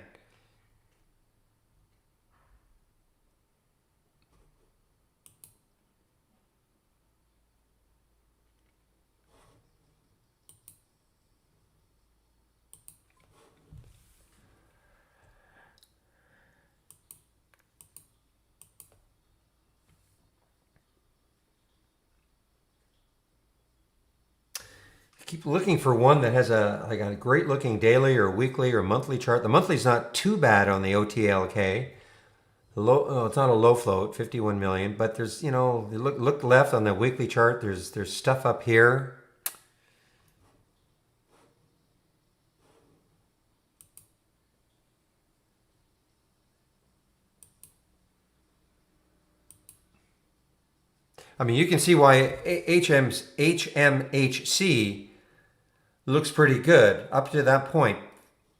[SPEAKER 1] Keep looking for one that has a great looking daily or weekly or monthly chart. The monthly's not too bad on the OTLK. It's not a low float, 51 million, but there's, look left on the weekly chart. There's stuff up here. I mean, you can see why HMHC looks pretty good up to that point.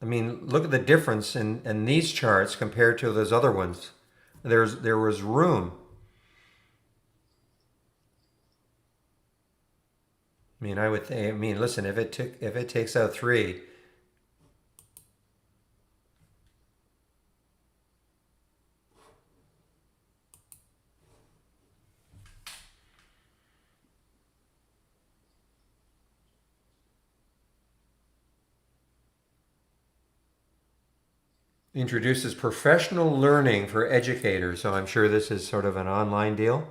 [SPEAKER 1] I mean, look at the difference in these charts compared to those other ones. There was room. I mean, listen, if it takes out 3, introduces professional learning for educators. So I'm sure this is sort of an online deal.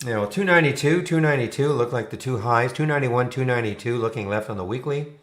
[SPEAKER 1] You know, 292 look like the two highs. 291, 292 looking left on the weekly.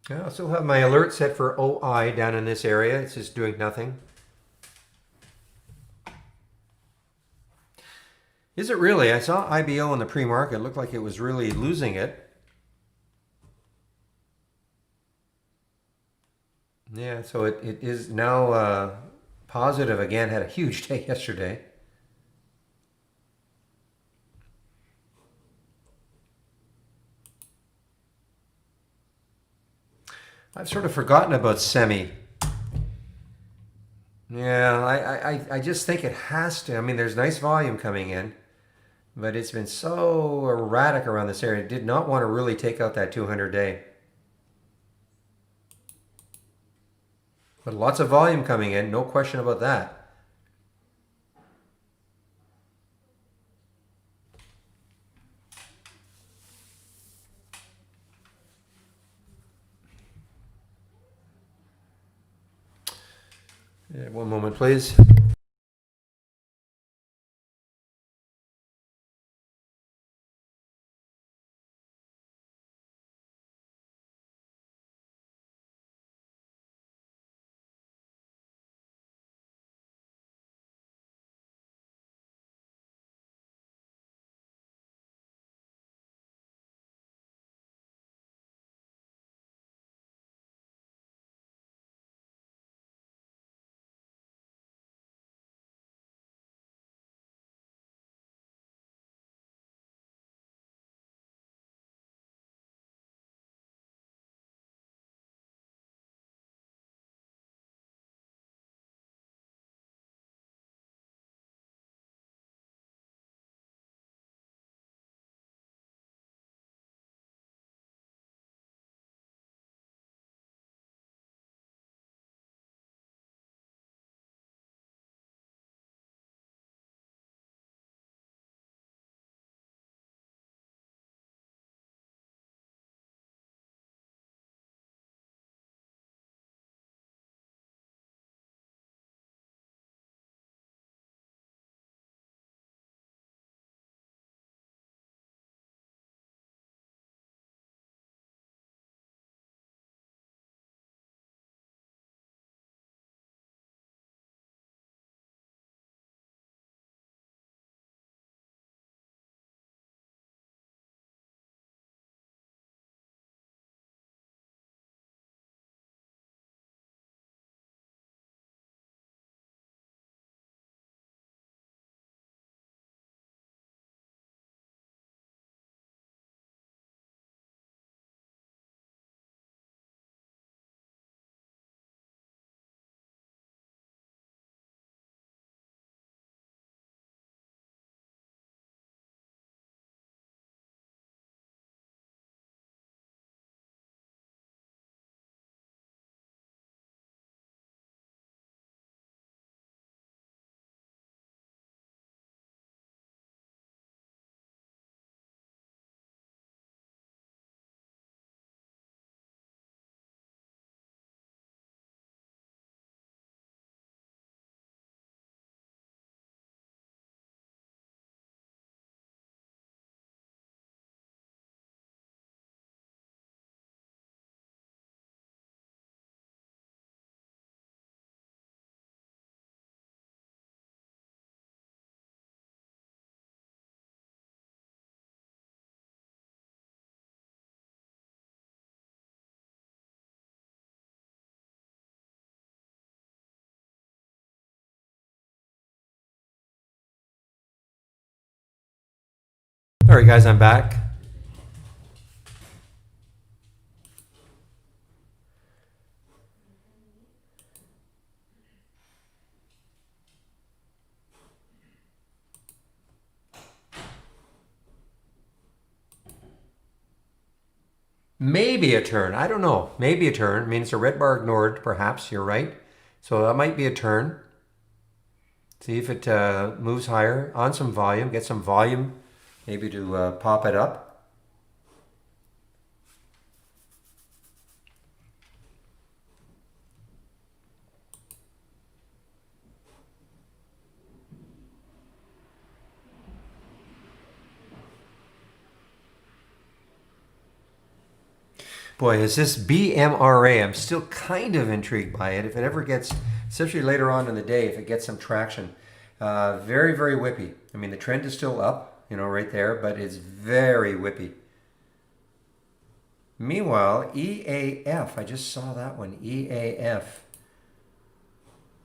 [SPEAKER 1] Yeah, I still have my alert set for OI down in this area. It's just doing nothing. Is it really? I saw IBO in the pre-market. It looked like it was really losing it. Yeah, so it is now positive again. Had a huge day yesterday. I've sort of forgotten about semi. Yeah, I just think it has to. I mean, there's nice volume coming in, but it's been so erratic around this area. It did not want to really take out that 200 day. But lots of volume coming in, no question about that. Yeah, one moment, please. All right, guys, I'm back. Maybe a turn. I don't know. Maybe a turn. I mean, it's a red bar ignored, perhaps. You're right. So that might be a turn. See if it moves higher on some volume. Get some volume, maybe to pop it up. Boy, is this BMRA. I'm still kind of intrigued by it. If it ever gets, especially later on in the day, if it gets some traction. Very, very whippy. I mean, the trend is still up, right there, but it's very whippy. Meanwhile, EAF, I just saw that one, EAF.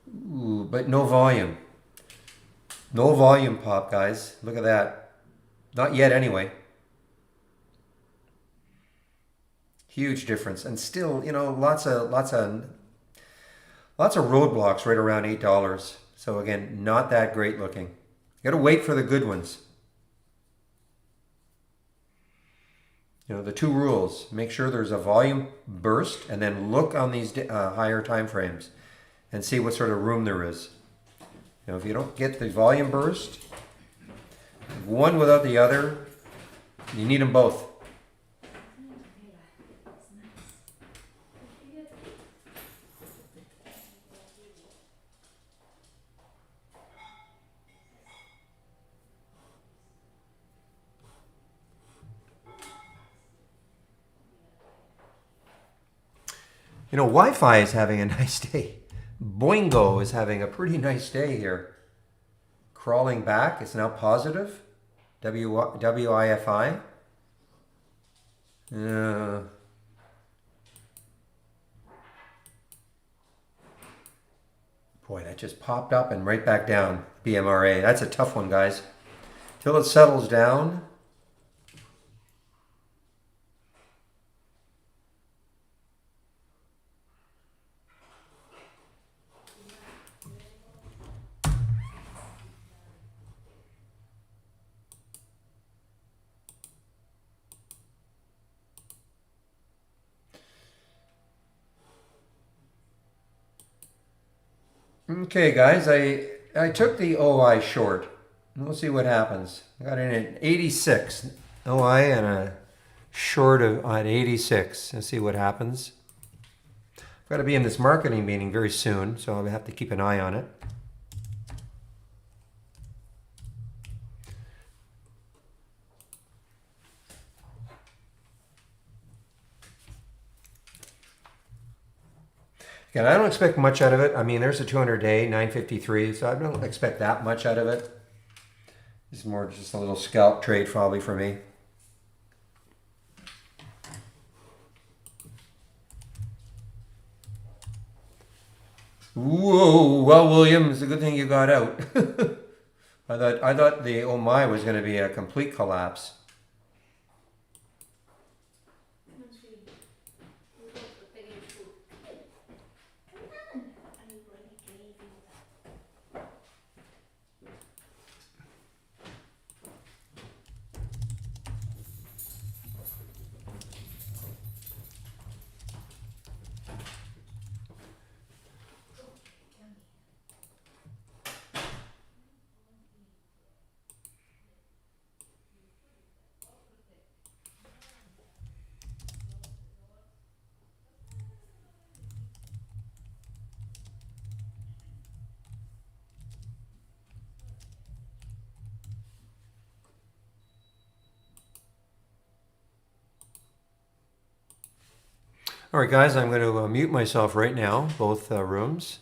[SPEAKER 1] Ooh, but no volume. No volume pop, guys. Look at that. Not yet, anyway. Huge difference, and still, lots of roadblocks right around $8. So again, not that great looking. You got to wait for the good ones. The two rules: make sure there's a volume burst, and then look on these higher time frames and see what sort of room there is. If you don't get the volume burst, one without the other, you need them both. Wi-Fi is having a nice day. Boingo is having a pretty nice day here. Crawling back, it's now positive. WIFI. Boy, that just popped up and right back down. BMRA. That's a tough one, guys. Till it settles down. Okay, guys, I took the OI short. We'll see what happens. I got in at 86 OI and a short at 86. Let's see what happens. I've got to be in this marketing meeting very soon, so I'll have to keep an eye on it. Again, I don't expect much out of it. I mean, there's a 200-day, 953, so I don't expect that much out of it. It's more just a little scalp trade probably for me. Whoa, well, William, it's a good thing you got out. I thought the oh my was going to be a complete collapse. All right, guys, I'm going to mute myself right now, both rooms.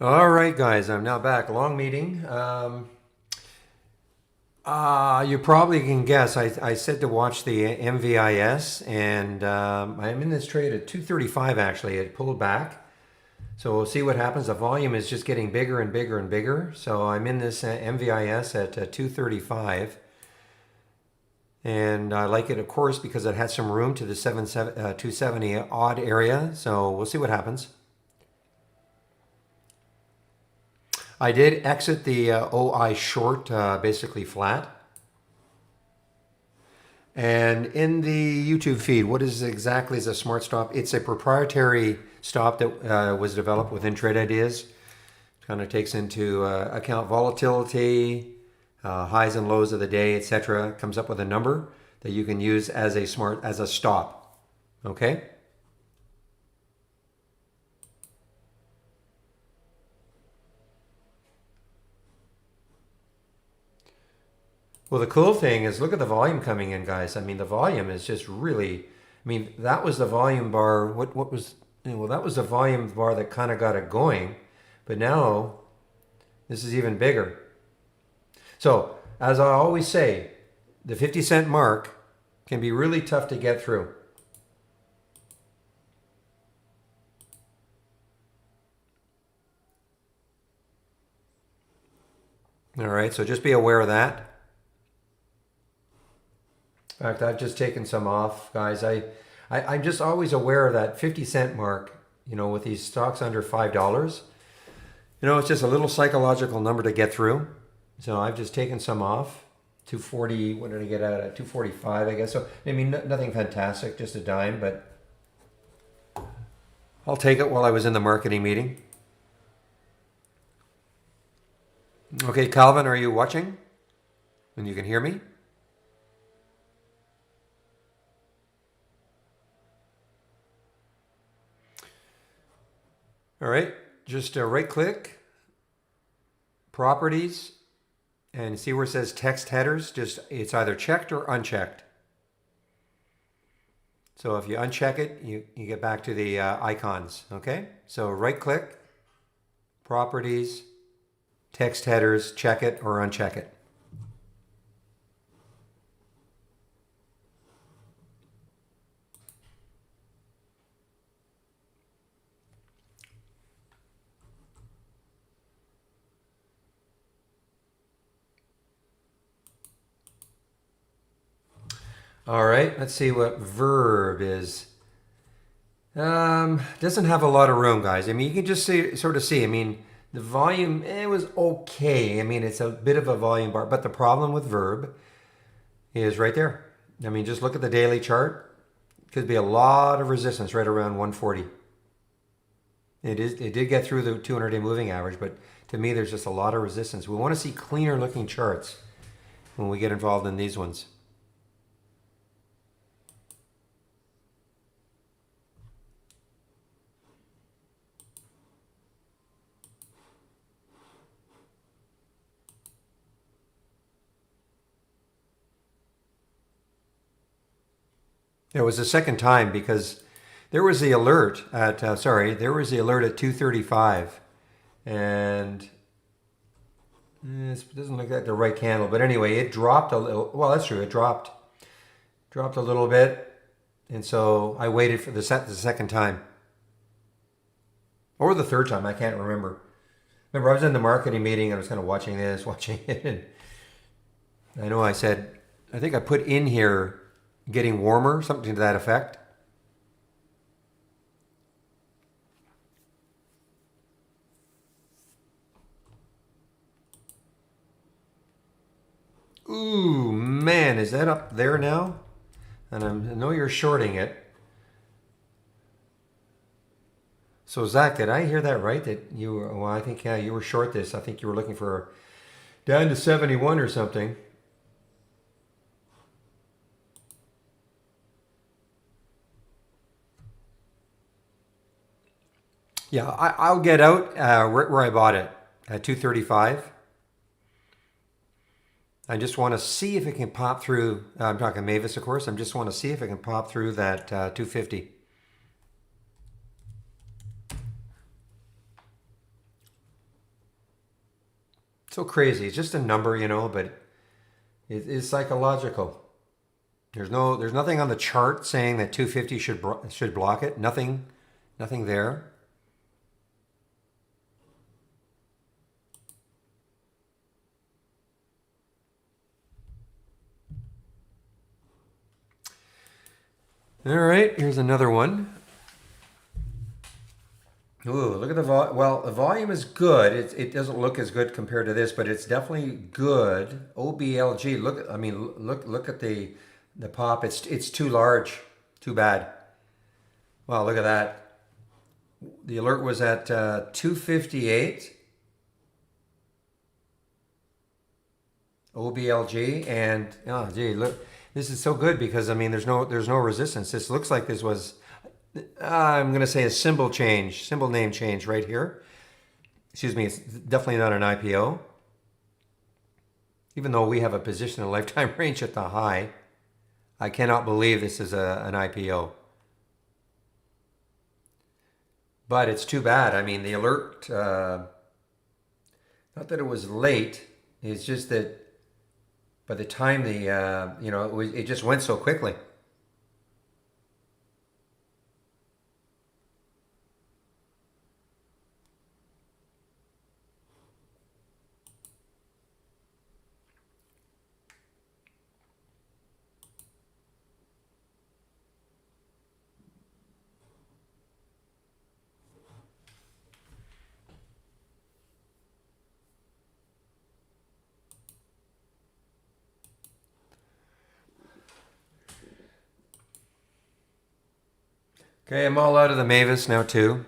[SPEAKER 1] All right, guys, I'm now back. Long meeting. You probably can guess. I said to watch the MVIS, and I'm in this trade at 235 actually. It pulled back. So we'll see what happens. The volume is just getting bigger and bigger and bigger. So I'm in this MVIS at 235. And I like it, of course, because it had some room to the 270 odd area. So we'll see what happens. I did exit the OI short, basically flat. And in the YouTube feed, what is exactly is a smart stop? It's a proprietary stop that was developed within Trade Ideas. It kind of takes into account volatility, highs and lows of the day, etc. Comes up with a number that you can use as a stop. Okay. Well, the cool thing is look at the volume coming in, guys. I mean, the volume is just really. I mean, that was the volume bar. What was? Well, that was the volume bar that kind of got it going, but now this is even bigger. So, as I always say, the 50-cent mark can be really tough to get through. All right, so just be aware of that. In fact, I've just taken some off, guys. I'm just always aware of that 50-cent mark, with these stocks under $5. It's just a little psychological number to get through. So I've just taken some off. 240, what did I get out at? 245, I guess. So, I mean, nothing fantastic, just a dime, but I'll take it while I was in the marketing meeting. Okay, Calvin, are you watching? And you can hear me? All right, just right click, properties, and see where it says text headers. It's either checked or unchecked. So if you uncheck it, you get back to the icons, okay? So right click, properties, text headers, check it or uncheck it. All right, let's see what verb is. Doesn't have a lot of room, guys. I mean, you can just sort of see. I mean, the volume, it was okay. I mean, it's a bit of a volume bar, but the problem with verb is right there. I mean, just look at the daily chart. Could be a lot of resistance right around 140. It did get through the 200-day moving average, but to me, there's just a lot of resistance. We want to see cleaner looking charts when we get involved in these ones. It was the second time because there was the alert at 235, and it doesn't look like the right candle. But anyway, it dropped a little. Well, that's true. It dropped a little bit, and so I waited for the second time, or the third time. I can't remember. Remember, I was in the marketing meeting and I was kind of watching this, watching it, and I know I said, I think I put in here getting warmer, something to that effect. Ooh, man, is that up there now? And I know you're shorting it. So Zach, did I hear that right? That you were, well, I think you were short this. I think you were looking for down to 71 or something. Yeah, I'll get out where I bought it at 235. I just want to see if it can pop through. I'm talking Mavis, of course. I just want to see if it can pop through that 250. So crazy. It's just a number, you know, but it is psychological. There's nothing on the chart saying that 250 should block it. Nothing there. All right, here's another one. Ooh, look at the the volume is good. It doesn't look as good compared to this, but it's definitely good. OBLG. Look, I mean, look at the pop. It's too large. Too bad. Wow, look at that. The alert was at 258. OBLG, and oh gee, look, this is so good because I mean, there's no resistance. This looks like this was I'm going to say a symbol name change right here. Excuse me, it's definitely not an IPO. Even though we have a position in lifetime range at the high, I cannot believe this is an IPO. But it's too bad. I mean, the alert, not that it was late, it's just that by the time it just went so quickly. Okay, I'm all out of the Mavis now too.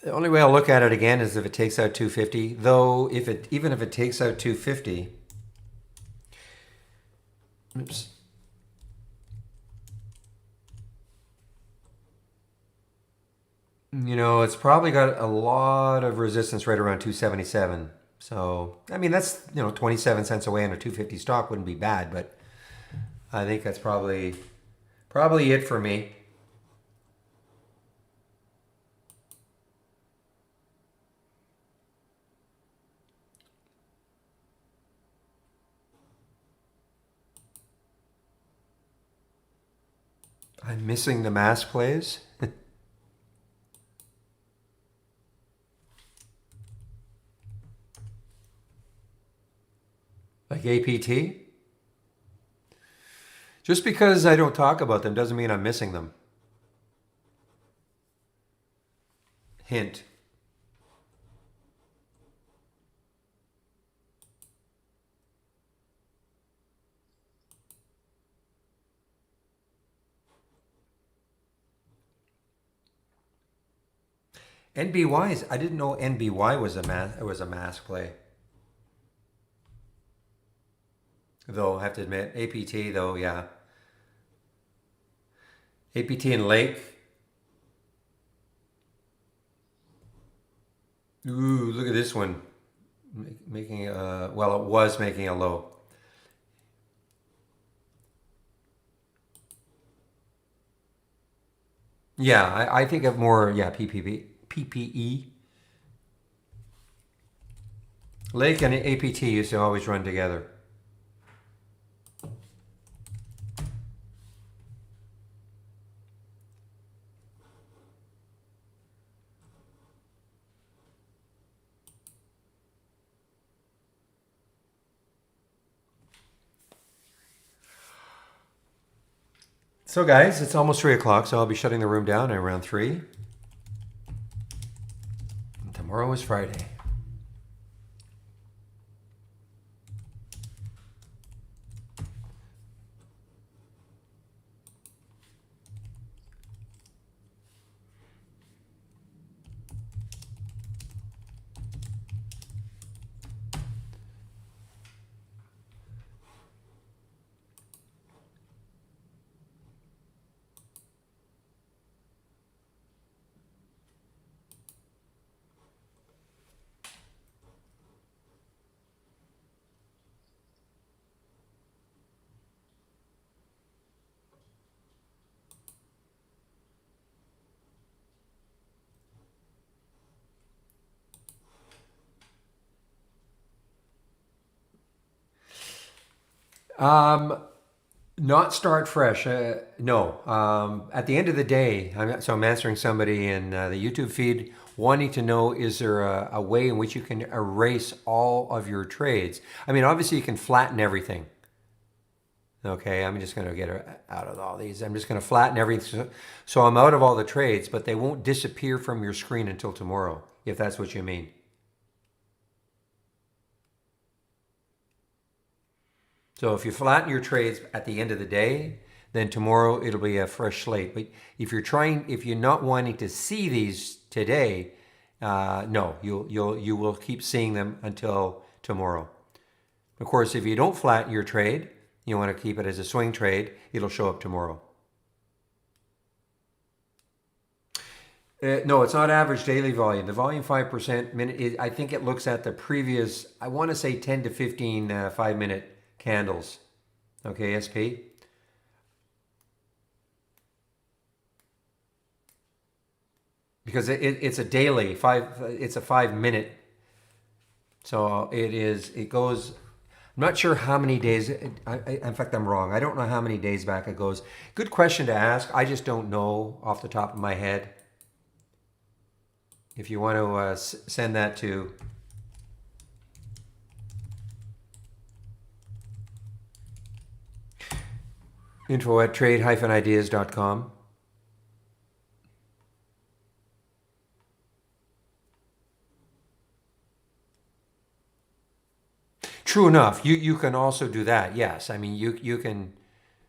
[SPEAKER 1] The only way I'll look at it again is if it takes out 250. Though, even if it takes out 250, oops. You know, it's probably got a lot of resistance right around 277. So, I mean, that's 27 cents away on a 250 stock wouldn't be bad, but I think that's probably it for me. I'm missing the mask plays. Like APT. Just because I don't talk about them doesn't mean I'm missing them. Hint. I didn't know NBY was a mask play. Though I have to admit, APT though, yeah. APT and Lake. Ooh, look at this one. Making it was making a low. Yeah, I think of more, yeah, PPE. Lake and APT used to always run together. So guys, it's almost 3 o'clock, so I'll be shutting the room down at around 3. Tomorrow is Friday. Not start fresh. No. At the end of the day, I'm answering somebody in the YouTube feed wanting to know, is there a way in which you can erase all of your trades? I mean, obviously you can flatten everything. Okay, I'm just going to get out of all these. I'm just going to flatten everything. So I'm out of all the trades, but they won't disappear from your screen until tomorrow, if that's what you mean. So if you flatten your trades at the end of the day, then tomorrow it'll be a fresh slate. But if you're not wanting to see these today, no, you will keep seeing them until tomorrow. Of course, if you don't flatten your trade, you want to keep it as a swing trade, it'll show up tomorrow. No, it's not average daily volume. The volume 5% minute, I think it looks at the previous, I want to say 10 to 15 5-minute candles. Okay, SP. Because it's a daily, it's a 5-minute. So it goes, I'm not sure how many days, in fact, I'm wrong. I don't know how many days back it goes. Good question to ask. I just don't know off the top of my head. If you want to send that to info@trade-ideas.com. True enough, you can also do that. Yes, I mean you can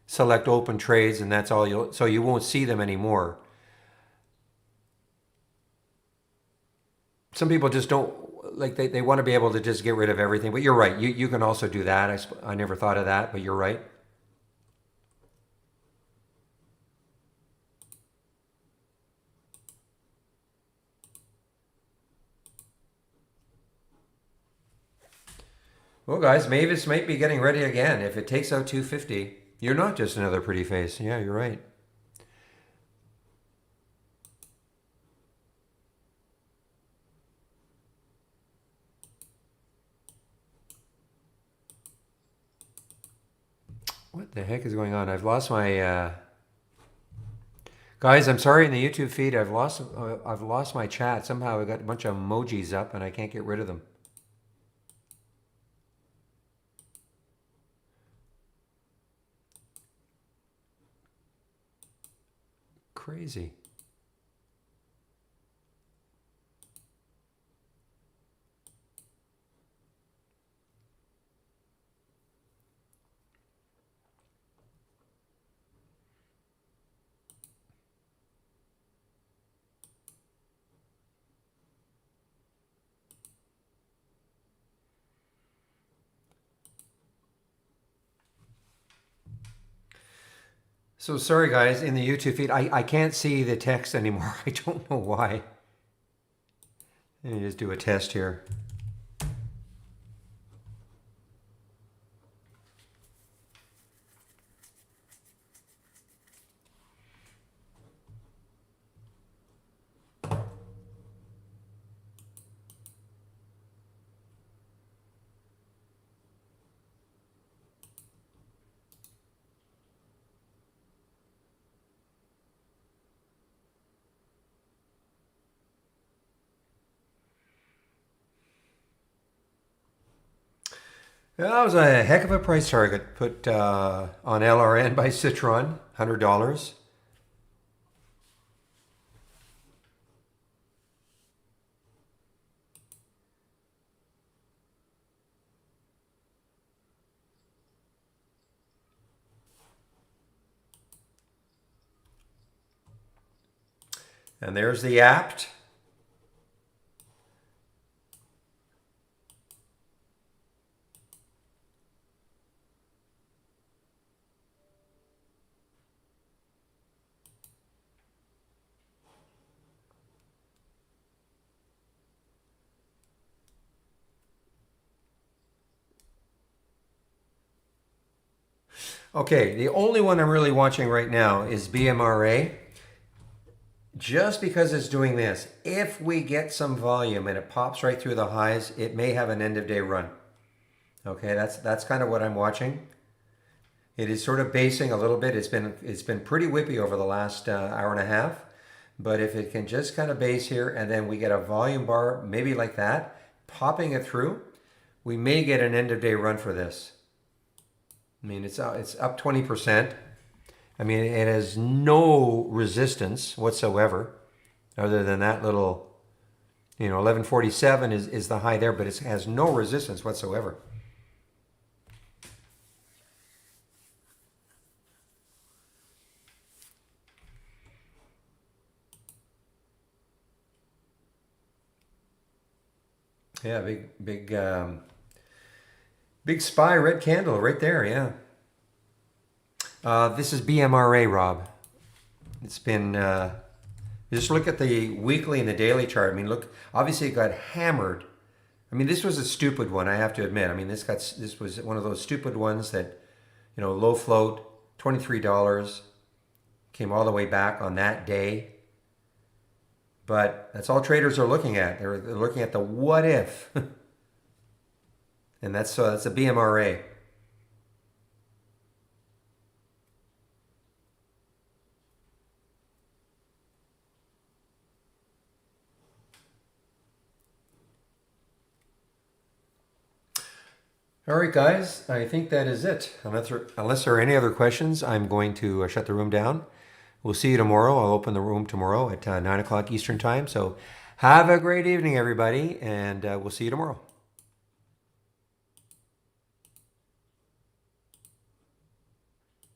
[SPEAKER 1] select open trades, and that's all so you won't see them anymore. Some people just don't like they want to be able to just get rid of everything. But you're right. You can also do that. I never thought of that, but you're right. Well, guys, Mavis might be getting ready again. If it takes out 250, you're not just another pretty face. Yeah, you're right. What the heck is going on? I've lost my guys. I'm sorry in the YouTube feed. I've lost my chat. Somehow I got a bunch of emojis up and I can't get rid of them. Crazy. So sorry, guys, in the YouTube feed, I can't see the text anymore. I don't know why. Let me just do a test here. Yeah, that was a heck of a price target put on LRN by Citron, $100. And there's the apt. Okay, the only one I'm really watching right now is BMRA. Just because it's doing this, if we get some volume and it pops right through the highs, it may have an end of day run. Okay, that's kind of what I'm watching. It is sort of basing a little bit. It's been pretty whippy over the last hour and a half. But if it can just kind of base here and then we get a volume bar, maybe like that, popping it through, we may get an end of day run for this. I mean, it's up 20%. I mean, it has no resistance whatsoever, other than that little, 1147 is the high there, but it has no resistance whatsoever. Yeah, big SPY red candle right there. Yeah. This is BMRA, Rob. It's been, just look at the weekly and the daily chart. I mean, look, obviously it got hammered. I mean, this was a stupid one, I have to admit. I mean, this was one of those stupid ones that, low float, $23, came all the way back on that day. But that's all traders are looking at. They're looking at the what if. And that's a BMRA. All right, guys, I think that is it. Unless there are any other questions, I'm going to shut the room down. We'll see you tomorrow. I'll open the room tomorrow at 9 o'clock Eastern Time. So have a great evening, everybody, and we'll see you tomorrow.